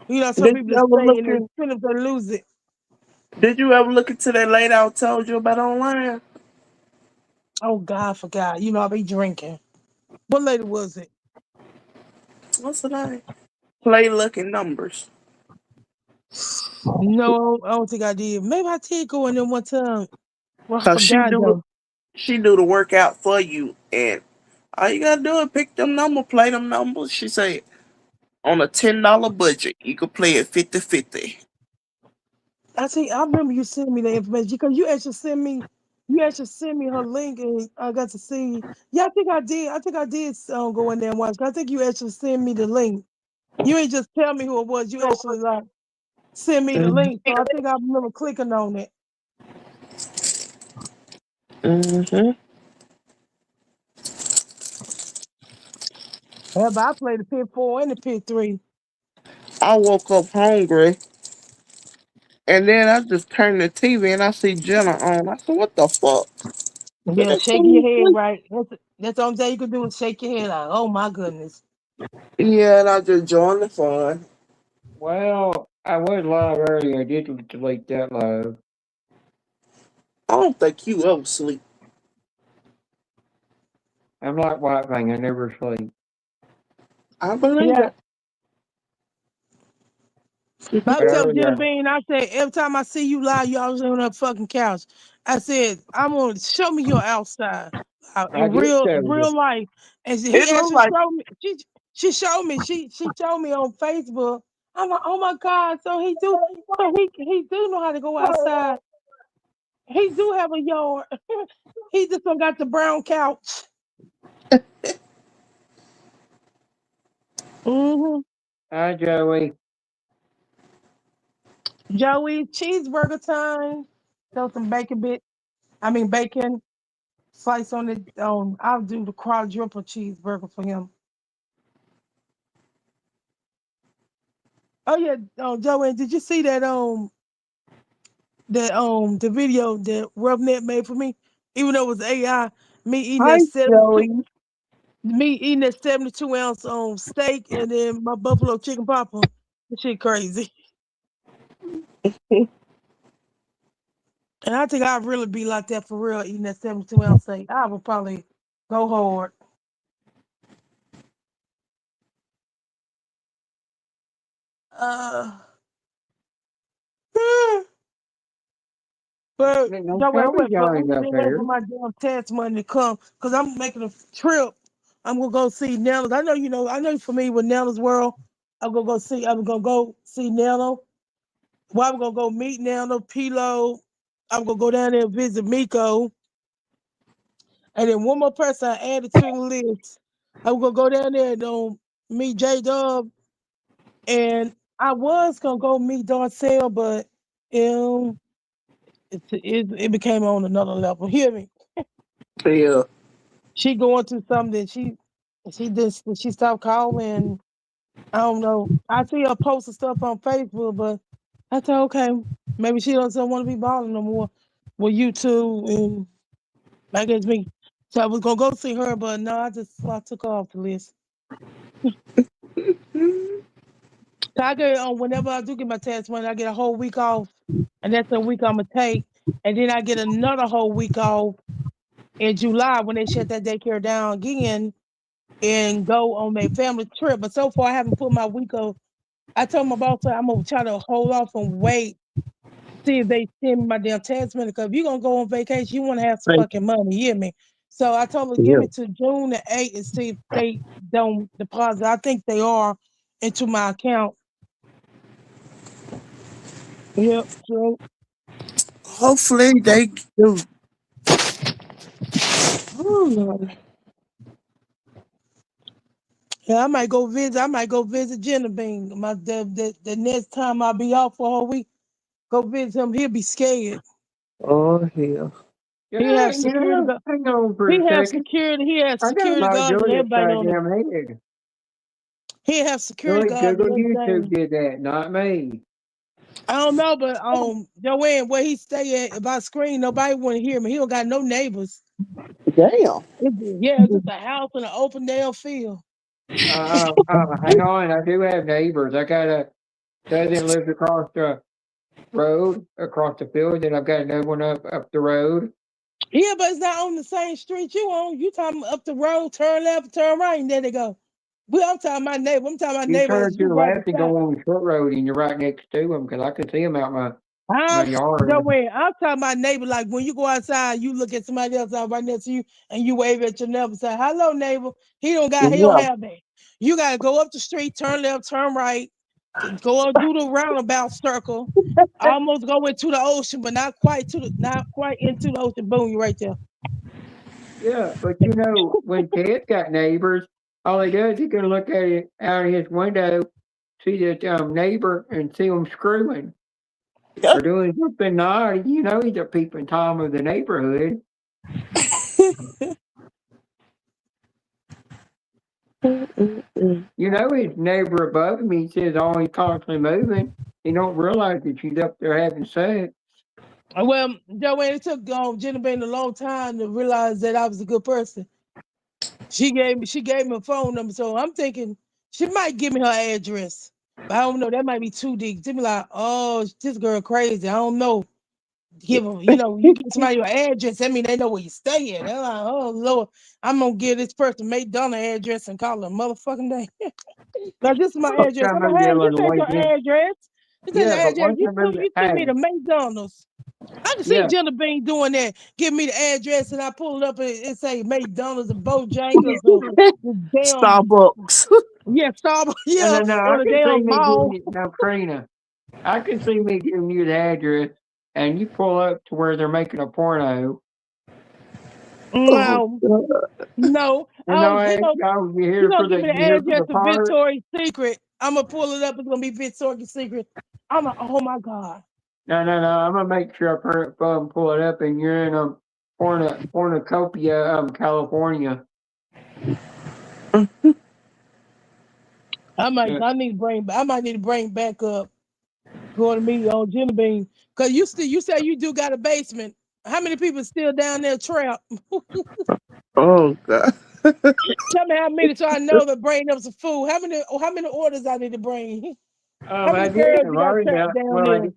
You know, some Did people you just ever stay look and they in? feel to lose it. Did you ever look into that lady I told you about online? Oh God, I forgot. You know, I be drinking. What lady was it? What's the name? Play Lucky Numbers. No, I don't think I did. Maybe I did go in there one time. Well, I Cause forgot though. she do the workout for you, and all you gotta do is pick them numbers, play them numbers. She said on a $10 budget, you could play it 50-50. I see. I remember you sending me the information because you actually sent me. You actually sent me her link, and I got to see. Yeah, I think I did. I think I did go in there and watch. I think you actually sent me the link. You ain't just tell me who it was. You actually like send me the link. So I think I remember clicking on it. Mm-hmm. Yeah, but I played the pit 4 and the pit 3. I woke up hungry, and then I just turned the TV and I see Jenna on. I said, "What the fuck?" But Yeah, that's shake your head right. That's the only thing you can do is shake your head out. Oh my goodness. yeah, and I just joined the fun. Well, I was live earlier. I did delete that live. I don't think you ever sleep. I'm like White Fang. I never sleep. I believe Yeah. it. But I But I tell really Jenna got Bean, I said, every time I see you live, you always on that fucking couch. I said, I'm gonna show me your outside I in did show you. real life. And he It looked actually like showed me. She showed me. She showed me on Facebook. I'm like, oh my God. So he do know how to go outside. He do have a yard. He just don't got the brown couch. Mm-hmm. Hi, Joey. Joey, cheeseburger time. Throw some bacon slice on it. I'll do the quadruple cheeseburger for him. Oh yeah, Joey, did you see the video that Roughneck made for me? Even though it was AI, me eating hi, that 72 Joey. me eating that 72-ounce steak and then my buffalo chicken popper. That shit crazy. And I think I'd really be like that for real, eating that 72-ounce steak. I would probably go hard. Uh, but Ain't no no way, Toby I'm John's up still waiting for here. my damn tax money to come because I'm making a trip. I'm gonna go see Nellos. I know you know. I know you're familiar with Nellos World. I'm gonna go see Nello. Well, I'm gonna go meet Nello, Pilo. I'm gonna go down there and visit Miko, and then one more person I added to the list. I'm gonna go down there and meet J Dub, and I was gonna go meet Darcel, but um, it became on another level. Hear me? Yeah. She going through something. She stopped calling. I don't know. I see her posting stuff on Facebook, but I thought, okay, maybe she doesn't want to be bothered no more with YouTube and I guess me. So I was gonna go see her, but no, I took her off the list. Mm, So I get whenever I do get my tax money, I get a whole week off, and that's the week I'm gonna take, and then I get another whole week off in July when they shut that daycare down again and go on a family trip. But so far, I haven't put my week off. I told my boss I'm gonna try to hold off and wait, see if they send me my damn tax money. Because if you're gonna go on vacation, you want to have some thank fucking money. You hear me? So I told them give you. me to June the 8th and see if they don't deposit. I think they are into my account. Yep. So Hopefully they do. Oh, Lord. yeah, I might go visit. I might go visit Jenna Bean. The next time I'll be off for a whole week, go visit him. He'll be scared. Oh, hell. He have Yeah, security. hang on for He a have second. security. He have I got security my guards and Julius everybody on it. goddamn head. He have security Julie guards and Google YouTube everything. did that, not me. I don't know, but Joanne, where he stay at, if I scream, nobody want to hear me. He don't got no neighbors. Damn. It's just a house in an open damn field. Hang on, I do have neighbors. I got a cousin lives across the road, across the field, and I've got another one up the road. Yeah, but it's not on the same street you on. You talking up the road, turn left, turn right, and there they go. I'm talking my neighbor. I'm talking my You neighbor turn is to the right left and beside. go on the short road, and you're right next to them because I can see them out my I'm no yard. way. I'm talking my neighbor. Like when you go outside, you look at somebody else out right next to you, and you wave at your neighbor. Say, "Hello, neighbor." He don't Yeah. have that. You gotta go up the street, turn left, turn right, go up, do the roundabout circle, almost go into the ocean, but not quite into the ocean. Boom, you right there. Yeah, but you know, when Ted's got neighbors, all he does, he can look at it out of his window, see the neighbor, and see them screwing or doing something naughty. You know, he's a peeping Tom of the neighborhood. You know, his neighbor above him, he says, oh, he's constantly moving. He don't realize that she's up there having sex. Well, Joanne, it took Jenna Bain a long time to realize that I was a good person. She gave me a phone number, so I'm thinking she might give me her address. But I don't know, that might be too deep. To be like, oh, this girl crazy. I don't know. Give them, you give somebody your address, that mean they know where you stay at. They're like, oh Lord, I'm gonna give this person May Donna address and call her motherfucking day. Now this is my One address. time I'm I like, was hey, this ain't Illinois, your address. This ain't yeah, your but address. one time I was, You took me hey, to McDonald's. I can see yeah, Jenna Bean doing that. Give me the address and I pull it up and say McDonald's and Bojangles or the damn Starbucks. Starbucks, no, or I the can see damn me giving mall. you, no, Trina, I can see me giving you the address and you pull up to where they're making a porno. Oh, No, God. no. And no, I'll be You here gonna for give the, me the you here for address the of part. Victoria's Secret. I'm gonna pull it up. It's gonna be Victoria's Secret. I'm like, oh my God. No, I'm gonna make sure pull it up, and you're in Cornucopia, California. I Yeah. might need to bring back up going to meet on Jenna Bean. Cause you say you do got a basement. How many people still down there trapped? Oh, God. Tell me how many so I know to bring them some food. How many orders I need to bring? How I many did girls have you got hard trapped down. down there?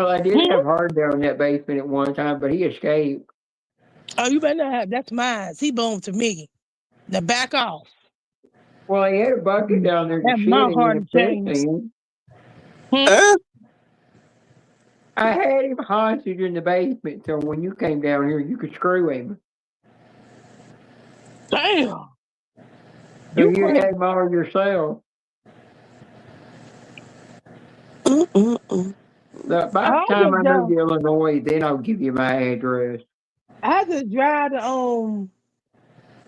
I did Hmm? have hard down in that basement at one time, but he escaped. Oh, you better not have that's mine. He belonged to me. Now back off. Well, he had a bucket down there to That's shit my in heart and of piss James. in. Hmm? Uh, I had him hostage in the basement, so when you came down here, you could screw him. Damn. So You you had crazy. him all yourself. By the I time just I moved don't. to Illinois, then I'll give you my address. I just drive to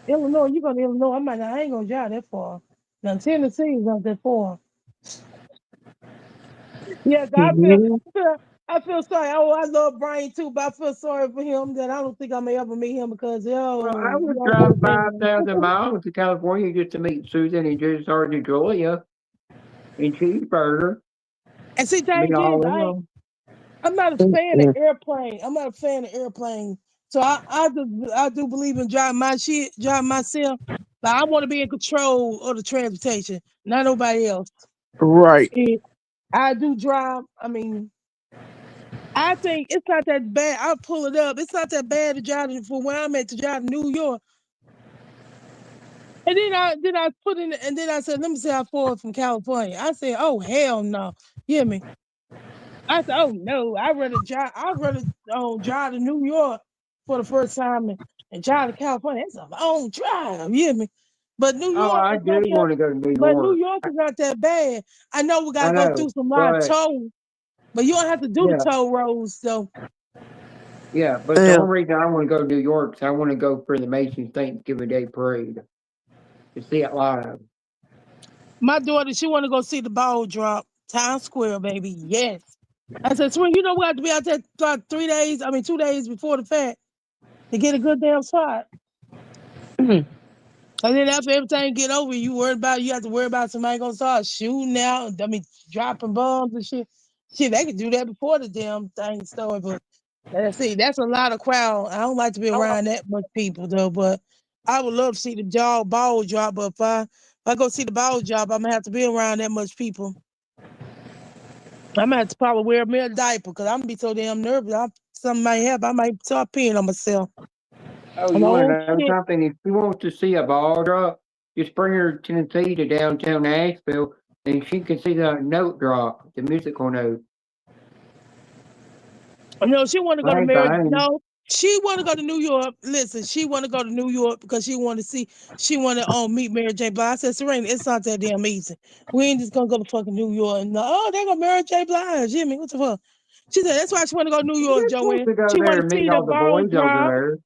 Illinois. You go to Illinois. I ain't gonna drive that far. Now Tennessee is not that far. Yes, I feel sorry. Oh, I love Brian too, but I feel sorry for him that I don't think I may ever meet him because Well, I you would drive understand. 5,000 miles to California just to meet Susan and just start to Julia and Cheeseburger. And see, Meet thing is, all of them. I'm not a fan of airplane. I'm not a fan of airplane. So I do believe in driving myself. But I want to be in control of the transportation, not nobody else. right. And I do drive. I mean, I think it's not that bad. I'll pull it up. It's not that bad to drive from where I'm at to drive to New York. And then I put in and then I said, let me see how far from California. I said, oh hell no. You hear me? I said, oh no, I'd rather drive to New York for the first time and drive to California. It's a long drive, you hear me? But New Oh, York I is not do that want to go to New but New York. York is not that bad. I know we I gotta go know, through some lot of but toll, but you don't have to do the yeah, toll roads, so but the Yeah. only reason I want to go to New York is I want to go for the Macy's Thanksgiving Day Parade to see it live. my daughter, she wanna go see the ball drop. Times Square, baby. Yes. I said, Swing, we have to be out there about 2 days before the fact to get a good damn spot. Mhm. And then after everything get over, you have to worry about somebody gonna start shooting out. I mean, dropping bombs and shit. Shit, they could do that before the damn thing started. But See, that's a lot of crowd. I don't like to be around that much people though, but I would love to see the ball drop. But if I go see the ball drop, I'm gonna have to be around that much people. I'm gonna have to probably wear me a diaper because I'm gonna be so damn nervous. Something might happen. I might start peeing on myself. Oh, I'm you want like, to know something? If you want to see a ball drop, just bring her to Tennessee to downtown Nashville, and she can see the note drop, the musical note. No, she want to go to Right, Mary. fine. No, she want to go to New York. Listen, she want to go to New York because she want to see. She want to meet Mary J. Blige. I said, Serena, it's not that damn easy. We ain't just gonna go to fucking New York. And they go Mary J. Blige. Jimmy, what the fuck? She said that's why she want to go to New York, You're supposed Joanne. to go She there want to and see meet the all the ball boys over drop. there.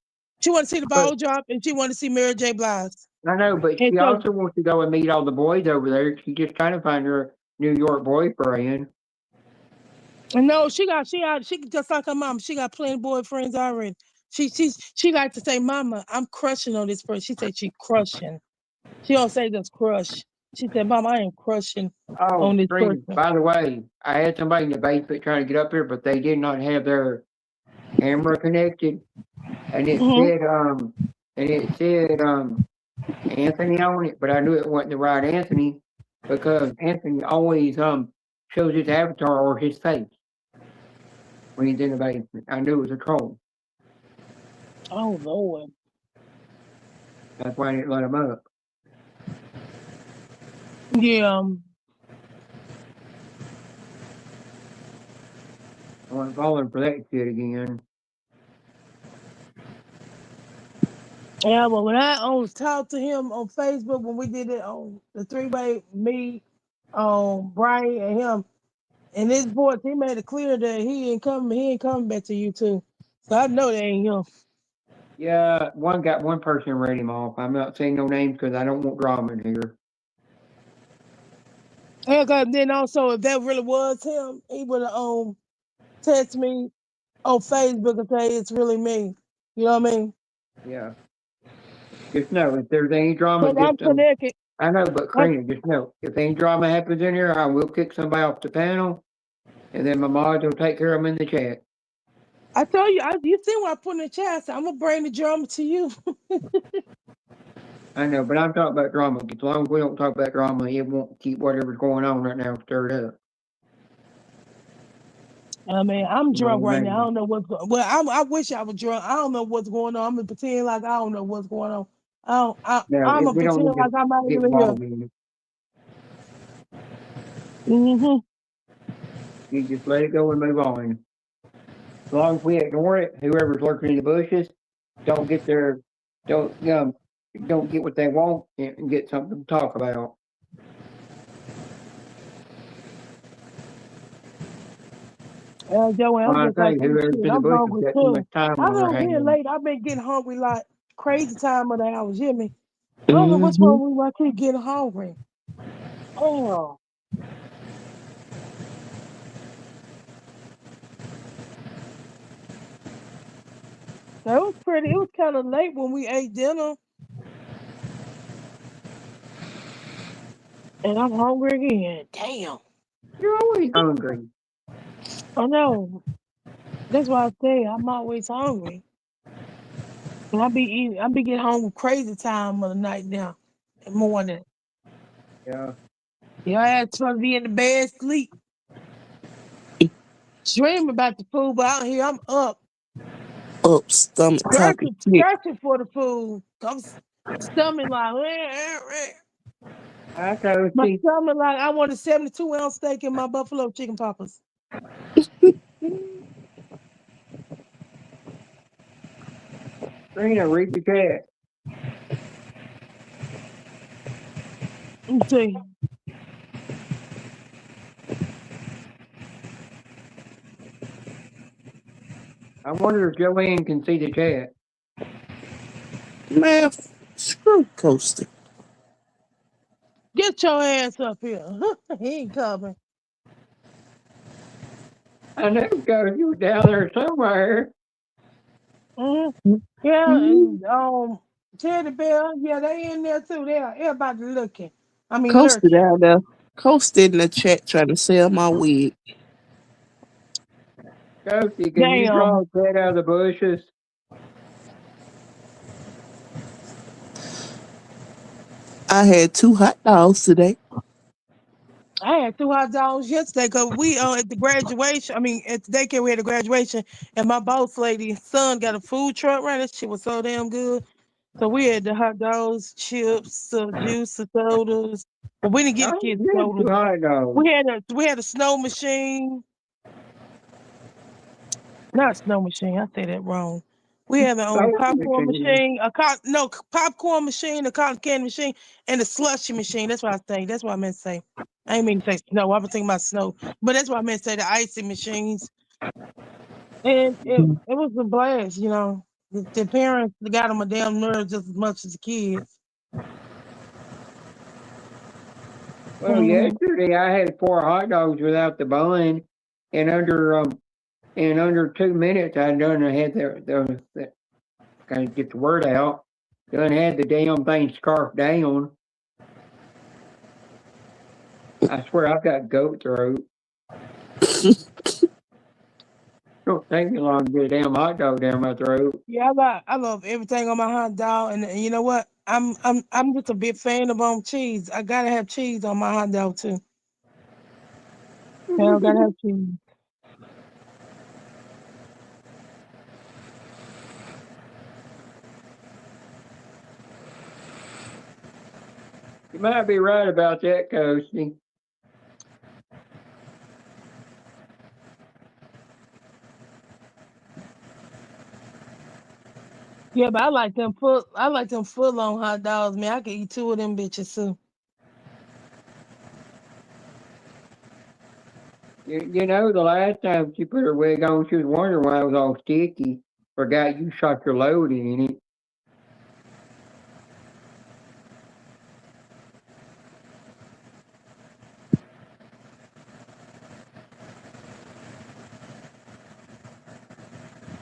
She want to see the But ball drop, and she want to see Mary J. Blige. I know, but And she so, also wants to go and meet all the boys over there. She's just trying to find her New York boyfriend. no, she just like her mom. She got plenty of boyfriends already. She like to say, "Mama, I'm crushing on this person." She said she crushing. She don't say just crush. She said, "Mom, I am crushing Oh, on this Serena, person." by the way, I had somebody in the basement trying to get up here, but they did not have their camera connected, and it Mm-hmm. said Anthony on it, but I knew it wasn't the right Anthony because Anthony always shows his avatar or his face when he's in the basement. I knew it was a troll. Oh Lord. That's why I didn't let him up. Yeah. I wasn't falling for that shit again. Yeah, but when I talked to him on Facebook when we did it on the three-way, me, Brian and him, and his voice, he made it clear that he ain't coming back to you too. So I know that ain't him. Yeah, one person read him off. I'm not saying no names because I don't want drama in here. Yeah, 'cause then also if that really was him, he would have text me on Facebook and say it's really me. You know what I mean? Yeah. Just know if there's any drama, But I'm just connected. I know, but Karina, just know if any drama happens in here, I will kick somebody off the panel, and then my mods will take care of them in the chat. I told you, you see what I put in the chat. So I'm gonna bring the drama to you. I know, but I'm talking about drama. As long as we don't talk about drama, it won't keep whatever's going on right now stirred up. I mean, I'm You know drunk what I right now. I mean? don't know what's going. Well, I wish I was drunk. I don't know what's going on. I'm gonna pretend like I don't know what's going on. No, I'm gonna we don't pretend need like to I'm not get even here. involved in it. Mm-hmm. You just let it go and move on. As long as we ignore it, whoever's lurking in the bushes don't get their don't don't get what they want and get something to talk about. Joey, When I'm I just like, say oh whoever's shit, in the I'm bushes hungry got too much too. time I've on their been being hands. late. I've been getting hungry like crazy time of the hour. You hear me? I don't know what's Mm-hmm. wrong with me. I keep getting hungry. Oh. It was pretty. It was kind of late when we ate dinner, and I'm hungry again. Damn. You're always hungry. I know. That's why I say I'm always hungry. And I be getting home crazy time of the night now, in the morning. Yeah. Yeah, I had to be in the bed, sleep, dream about the food, but out here I'm up, Up, stomach talking shit. scratching for the food. I'm stomach like, I told my you, stomach like I want a 72-ounce steak in my buffalo chicken poppers. Trina, read the chat. Let me see. I wonder if Joanne can see the chat. Man, screw Coaster. Get your ass up here. He ain't coming. I know, because you were down there somewhere. Mm-hmm. Yeah, Mm-hmm. and Teddy Bear, yeah, they in there too. Everybody looking. I mean Coaster lurking. down there. Coaster in the chat trying to sell my wig. Ghosty, can you draw a cat out of the bushes? I had 2 hot dogs today. I had 2 hot dogs yesterday because we at the graduation. I mean, at the daycare we had a graduation, and my boss lady's son got a food truck. Right, that shit was so damn good. So we had the hot dogs, chips, juice, sodas. But we didn't get the Oh, kids yeah, sodas. two hot dogs. We had a snow machine. Not snow machine. I said that wrong. We had our own Soda popcorn machine. machine, popcorn machine, a cotton candy machine, and a slushy machine. That's what I think. That's what I meant to say. I didn't mean to say snow. I was thinking about snow, but that's what I meant to say. The icy machines, and it was a blast. The parents got them a damn nerve just as much as the kids. Well, Mhm. yesterday I had 4 hot dogs without the bun, and under 2 minutes I done had the kind of get the word out. Done had the damn thing scarfed down. I swear I've got goat throat. Don't take me long to get a damn hot dog down my throat. Yeah, I love everything on my hot dog, and you know what? I'm just a big fan of cheese. I gotta have cheese on my hot dog too. Yeah, I gotta have cheese. You might be right about that, Coasty. Yeah, but I like them full. I like them full on hot dogs, man. I could eat 2 of them bitches too. The last time she put her wig on, she was wondering why it was all sticky. Forgot you shot your load in it.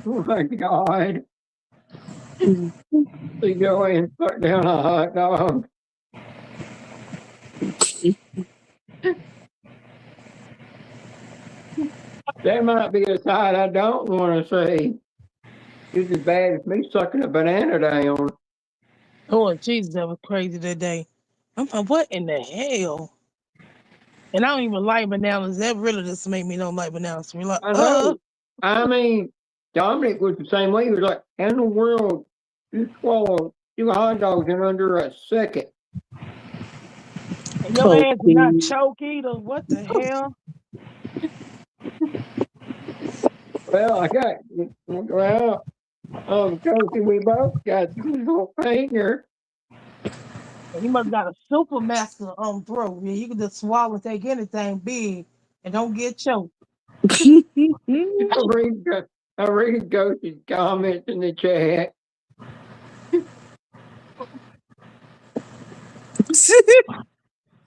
Oh my God. She go in and put down a hot dog. That might be a side I don't want to see. It's as bad as me sucking a banana down. Oh Jesus, that was crazy that day. I'm like, what in the hell? And I don't even like bananas. That really just make me don't like bananas. We're like, I know. I mean, Dominic was the same way. He was like, "How in the world you swallow 2 hot dogs in under a second?" and your ass is not choke either. What the hell? Well, I got well, Coach, we both got the little finger. And he must got a super master throat. Yeah, you can just swallow and take anything big and don't get choked. I read, I read Coach's comments in the chat.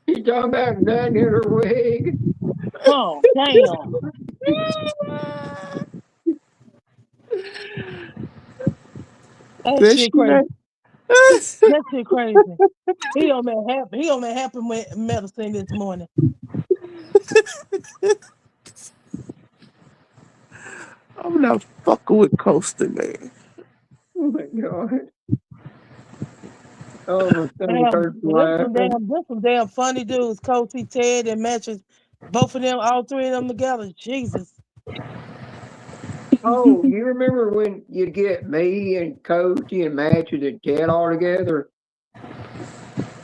He's talking about nothing in her wig. Oh, damn. That shit crazy. That shit crazy. He on that happen with medicine this morning. I'm not fucking with Coaster, man. Oh my God. Oh, my stomach Damn, hurts from laughing. there's some damn funny dudes, Coty, Ted, and Mattress. Both of them, all 3 of them together. Jesus. Oh, you remember when you'd get me and Coachy and Matches and Ted all together?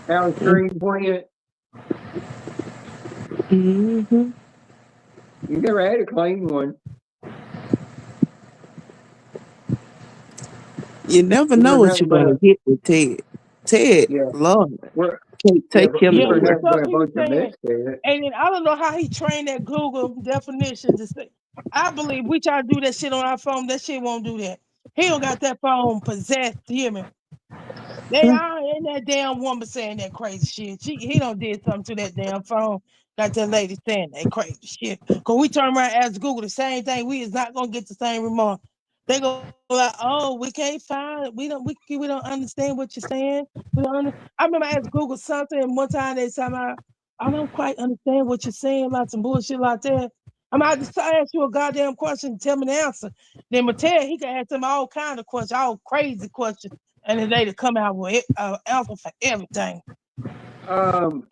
How the screen went? Mm-hmm. You never had a clean one. You never You know were what nothing you're gonna but get with Ted. Ted, yeah. Lord, We're, can't yeah, take but him we Yeah, were he was nowhere. nothing so but a he was bunch of saying, misfits. and then I don't know how he trained that Google definition to say. I believe we try to do that shit on our phone. That shit won't do that. He don't got that phone possessed. You hear me? They are in that damn woman saying that crazy shit. He don't did something to that damn phone. Got that lady saying that crazy shit. Cause we turn around and ask Google the same thing. We is not gonna get the same remark. They go like, oh, we can't find it. We don't understand what you're saying. We don't I remember I asked Google something and one time they said I don't quite understand what you're saying about some bullshit like that. I'm about to ask you a goddamn question and tell me the answer. Then Mattel, he can ask them all kind of questions, all crazy questions, and then they to come out with answer for everything. Um,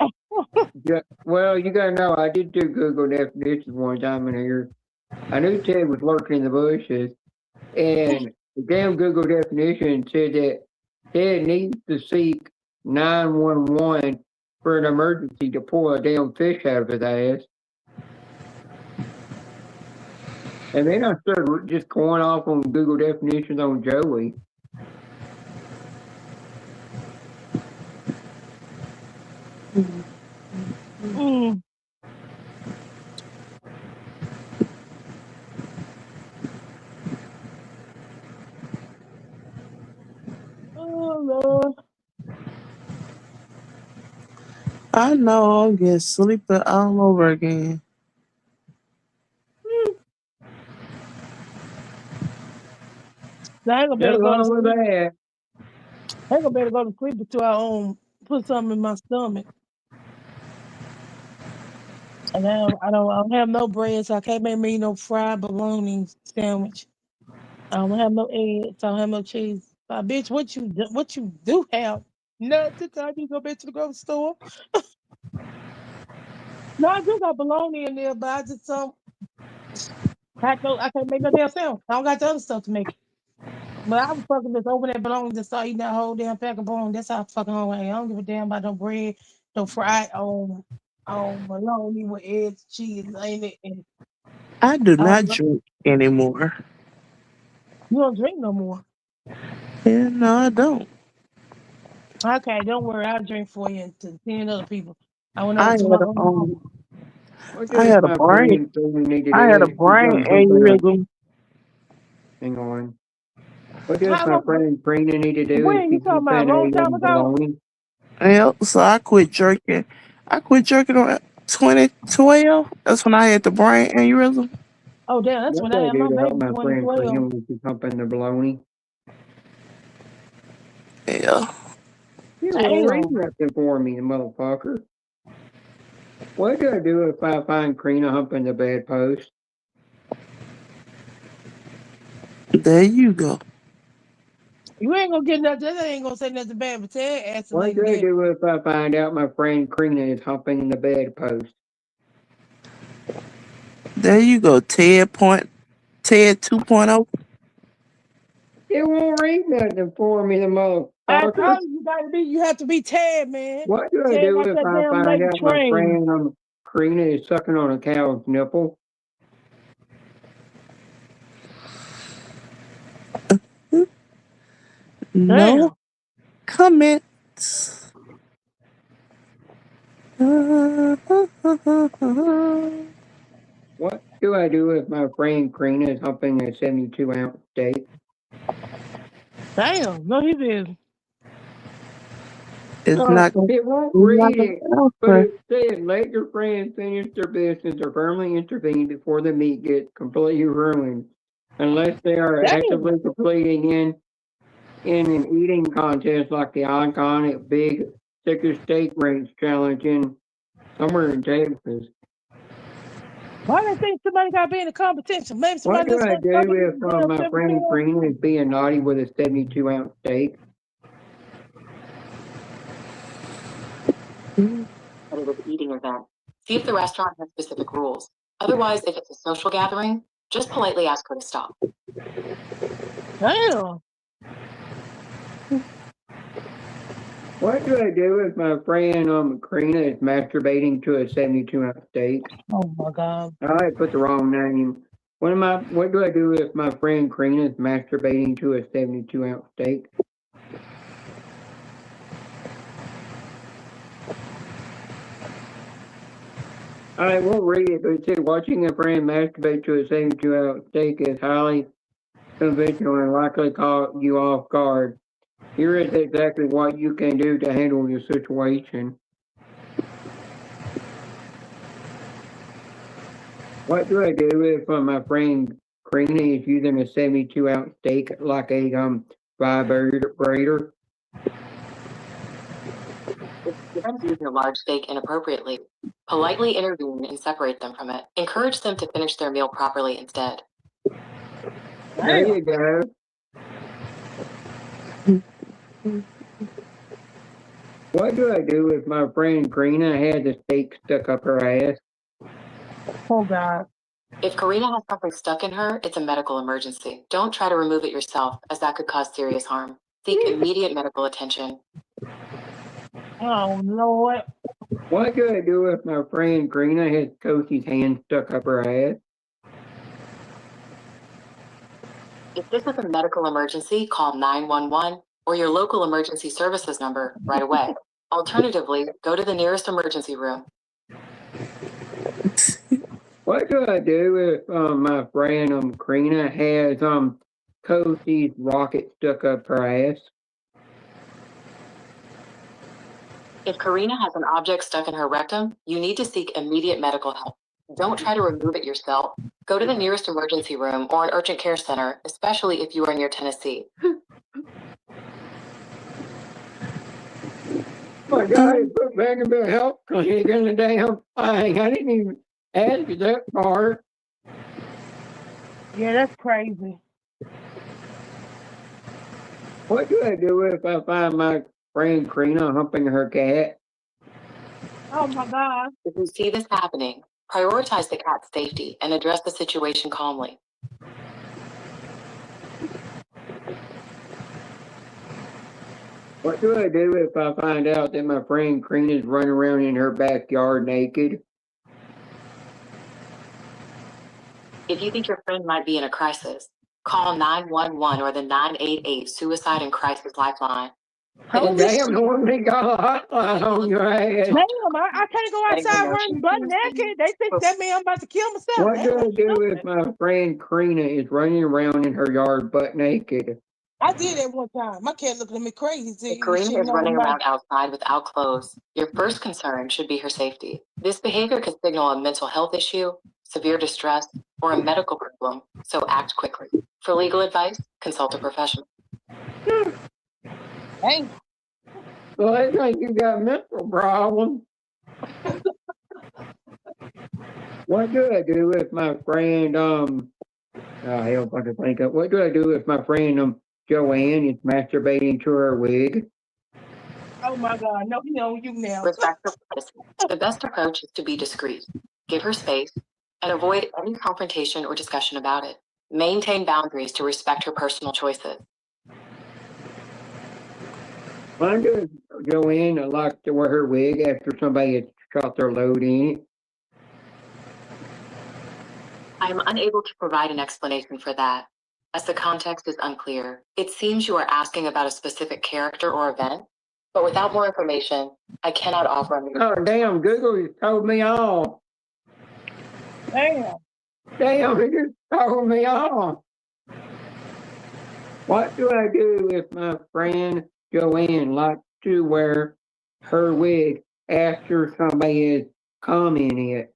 yeah, well, you gotta know, I did do Google definitions one time in here. I knew Ted was lurking in the bushes, and the damn Google definition said that Ted needs to seek 911 for an emergency to pull a damn fish out of his ass. And then I started just going off on Google definitions on Joey. Mm. Oh Lord. I know I'm getting sleepy all over again. Now I ain't gonna better Nothing go to wrong with sleep. that. I ain't gonna better go to sleep until I put something in my stomach. And I don't have no bread, so I can't make me no fried bologna sandwich. I don't have no eggs. I don't have no cheese. Bitch, what you do have? Nothing. I need to go back to the grocery store. No, I do got bologna in there, but I just I can't make no damn sandwich. I don't got the other stuff to make it. But I was fucking just open that bologna and start eating that whole damn pack of bologna. That's how fucking hungry I am. I don't give a damn about no bread, no fried bologna with eggs, cheese, ain't it? And I do not um, drink anymore. you don't drink no more. Yeah, no, I don't. Okay, don't worry. I'll drink for you and to 10 other people. I went I over had to my a mama. What I does had a my brain friend Tony need to I do had a is brain become something aneurysm. hang on. What does How my long? friend Trina need to do is When you talking become about? A an long time A1 ago? baloney? Yep, so I quit jerking. I quit jerking on 2012. That's when I had the brain aneurysm. Oh damn, that's What when do I I had do my to help baby my friend Trina 2012. with becoming the baloney? Yeah. You will read Damn. nothing for me, the motherfucker. What do I do if I find Trina humping the bedpost? There you go. You ain't gonna get nothing. That ain't gonna say nothing bad, but Ted asked the What lady do I that. do if I find out my friend Trina is humping the bedpost? There you go. Ted 2.0. It won't read nothing for me, the I motherfucker. told you you have to be Ted, man. What do I Ted do got if that I damn find lady out my trained. friend Trina is sucking on a cow's nipple? No Damn. comments. What do I do if my friend Trina is humping a 72-ounce steak? Damn. No, he did. It's not gonna It won't it's not read gonna it, but answer. it said, let your friend finish their business or firmly intervene before the meat gets completely ruined, unless they are Damn. actively completing in an eating contest like the iconic Big Thicker Steak Range Challenge in somewhere in Texas. Why they think somebody got to be in a competition? Maybe What somebody do just I went do fucking if damn my 72 friend ounces. Trina is being naughty with a 72-ounce steak? Competitive eating event. See if the restaurant has specific rules. Otherwise, if it's a social gathering, just politely ask her to stop. Damn. What do I do if my friend Karina is masturbating to a 72-ounce steak? Oh my God. I put the wrong name. What do I do if my friend Karina is masturbating to a 72-ounce steak? I won't read it, but it said watching a friend masturbate to a 72-ounce steak is highly conventional and likely caught you off guard. Here is exactly what you can do to handle the situation. What do I do if my friend Karina is using a 72-ounce steak like a vibrator? If your friend's using a large steak inappropriately, Politely intervene and separate them from it. Encourage them to finish their meal properly instead. There you go. What do I do if my friend Karina had the steak stuck up her ass? Oh God. If Karina has something stuck in her, it's a medical emergency. Don't try to remove it yourself, as that could cause serious harm. Seek immediate medical attention. Oh Lord. What do I do if my friend Karina has Kosie's hand stuck up her ass? If this is a medical emergency, call 911 or your local emergency services number right away. Alternatively, go to the nearest emergency room. What do I do if my friend Karina has Kosie's rocket stuck up her ass? If Karina has an object stuck in her rectum, you need to seek immediate medical help. Don't try to remove it yourself. Go to the nearest emergency room or an urgent care center, especially if you are near Tennessee. My God, he put Vanderbilt Health Clinic in the damn thing. I didn't even ask you that part. Yeah, that's crazy. What do I do if I find my friend Karina humping her cat? Oh my God. If you see this happening, prioritize the cat's safety and address the situation calmly. What do I do if I find out that my friend Karina's running around in her backyard naked? If you think your friend might be in a crisis, call 911 or the 988 Suicide and Crisis Lifeline. Holy Damn, shit. no one got a hotline on your ass. Damn, I can't go Letting her outside know running she's butt safe. naked. They think that mean I'm about to kill myself. What Damn, do I that's do stupid. if my friend Karina is running around in her yard butt naked? I did that one time. My cat looking at me crazy. If Karina is running around outside without clothes, your first concern should be her safety. This behavior could signal a mental health issue, severe distress, or a medical problem, so act quickly. For legal advice, consult a professional. Hey, Well, I think you got a mental problem. What do I do if my friend oh hell, I can think of what do I do if my friend Joanne is masturbating to her wig? oh my God. No, you know you now. Respect her privacy. The best approach is to be discreet, give her space, and avoid any confrontation or discussion about it. Maintain boundaries to respect her personal choices. Why does Joanne like to wear her wig after somebody has shot their load in it? I am unable to provide an explanation for that, as the context is unclear. It seems you are asking about a specific character or event, but without more information, I cannot offer a Oh damn, Google just told me all. Damn. Damn, it just told me all. What do I do if my friend Joanne likes to wear her wig after somebody has come in it?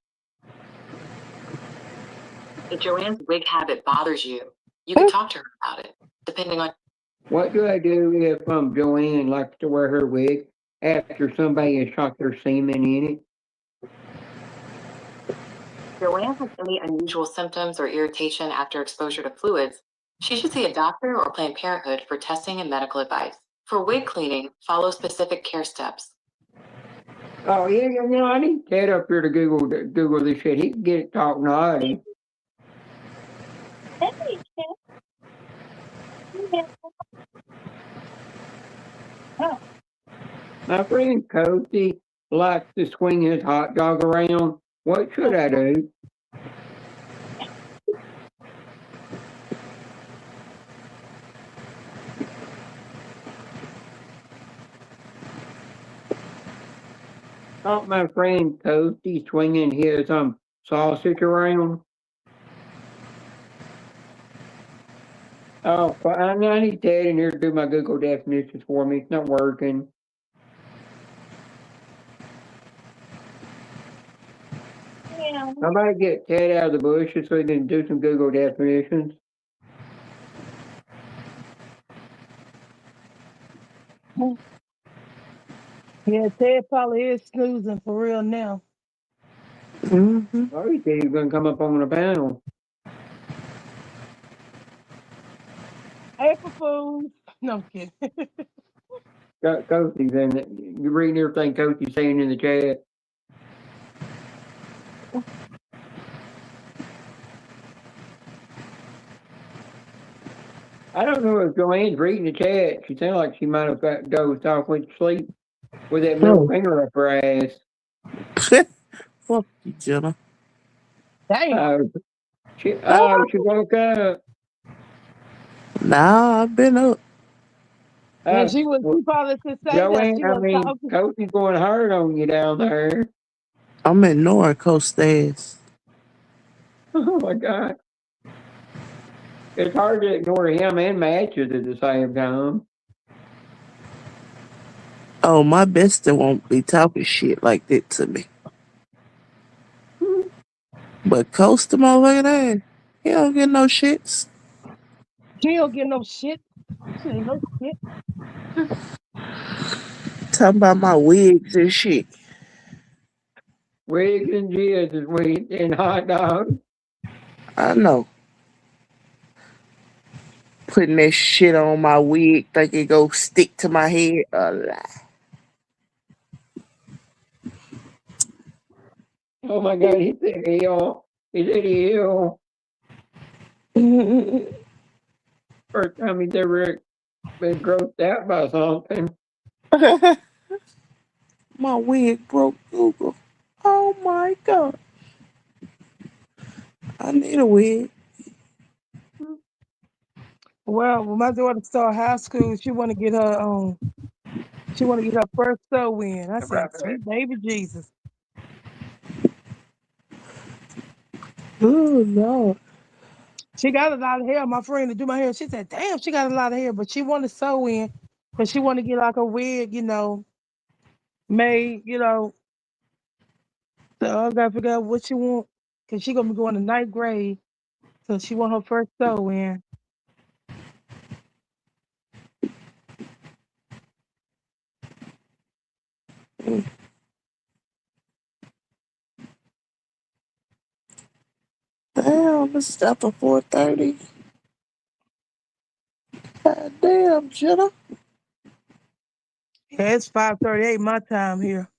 If Joanne's wig habit bothers you, you can talk to her about it, depending on. What do I do if Joanne likes to wear her wig after somebody has shot their semen in it? If Joanne has any unusual symptoms or irritation after exposure to fluids, she should see a doctor or Planned Parenthood for testing and medical advice. For wig cleaning, follow specific care steps. Oh yeah, you know, I need Ted up here to Google this shit. He can get it talking naughty. My friend Cozy likes to swing his hot dog around. What should I do? My friend Cozy swinging his sausage around. Oh, I need Ted in here to do my Google definitions for me. It's not working. Somebody get Ted out of the bushes so he can do some Google definitions. Yeah, Ted probably is snoozing for real now. Mm-hmm. Oh, he said he was gonna come up on the panel. April Fools. No, I'm kidding. Coachy's in it. You reading everything Coachy's saying in the chat. I don't know if Joanne's reading the chat. She sounded like she might have dozed off, went to sleep with that middle Oh. finger up her ass. Fuck you, Jenna. Damn. She woke up. Nah, I've been up. And she probably could say that Joanne, she I was mean, talking. Coachy's going hard on you down there. I'm ignoring Coach Stas. Oh my God. It's hard to ignore him and Matches at the same time. Oh, my bestie won't be talking shit like that to me. But Coach the motherfucking ass, he don't get no shits. She don't get no shit. She ain't no shit. Talking about my wigs and shit. Wigs and jizz is sweet and hot dogs. I know. Putting that shit on my wig, think it go stick to my head. A lie. Oh my God, he said ill. He said ill. First time he's ever been grossed out by something. My wig broke Google. Oh my God. I need a wig. Well, when my daughter started high school, she want to get her first sew in. I said, sweet baby Jesus. Oh Lord. She got a lot of hair. My friend to do my hair, she said, damn, she got a lot of hair, but she want to sew in because she want to get like a wig, made, So I gotta figure out what she want because she gonna be going to ninth grade. So she want her first sew in. Damn, it's after 4:30. God damn, Jenna. Yeah, it's 5:38 my time here.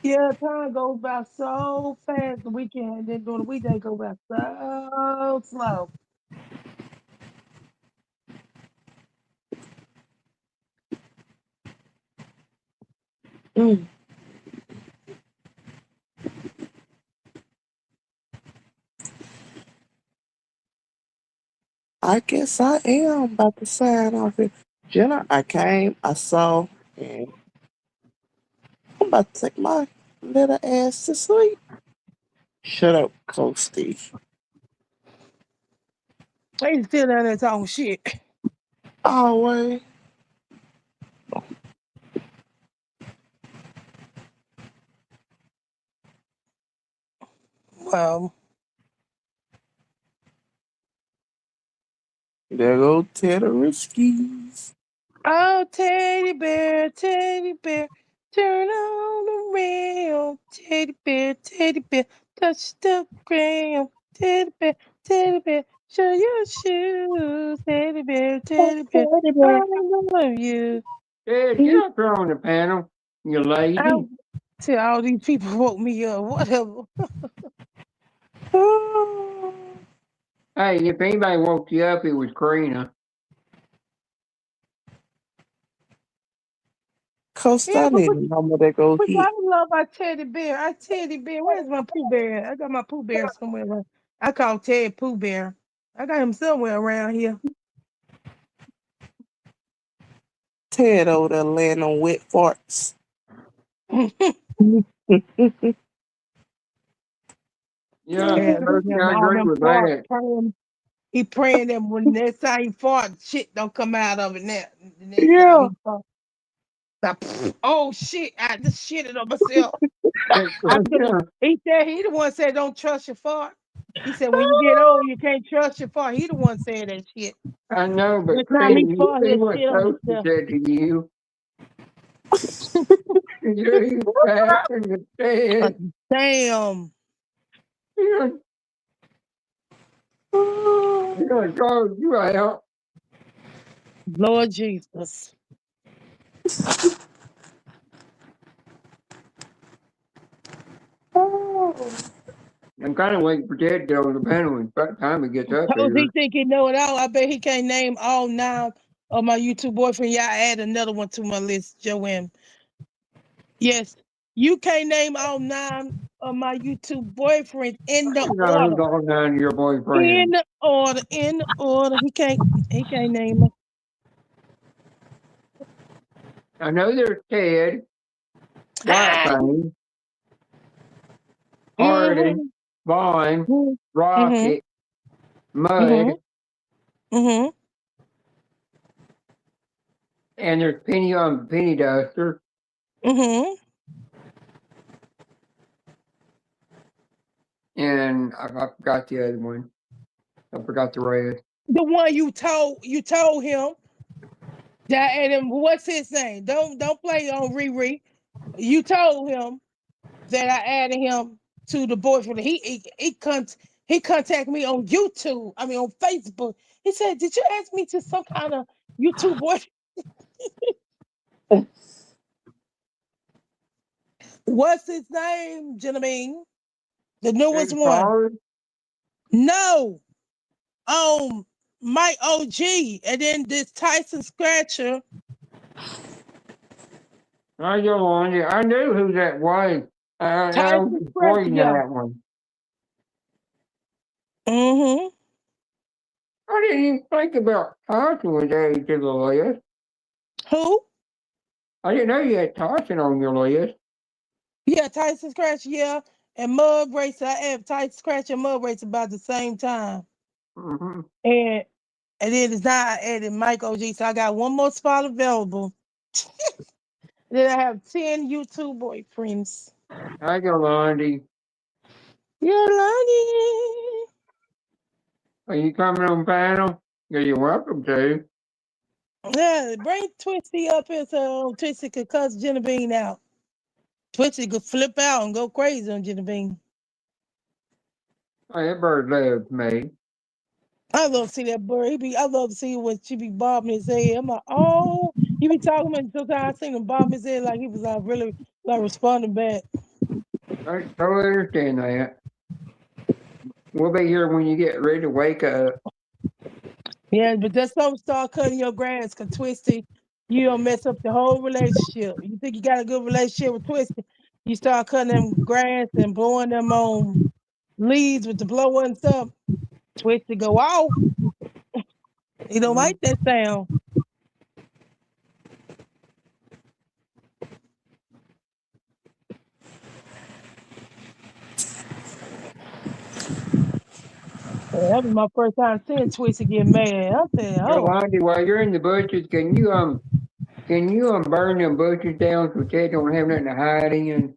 Yeah, time goes by so fast. The weekend, then during the weekday go by so slow. Mm. I guess I am about to sign off it. Jenna, I came, I saw, and I'm about to take my little ass to sleep. Shut up, Coach Steve. They still down there talking shit. Always. Well, There go Tederiskis. oh, teddy bear, turn on the rail. Teddy bear, touch the ground. Teddy bear, show your shoes. Teddy bear, I love you. Dad, get up there on the panel, you lazy. I tell all these people woke me up, whatever. Hey, if anybody woke you up, it was Karina. Coach, Yeah, I but need a number that go I hit. love my teddy bear. Where's my Pooh Bear? I got my Pooh Bear somewhere. I call Ted Pooh Bear. I got him somewhere around here. Ted over there laying on wet farts. Yeah, Yeah, I all agree them with farts that. praying. He praying that when next time he fart, shit don't come out of it now. The next time Yeah. he fart. Oh shit, I just shitted on myself. He said he the one said don't trust your fart. He said when you get old, you can't trust your fart. He the one saying that shit. I know, but Next time Karina, he you fart, see he'll what shit on Coach himself. said to you. You back in the bed. Damn. You're gonna throw you out. Lord Jesus. I'm kind of waiting for Ted to get on the panel when by the time he gets up Oh, here. he think he know it all. I bet he can't name all 9 of my YouTube boyfriend. Yeah, I add another one to my list, Joanne. Yes, you can't name all 9 of my YouTube boyfriends in the You know who's order. all down to your In boyfriend. the order. In the order. He can't name them. I know there's Ted, Hey. Whitebane, Hardy, Mm-hmm. Vaughn, Mm-hmm. Rocket, Mm-hmm. Mud, Mm-hmm. and there's Penny Duster. Mm-hmm. And I forgot the other one. I forgot the rest. The one you told him that, and then what's his name? Don't play on Riri. You told him that I added him to the boyfriend. He contacted me on YouTube. I mean on Facebook. He said, "Did you ask me to some kind of YouTube boyfriend?" What's his name, gentlemen? The newest Big one. Paul, No. Mike OG, and then this Tyson Scratcher. I go on. I knew who that was. I Tyson was Scratcher, avoiding yeah. that one. Mm-hmm. I didn't even think about Tyson was added to the list. Who? I didn't know you had Tyson on your list. Yeah, Tyson Scratcher, yeah. And Mud Racer. I added Tyson Scratcher and Mud Racer about the same time. Mm-hmm. And then it's now I added Mike OG. So I got one more spot available. Then I have 10 YouTube boyfriends. I go, Londy. Yeah, Lonnie. Are you coming on panel? Yeah, you're welcome to. Yeah, bring Twisty up here so Twisty could cuss Jenna Bean out. Twisty could flip out and go crazy on Jenna Bean. Oh, that bird loves me. I love to see that bird. I love to see when she be bobbing his head. I'm like, oh, he be talking about sometimes I seen him bobbing his head like he was like really like responding back. I totally understand that. We'll be here when you get ready to wake up. Yeah, but just don't start cutting your grass because Twisty, you don't mess up the whole relationship. You think you got a good relationship with Twisty, you start cutting them grass and blowing them on leaves with the blower and stuff. Twisty go off. He don't like that sound. That was my first time seeing Twisty get mad. I said, So, oh. Londy, while you're in the bushes, can you burn them bushes down so Ted don't have nothing to hide in?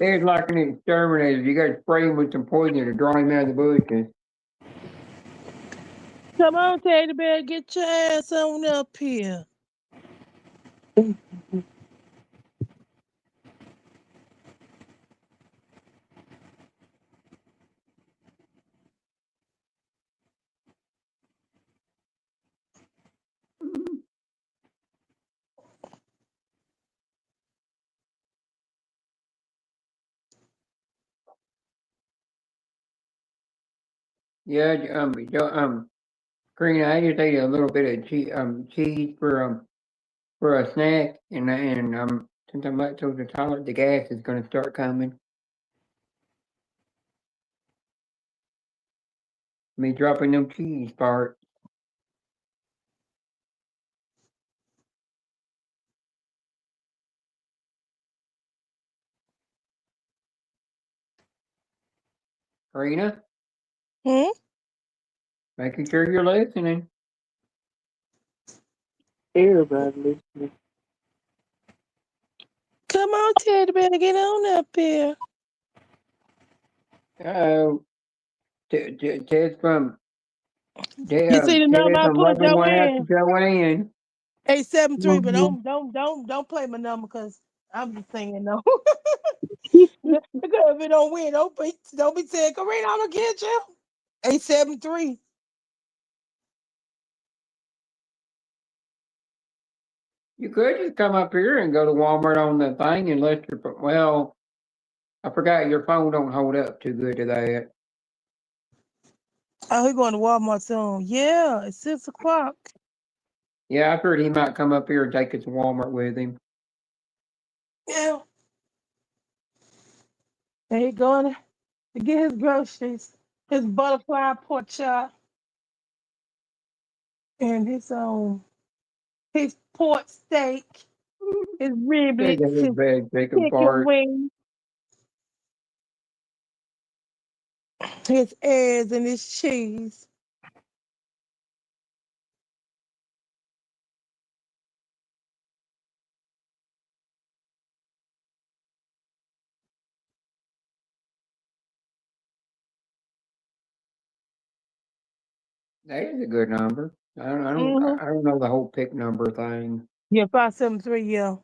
Ted's like an exterminator. You got to spray him with some poison to draw him out of the bushes. Come on, Teddy Bear, get your ass on up here. Yeah, Karina, I just ate a little bit of cheese for a snack, and since I'm lactose intolerant, the gas is going to start coming. Me dropping them cheese parts. Karina, Hmm? making sure you're listening. Everybody listening. Come on, Teddy Bear, get on up here. Oh, Ted's from You see the number I from put rubbing one out to Joanne? Joanne. 873, but Mhm. don't play my number because I'm just saying no. Because if it don't win, don't be saying, Karina, I'm gonna get you. 873. You could just come up here and go to Walmart on the thing and let your well, I forgot your phone don't hold up too good to that. Oh, he going to Walmart soon. Yeah, it's 6 o'clock. Yeah, I heard he might come up here and take us to Walmart with him. Yeah. And he going to get his groceries, his butterfly pork chop, and his pork steak, his Take riblets, his his bed, take him chicken apart. wings, his eggs, and his cheese. That is a good number. Mm-hmm. I don't know the whole pick number thing. Yeah, 573. Yeah.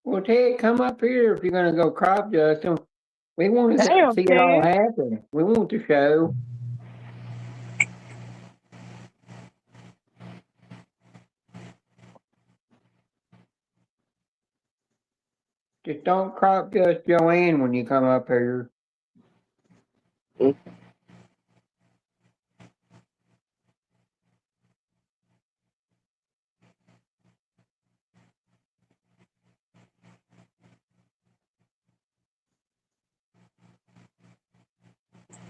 Well, Ted, come up here if you're gonna go crop dusting. We want to Damn, see it all Ted. happen. We want to show. Just don't crop dust Joanne when you come up here.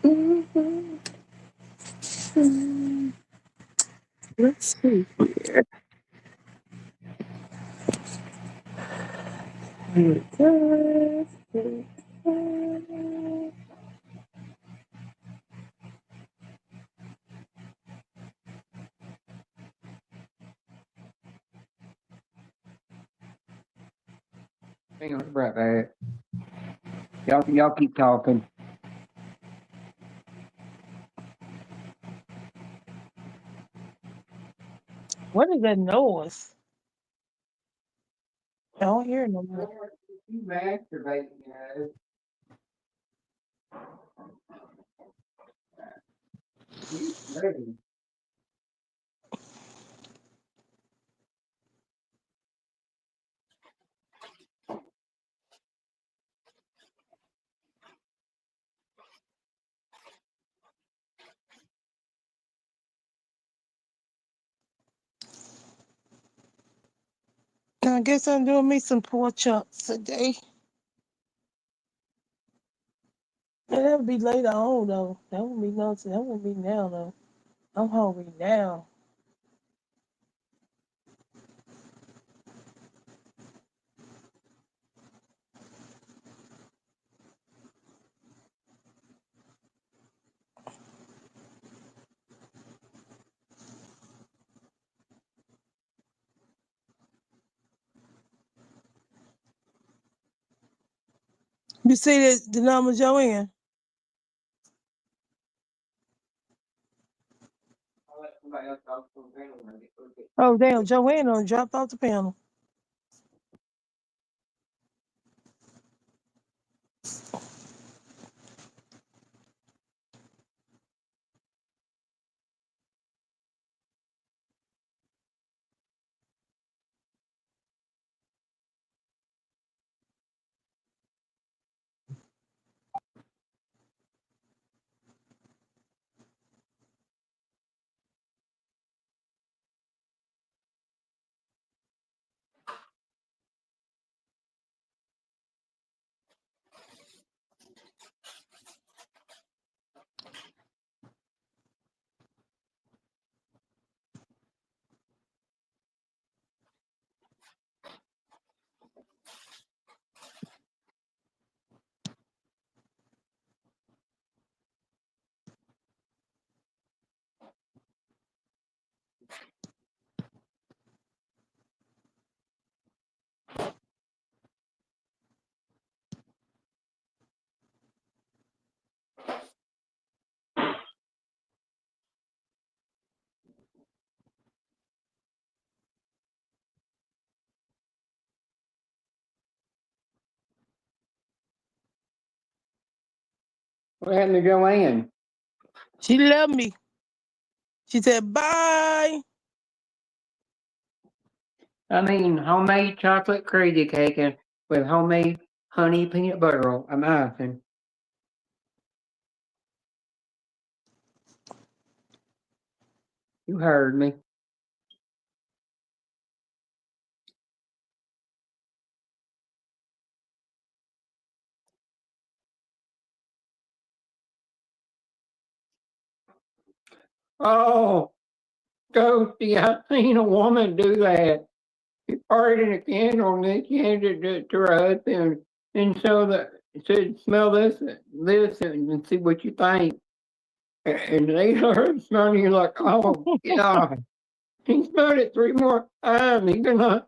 Mhm. Let's see here. Here it goes. Hang on, right back. Y'all keep talking. What is that noise? I don't hear it no more. You masturbating, guys. You ready? I guess I'm doing me some pork chops today. And that'll be later on though. That won't be no. That won't be now though. I'm hungry now. You see the number Joanne? I'll let somebody else talk to them when I get through. Oh damn, Joanne done dropped off the panel. What happened to Joanne? She left me. She said bye. I mean, homemade chocolate crazy cake and with homemade honey peanut butter on icing. You heard me. Oh, Ghosty, I seen a woman do that. She farted in a candle and then she handed it to her husband. And so it said, smell this, and see what you think. And they heard smelling, you're like, oh, God. He smelled it 3 more times. He could not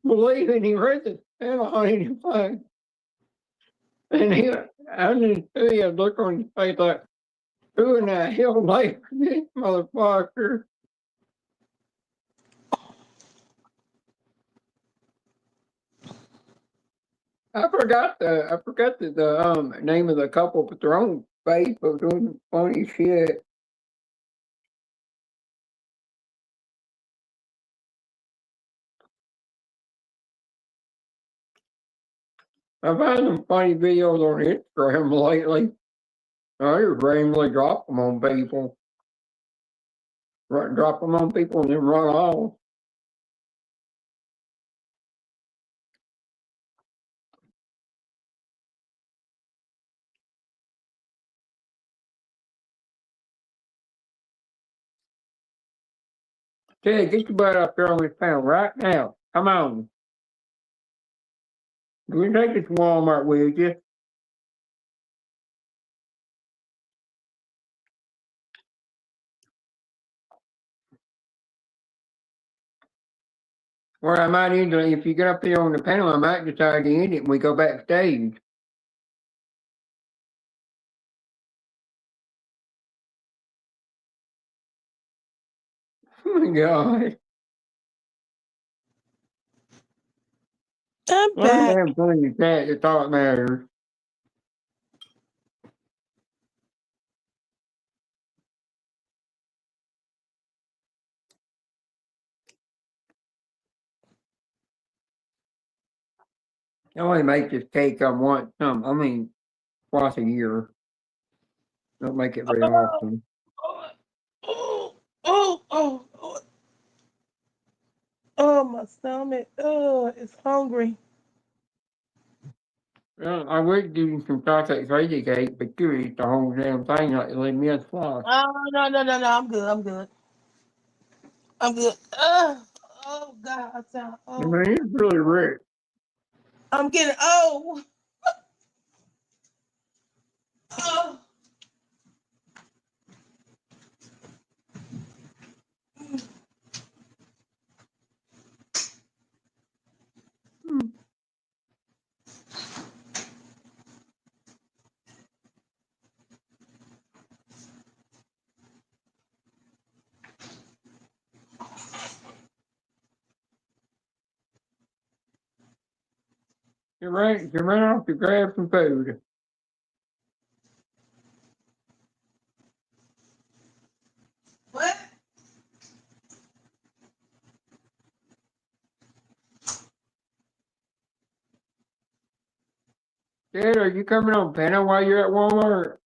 believe it. He read the smell on his face. And I just see a look on his face like, who in the hell made this motherfucker? I forgot the name of the couple, but their own Facebook doing funny shit. I find some funny videos on Instagram lately. I just randomly drop them on people. Drop them on people and then run off. Ted, get your butt up here on this panel right now. Come on. You can take this to Walmart with you. Or I might end it, if you get up here on the panel, I might decide to end it and we go backstage. Oh my God. I'm Well, back. I'm playing the chat, that's all that matters. I only make this cake twice a year. Don't make it very often. Oh, oh, oh, oh, oh, my stomach. Oh, it's hungry. Well, I would give you some chocolate crazy cake, but you eat the whole damn thing like you leave me a slice. Oh, no, no, no, no. I'm good. I'm good. I'm good. Oh, God. I sound I oh. mean, it's really rich. I'm getting oh. Oh. You ran off to grab some food. What? Dad, are you coming on panel while you're at Walmart?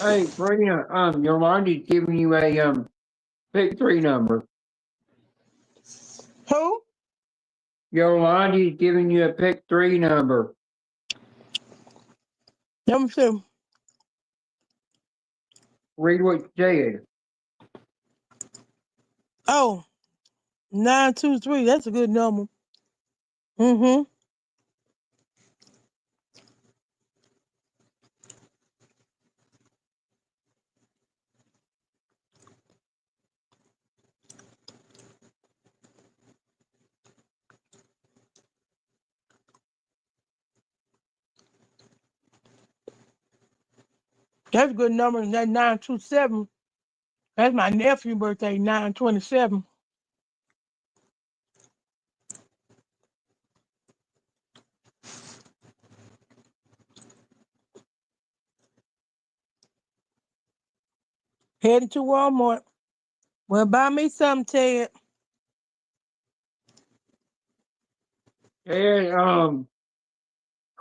Hey, Karina, Yolanda's giving you a pick 3 number. Who? Yolanda's giving you a pick 3 number. Number 2. Read what you said. Oh, 923. That's a good number. Mm-hmm. That's a good number. That 927. That's my nephew's birthday, 9/27. Headed to Walmart. Well, buy me something, Ted. And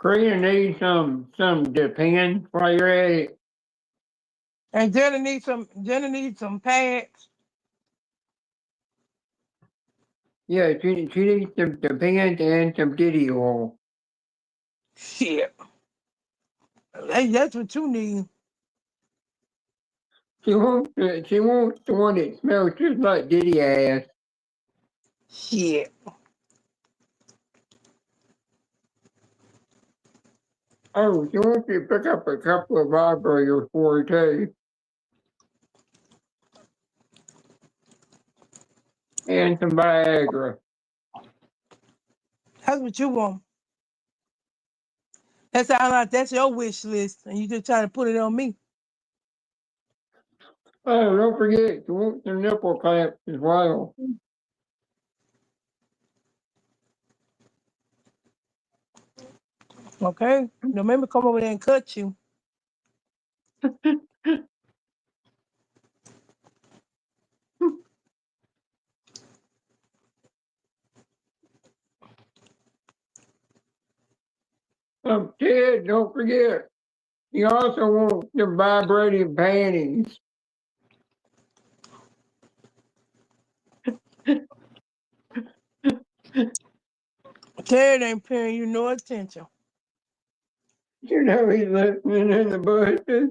Karina needs some Depends while you're at it. And Jenna needs some pads. Yeah, she needs some Depends and some Diddy oil. Shit. Hey, that's what you need. She wants the one that smells just like Diddy ass. Shit. Oh, she wants you to pick up a couple of vibrators for her too. And some Viagra. That's what you want. That's your wish list, and you just trying to put it on me. Oh, don't forget, she wants some nipple clamps as well. Okay? Don't make me come over there and cut you. Ted, don't forget, you also want some vibrating panties. Ted ain't paying you no attention. You know he's listening in the bushes.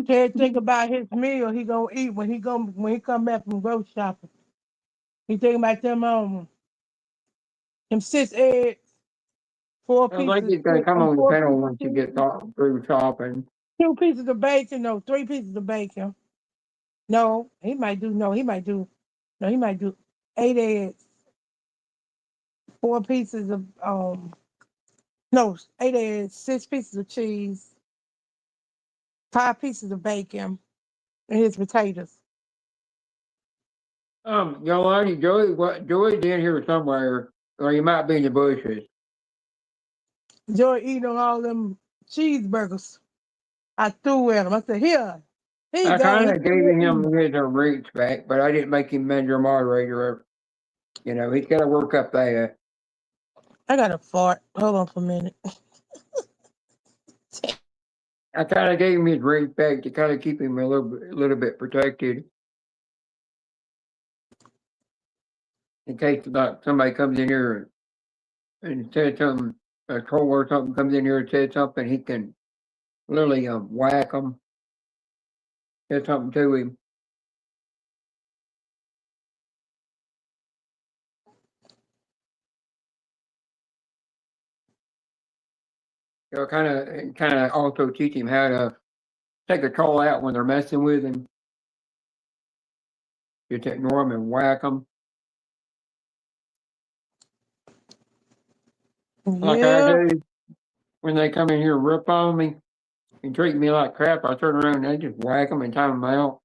Ted think about his meal he gonna eat when he come back from grocery shopping. He think about them 6 eggs, 4 I think pieces, he's gonna come on the 4 panel pieces once he of gets through shopping. 2 pieces of bacon, no, 3 pieces of bacon. No, he might do 8 eggs, 4 pieces of no, 8 eggs, 6 pieces of cheese, 5 pieces of bacon, and his potatoes. Yolandi, Joey's in here somewhere, or he might be in the bushes. Joy eating on all them cheeseburgers. I threw at him. I said, here you I go. kind He of gave him his reach back, but I didn't make him major moderator. You know, he's got to work up there. I got a fart. Hold on for a minute. I kind of gave him his reach back to kind of keep him a little bit protected. In case like somebody comes in here and says something, a troll or something comes in here and says something, he can literally whack them. Say something to him. So kind of also teach him how to take a troll out when they're messing with him. Just ignore them and whack them. Like I do when they come in here and rip on me and treat me like crap. I turn around and I just whack them and time them out.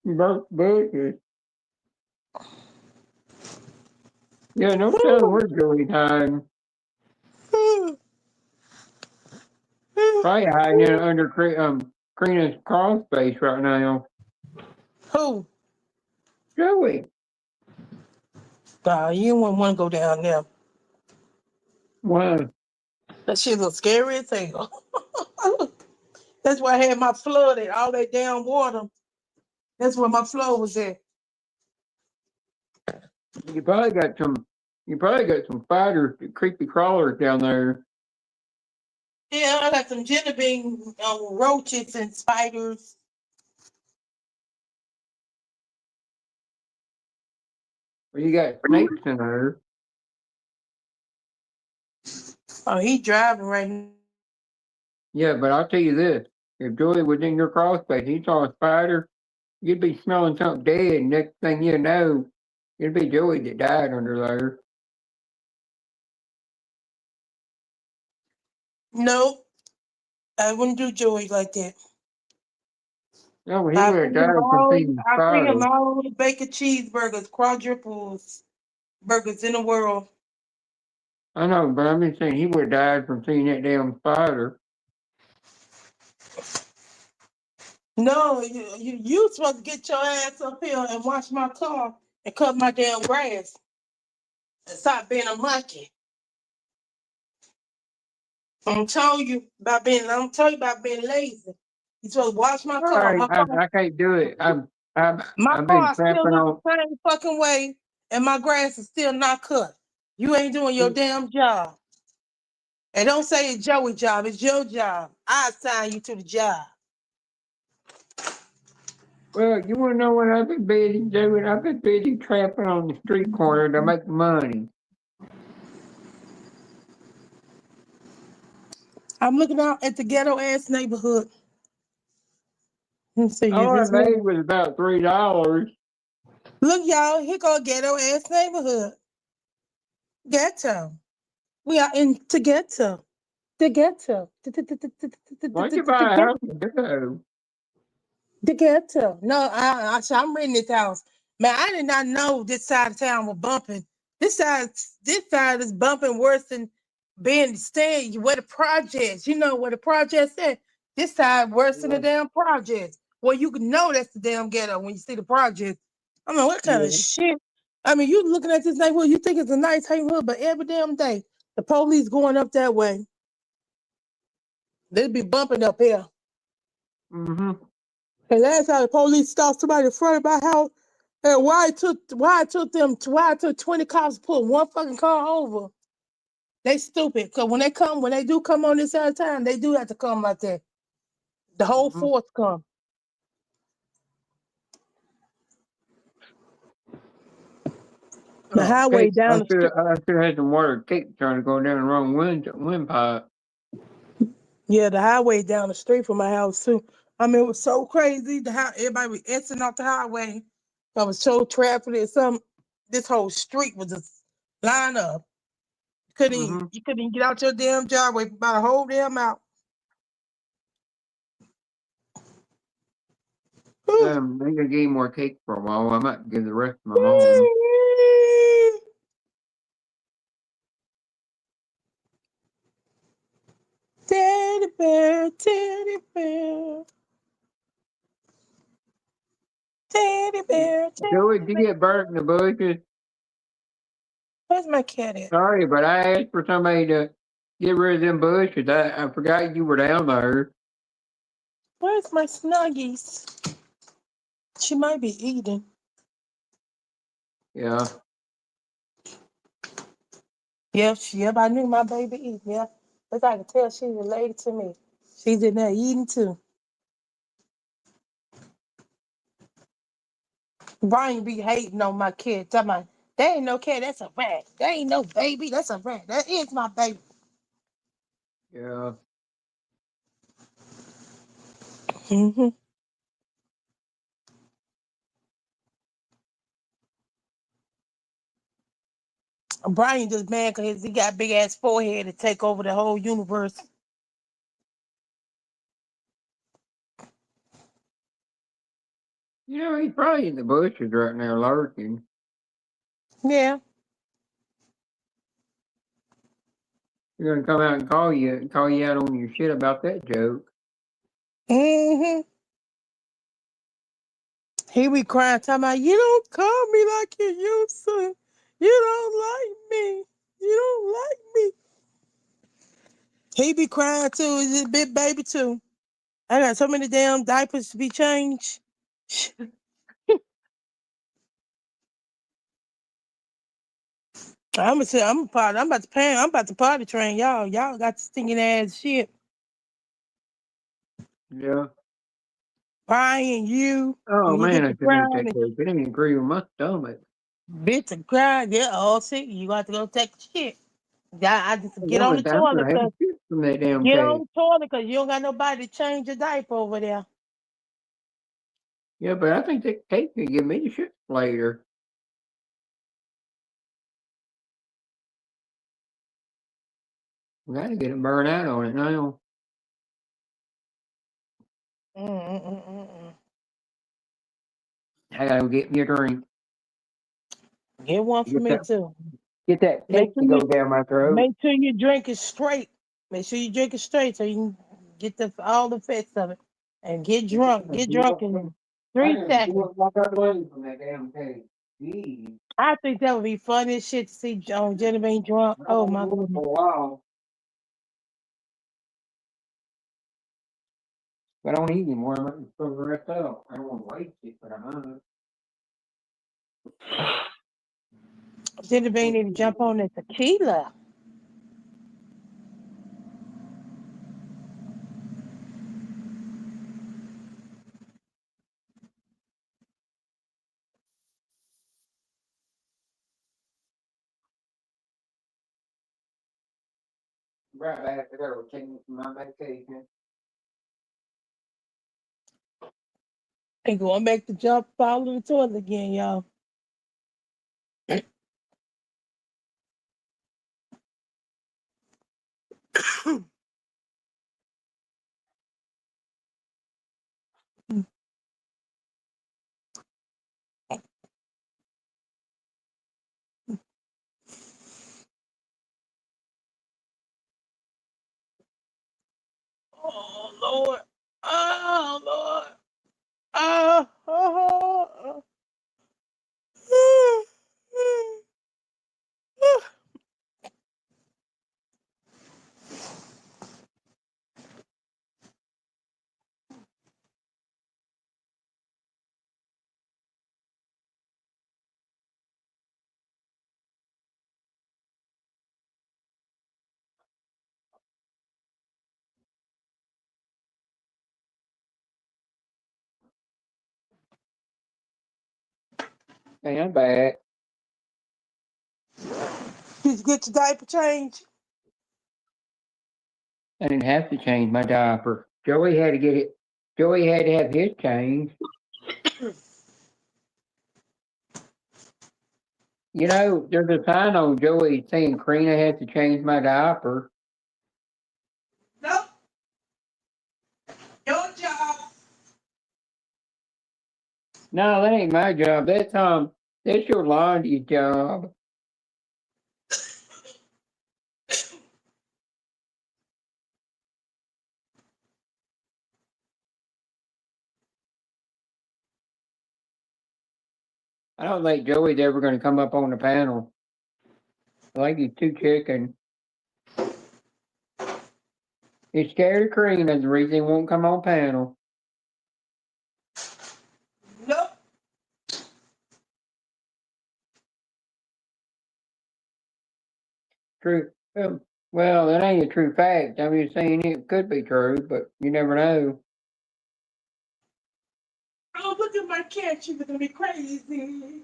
Both bushes. Yeah, no telling where Joey hiding. Probably hiding in under Karina's crawl space right now. Who? Joey. You wouldn't want to go down there. Why? That shit look scary as hell. That's why I had my flooded, all that down water. That's where my flow was at. You probably got some spiders, creepy crawlers down there. Yeah, I got some jelly bean roaches and spiders. Well, you got snakes in there. Oh, he driving right now. Yeah, but I'll tell you this. If Joey was in your crawl space, he saw a spider, you'd be smelling something dead, and next thing you know, it'd be Joey that died under there. No, I wouldn't do Joey like that. No, he would have died from feeding I bring him fire. all the bacon cheeseburgers, quadruples burgers in the world. I know, but I'm just saying he would have died from seeing that damn spider. No, you supposed to get your ass up here and wash my car and cut my damn grass and stop being a monkey. I'm telling you about being lazy. You supposed to wash my car. I can't do it. My I've been car still trapping on. looks the same fucking way, and my grass is still not cut. You ain't doing your damn job. And don't say it's Joey's job, it's your job. I assign you to the job. Well, you want to know what I've been busy doing? I've been busy trapping on the street corner to make money. I'm looking out at the ghetto ass neighborhood. Let me see. All I made was about $3. Look, y'all, here go ghetto ass neighborhood. Ghetto. We are in the ghetto. The ghetto. Why'd you buy a house in Ghetto? The ghetto. No, I'm renting this house. Man, I did not know this side of town was bumping. This side is bumping worse than being staying where the projects. You know where the projects at. This side worse than the damn projects. Well, you can know that's the damn ghetto when you see the projects. I mean, what kind of shit? I mean, you looking at this neighborhood, you think it's a nice neighborhood, but every damn day the police going up that way. They'd be bumping up here. Mm-hmm. And last time the police stopped somebody in front of my house, and why it took 20 cops to pull one fucking car over. They stupid. Cause when they do come on this side of town, they do have to come like that. The whole force come. The highway down the street. I should have had some water cake trying to go down the wrong windpipe. Yeah, the highway down the street from my house too. I mean, it was so crazy. Everybody was exiting off the highway. I was so traffic and this whole street was just lined up. You couldn't even get out your damn driveway about a whole damn out. They gonna give more cake for a while. I might give the rest to my mom. Teddy bear, teddy bear. Teddy bear, teddy Joey, did you get burnt in the bushes? Where's my cat at? Sorry, but I asked for somebody to get rid of them bushes. I forgot you were down there. Where's my Snuggies? She might be eating. Yeah. Yep, I knew my baby eat. Yeah. But I can tell she's related to me. She's in there eating too. Brian be hating on my kid. Talking about, that ain't no cat, that's a rat. That ain't no baby, that's a rat. That is my baby. Yeah. Mm-hmm. Brian just mad because he got a big ass forehead to take over the whole universe. You know, he's probably in the bushes right now lurking. Yeah. You're gonna come out and call you out on your shit about that joke. Mm-hmm. He be crying, talking about, you don't call me like you used to. You don't like me. You don't like me. He be crying too. He's a big baby too. I got so many damn diapers to be changed. I'm about to potty train y'all. Y'all got the stinking ass shit. Yeah. Brian, you. Oh when you man, I get to should eat that crying, cake. It didn't agree with my stomach. bitch and cry, get all sick. You got to go take a shit. I just get Yeah, on the but I'm toilet. gonna have to shoot from that damn Get cake. on the toilet because you don't got nobody to change your diaper over there. Yeah, but I think that cake can give me the shit later. We gotta get it burned out on it now. I gotta go get me a drink. Get one for Get me that, too. get that Make cake sure to you go down my throat. make sure you drink it straight. Make sure you drink it straight so you can get all the effects of it. And get drunk. Get drunk in I 3 didn't seconds. look like I bleed from that damn cake. Jeez. I think that would be funny as shit to see Genevieve drunk. I Oh won't my do it goodness. for a while. But I don't eat anymore. I'm going to throw the rest out. I don't want to waste it, but I might. Genevieve need to jump on that tequila. Right back to go. Taking from my vacation. And going back to jump fall in the toilet again, y'all. Oh Lord. Oh Lord. Oh. Hey, I'm back. Did you get your diaper changed? I didn't have to change my diaper. Joey had to get it. Joey had to have his changed. You know, there's a sign on Joey saying Karina has to change my diaper. Nope. Your job. No, that ain't my job. That's your laundry job. I don't think Joey's ever going to come up on the panel. I think he's too chicken. He's scared of Karina. The reason he won't come on panel. Nope. True. Well, that ain't a true fact. I'm just saying it could be true, but you never know. Oh, look at my cat. She's looking at me crazy.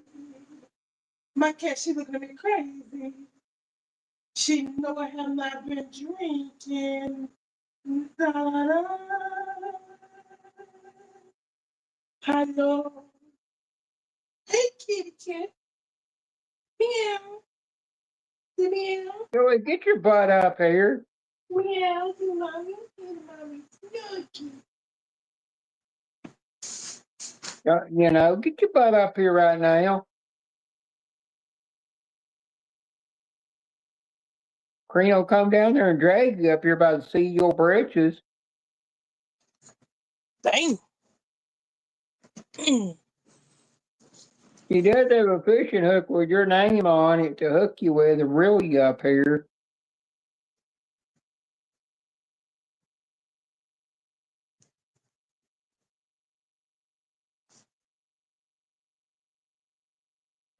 My cat, she looking at me crazy. She know I have not been drinking. Da-da-da. I know. Hey, kitty cat. Meow. Meow. Joey, get your butt up here. Meow. Mommy. Mommy. Snuggie. You know, get your butt up here right now. Karina will come down there and drag you up here by the seat of your britches. Dang. She does have a fishing hook with your name on it to hook you with and reel you up here.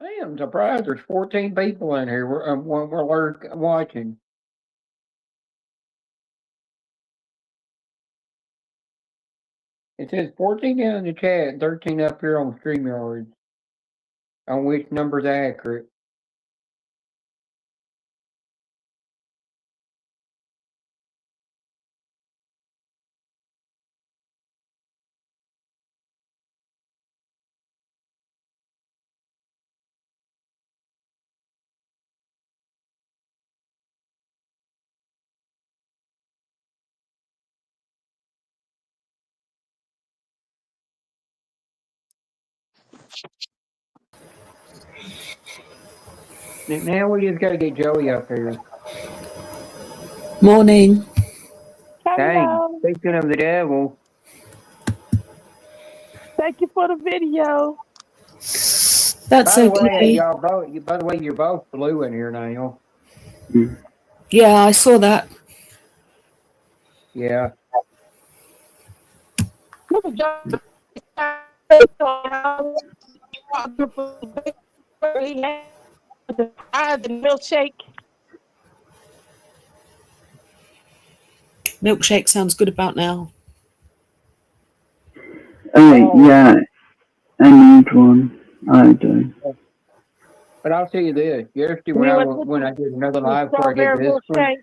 I am surprised there's 14 people in here we're watching. It says 14 down in the chat and 13 up here on StreamYard. On which number's accurate. Now we just gotta get Joey up here. Morning. Dang, Hello. speaking of the devil, Thank you for the video. That's by the way, okay. y'all both. By the way, you're both blue in here now. Yeah, I saw that. Yeah. Look at Joe. The milkshake. Milkshake sounds good about now. Oh. Yeah, I need one. I do. But I'll tell you this: yesterday You when I did another live before I did strawberry this one, milkshake.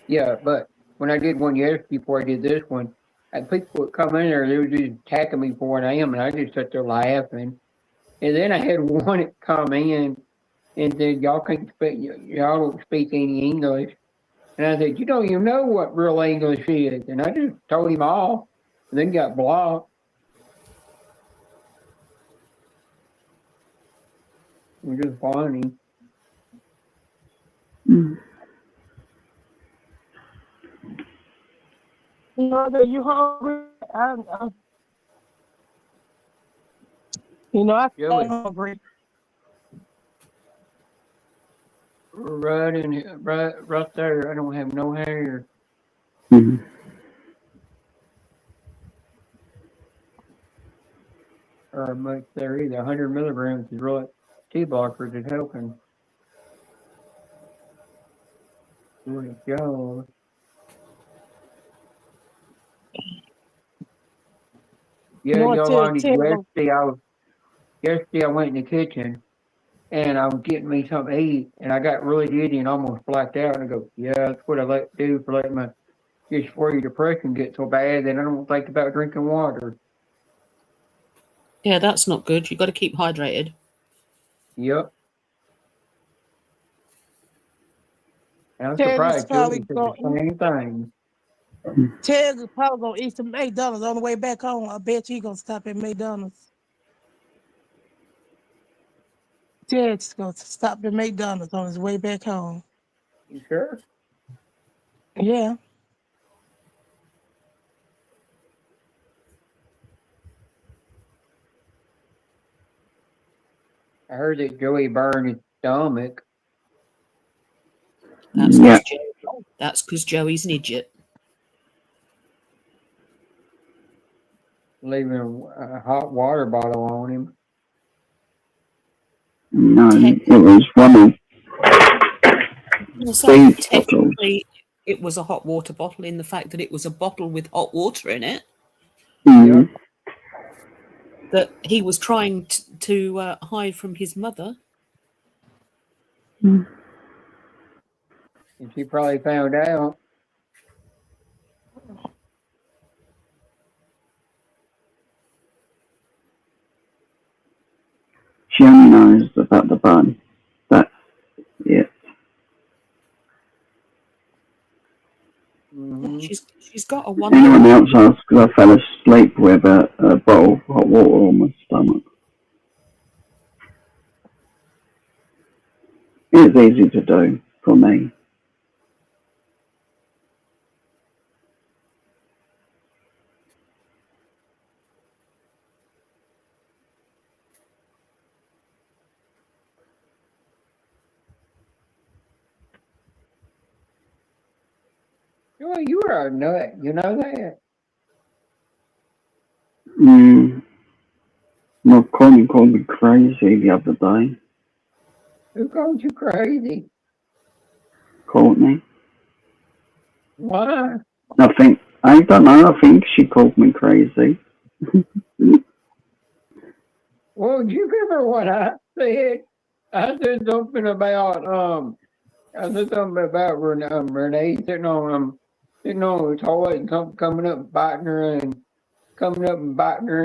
yeah. But when I did one yesterday before I did this one, and people would come in there, they were just attacking me for what I am, and I just sat there laughing. And then I had one that come in and said, "Y'all can't speak, y'all don't speak any English." And I said, "You don't even know what real English is." And I just told him off, and then got blocked. It was just funny. Mother, you hungry? I Joey, feel hungry. right there. I don't have no hair. Mhm. Or much there either. 100 milligrams is really T blockers is helping. Doing its job. Yeah, You want to Yolandi, tell yesterday I went in the kitchen and I was getting me something to eat and I got really dizzy and almost blacked out and I go, yeah, that's what I like to do for letting my just before your depression gets so bad that I don't think about drinking water. Yeah, that's not good. You've got to keep hydrated. Yep. And I'm Teddy's surprised probably Julie said the same thing. Teddy's probably gonna eat some McDonald's on the way back home. I bet you he gonna stop at McDonald's. Ted's gonna stop at McDonald's on his way back home. You sure? Yeah. I heard that Joey burned his stomach. Yeah. That's because Joey's an idiot. Leaving a hot water bottle on him. No, it was one of So these bottles. technically, it was a hot water bottle in the fact that it was a bottle with hot water in it Mhm. that he was trying to hide from his mother. And she probably found out. She only knows about the bun. That's it. Mm-hmm. She's got a Anyone else wonderful. asked because I fell asleep with a bowl of hot water on my stomach. It's easy to do for me. Joey, you are a nut. You know that? My colleague called me crazy the other day. Who called you crazy? Courtney. Why? I don't know, I think she called me crazy. Well, you remember what I said? I said something about Renee sitting on the toilet and something coming up and biting her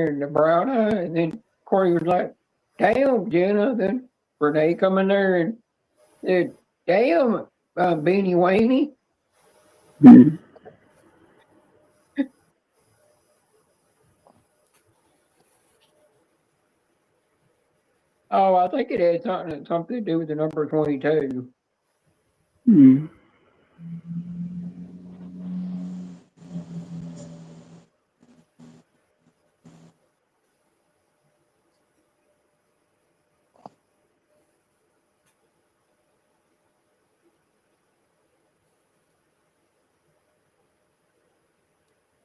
in the brown eye, and then Corey was like, "Damn, Jenna." Then Renee come in there and said, "Damn, Beanie Weenie." Oh, I think it had something to do with the number 22. Hmm.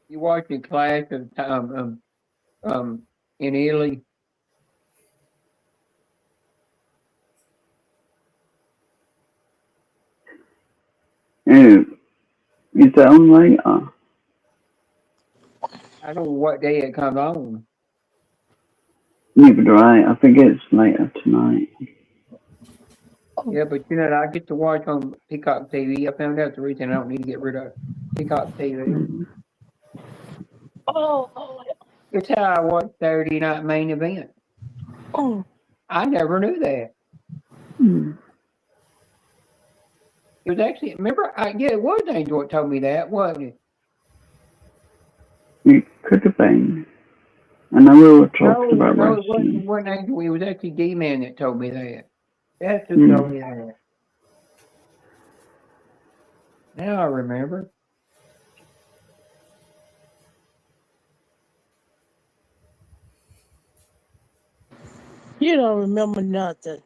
You watched the Clash of in Italy. Oh, is that on later? I don't know what day it comes on. Neither do I. I think it's later tonight. Yeah, but you know, I get to watch on Peacock TV. I found out the reason I don't need to get rid of Peacock TV. Oh, It's how I watch Saturday Night Main Event. oh. I never knew that. Hmm. It was actually, remember, it was Angel that told me that, wasn't it? It could have been. I know we were talking about No, wrestling. it wasn't Angel. It was actually D-Man that told me that. That's who told me that. Now I remember. You don't remember nothing.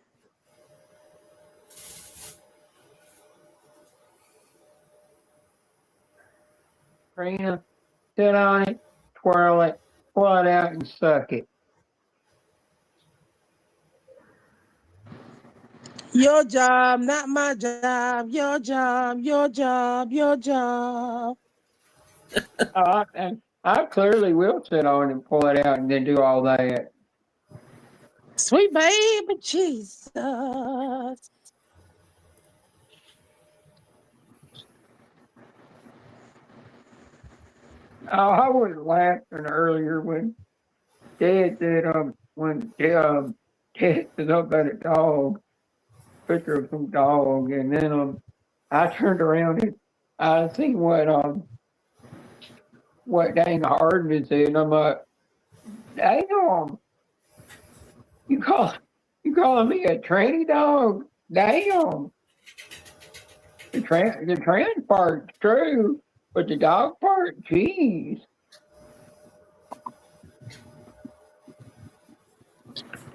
Trina, sit on it, twirl it, pull it out, and suck it. Your job, not my job. Your job, your job, your job. I clearly will sit on it and pull it out and then do all that. Sweet baby Jesus. Oh, I was laughing earlier when Dad said, when Dad said up at a dog, picture of some dog, and then I turned around and I seen what Dane Hardman said, and I'm like, damn, you calling me a tranny dog? Damn. The trans part's true, but the dog part, jeez.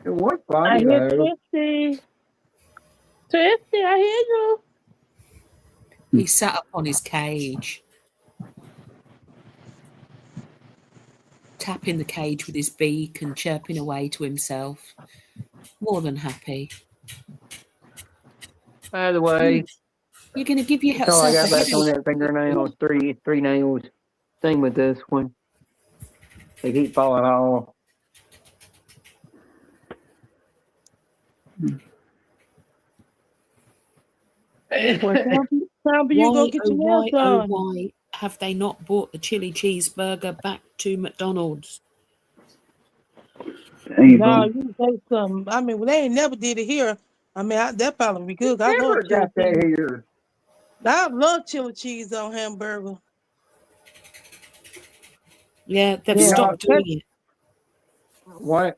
It was I funny hear though. Twisty. Twisty, I hear you. He sat up on his cage, tapping the cage with his beak and chirping away to himself. More than happy. By the way, You're going to give that's all I yourself got a left on headache. that fingernail. Three nails. Same with this one. They keep falling off. Well, time for you go get your nails done. Why have they not brought the chili cheeseburger back to McDonald's? No, you say something. I mean, well, they ain't never did it here. I mean, that probably be good. I Never love chili got that cheese. here. I love chili cheese on hamburger. Yeah, they've Yeah, stopped doing it. What?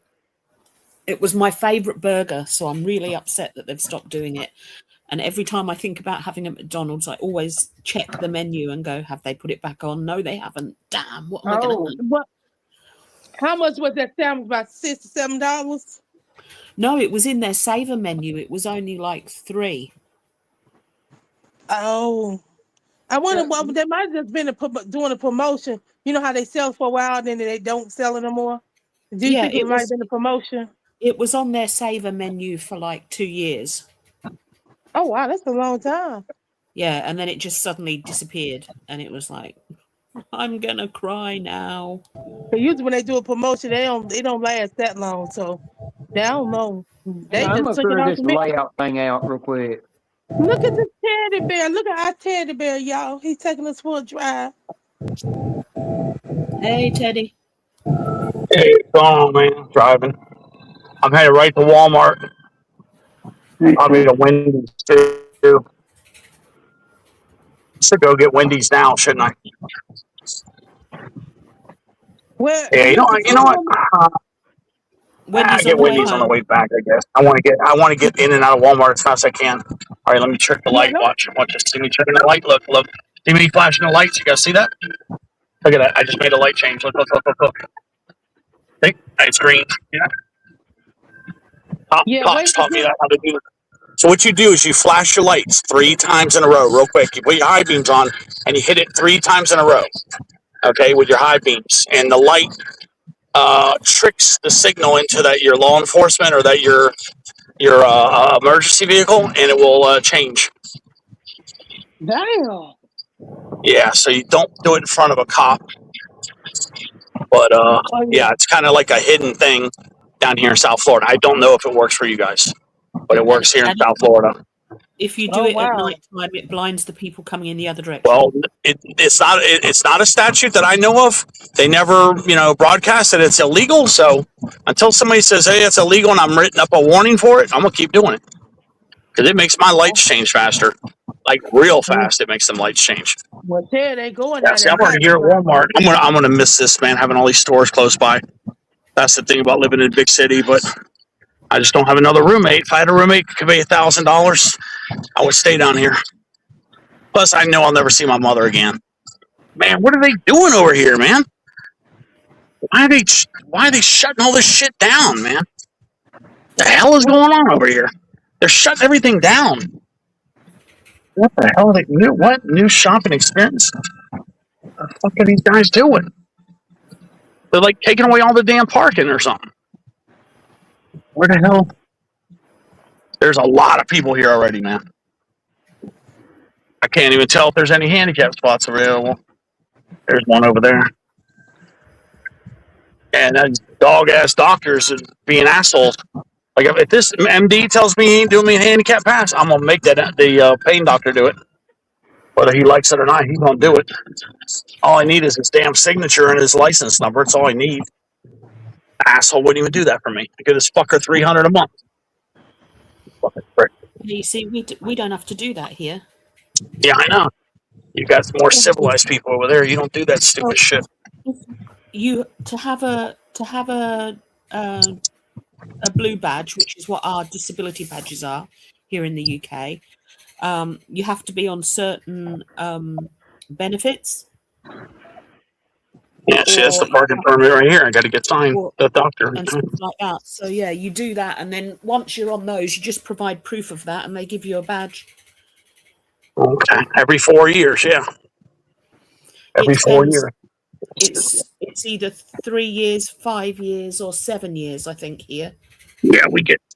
It was my favourite burger, so I'm really upset that they've stopped doing it. And every time I think about having a McDonald's, I always check the menu and go, have they put it back on? No, they haven't. Damn, what am I going to do? What? How much was that sandwich? About $67? No, it was in their saver menu. It was only like $3. Oh. I wonder what they might have just been doing a promotion. You know how they sell for a while, then they don't sell it no more? Do you think it might have been a promotion? It was on their saver menu for like 2 years. Oh, wow, that's a long time. Yeah, and then it just suddenly disappeared. And it was like, I'm going to cry now. But usually when they do a promotion, they don't last that long. So they don't know. They I'm just gonna took it figure off this the layout thing out real quick. Look at this teddy bear. Look at our teddy bear, y'all. He's taking us for a drive. Hey, Teddy. Hey, what's going on, man? Driving. I'm headed right to Walmart. Probably to Wendy's too. Should go get Wendy's now, shouldn't I? Well, Yeah, you know what? Wendy's I get on the way Wendy's on the home. way back. I guess I want to get in and out of Walmart as fast as I can. All right, let me check the Yeah, light. Watch this. See me checking the light. Look. See me flashing the lights. You guys see that? Look at that. I just made a light change. Look. See? It's green. Yeah. yeah, Pops wait for taught me this. how to do it. So what you do is you flash your lights 3 times in a row, real quick. You put your high beams on, and you hit it 3 times in a row. Okay, with your high beams, and the light tricks the signal into that your law enforcement or that your emergency vehicle, and it will change. Damn. Yeah, so you don't do it in front of a cop, but Oh, yeah. yeah, it's kind of like a hidden thing down here in South Florida. I don't know if it works for you guys, but it works here in And South Florida. if you do Oh, it at wow. night time, it blinds the people coming in the other direction. Well, it's not a statute that I know of. They never broadcast it. It's illegal. So until somebody says, "Hey, it's illegal," and I'm written up a warning for it, I'm gonna keep doing it because it makes my lights change faster, like real fast. It makes them lights change. Well, Ted ain't going Yeah, out see, I'm at already night. here at Walmart. I'm gonna miss this, man. Having all these stores close by. That's the thing about living in a big city, but I just don't have another roommate. If I had a roommate who could pay $1,000, I would stay down here. Plus, I know I'll never see my mother again. Man, what are they doing over here, man? Why are they shutting all this shit down, man? The hell is going on over here? They're shutting everything down. What the hell are they what new shopping experience? What the fuck are these guys doing? They're like taking away all the damn parking or something. Where the hell? There's a lot of people here already, man. I can't even tell if there's any handicap spots available. There's one over there. And then dog ass doctors are being assholes. Like if this MD tells me he ain't doing me a handicap pass, I'm gonna make the pain doctor do it. Whether he likes it or not, he's gonna do it. All I need is his damn signature and his license number. It's all I need. The asshole wouldn't even do that for me. I give this fucker $300 a month. Fucking prick. You see, we don't have to do that here. Yeah, I know. You got more civilized people over there. You don't do that stupid shit. You to have a blue badge, which is what our disability badges are here in the UK. You have to be on certain benefits. Yeah, see, that's the parking permit right here. I got to get signed. The doctor. And stuff like that. So yeah, you do that, and then once you're on those, you just provide proof of that, and they give you a badge. Okay, every 4 years, yeah. Every 4 years. It's either 3 years, 5 years, or 7 years. I think here. Yeah, we get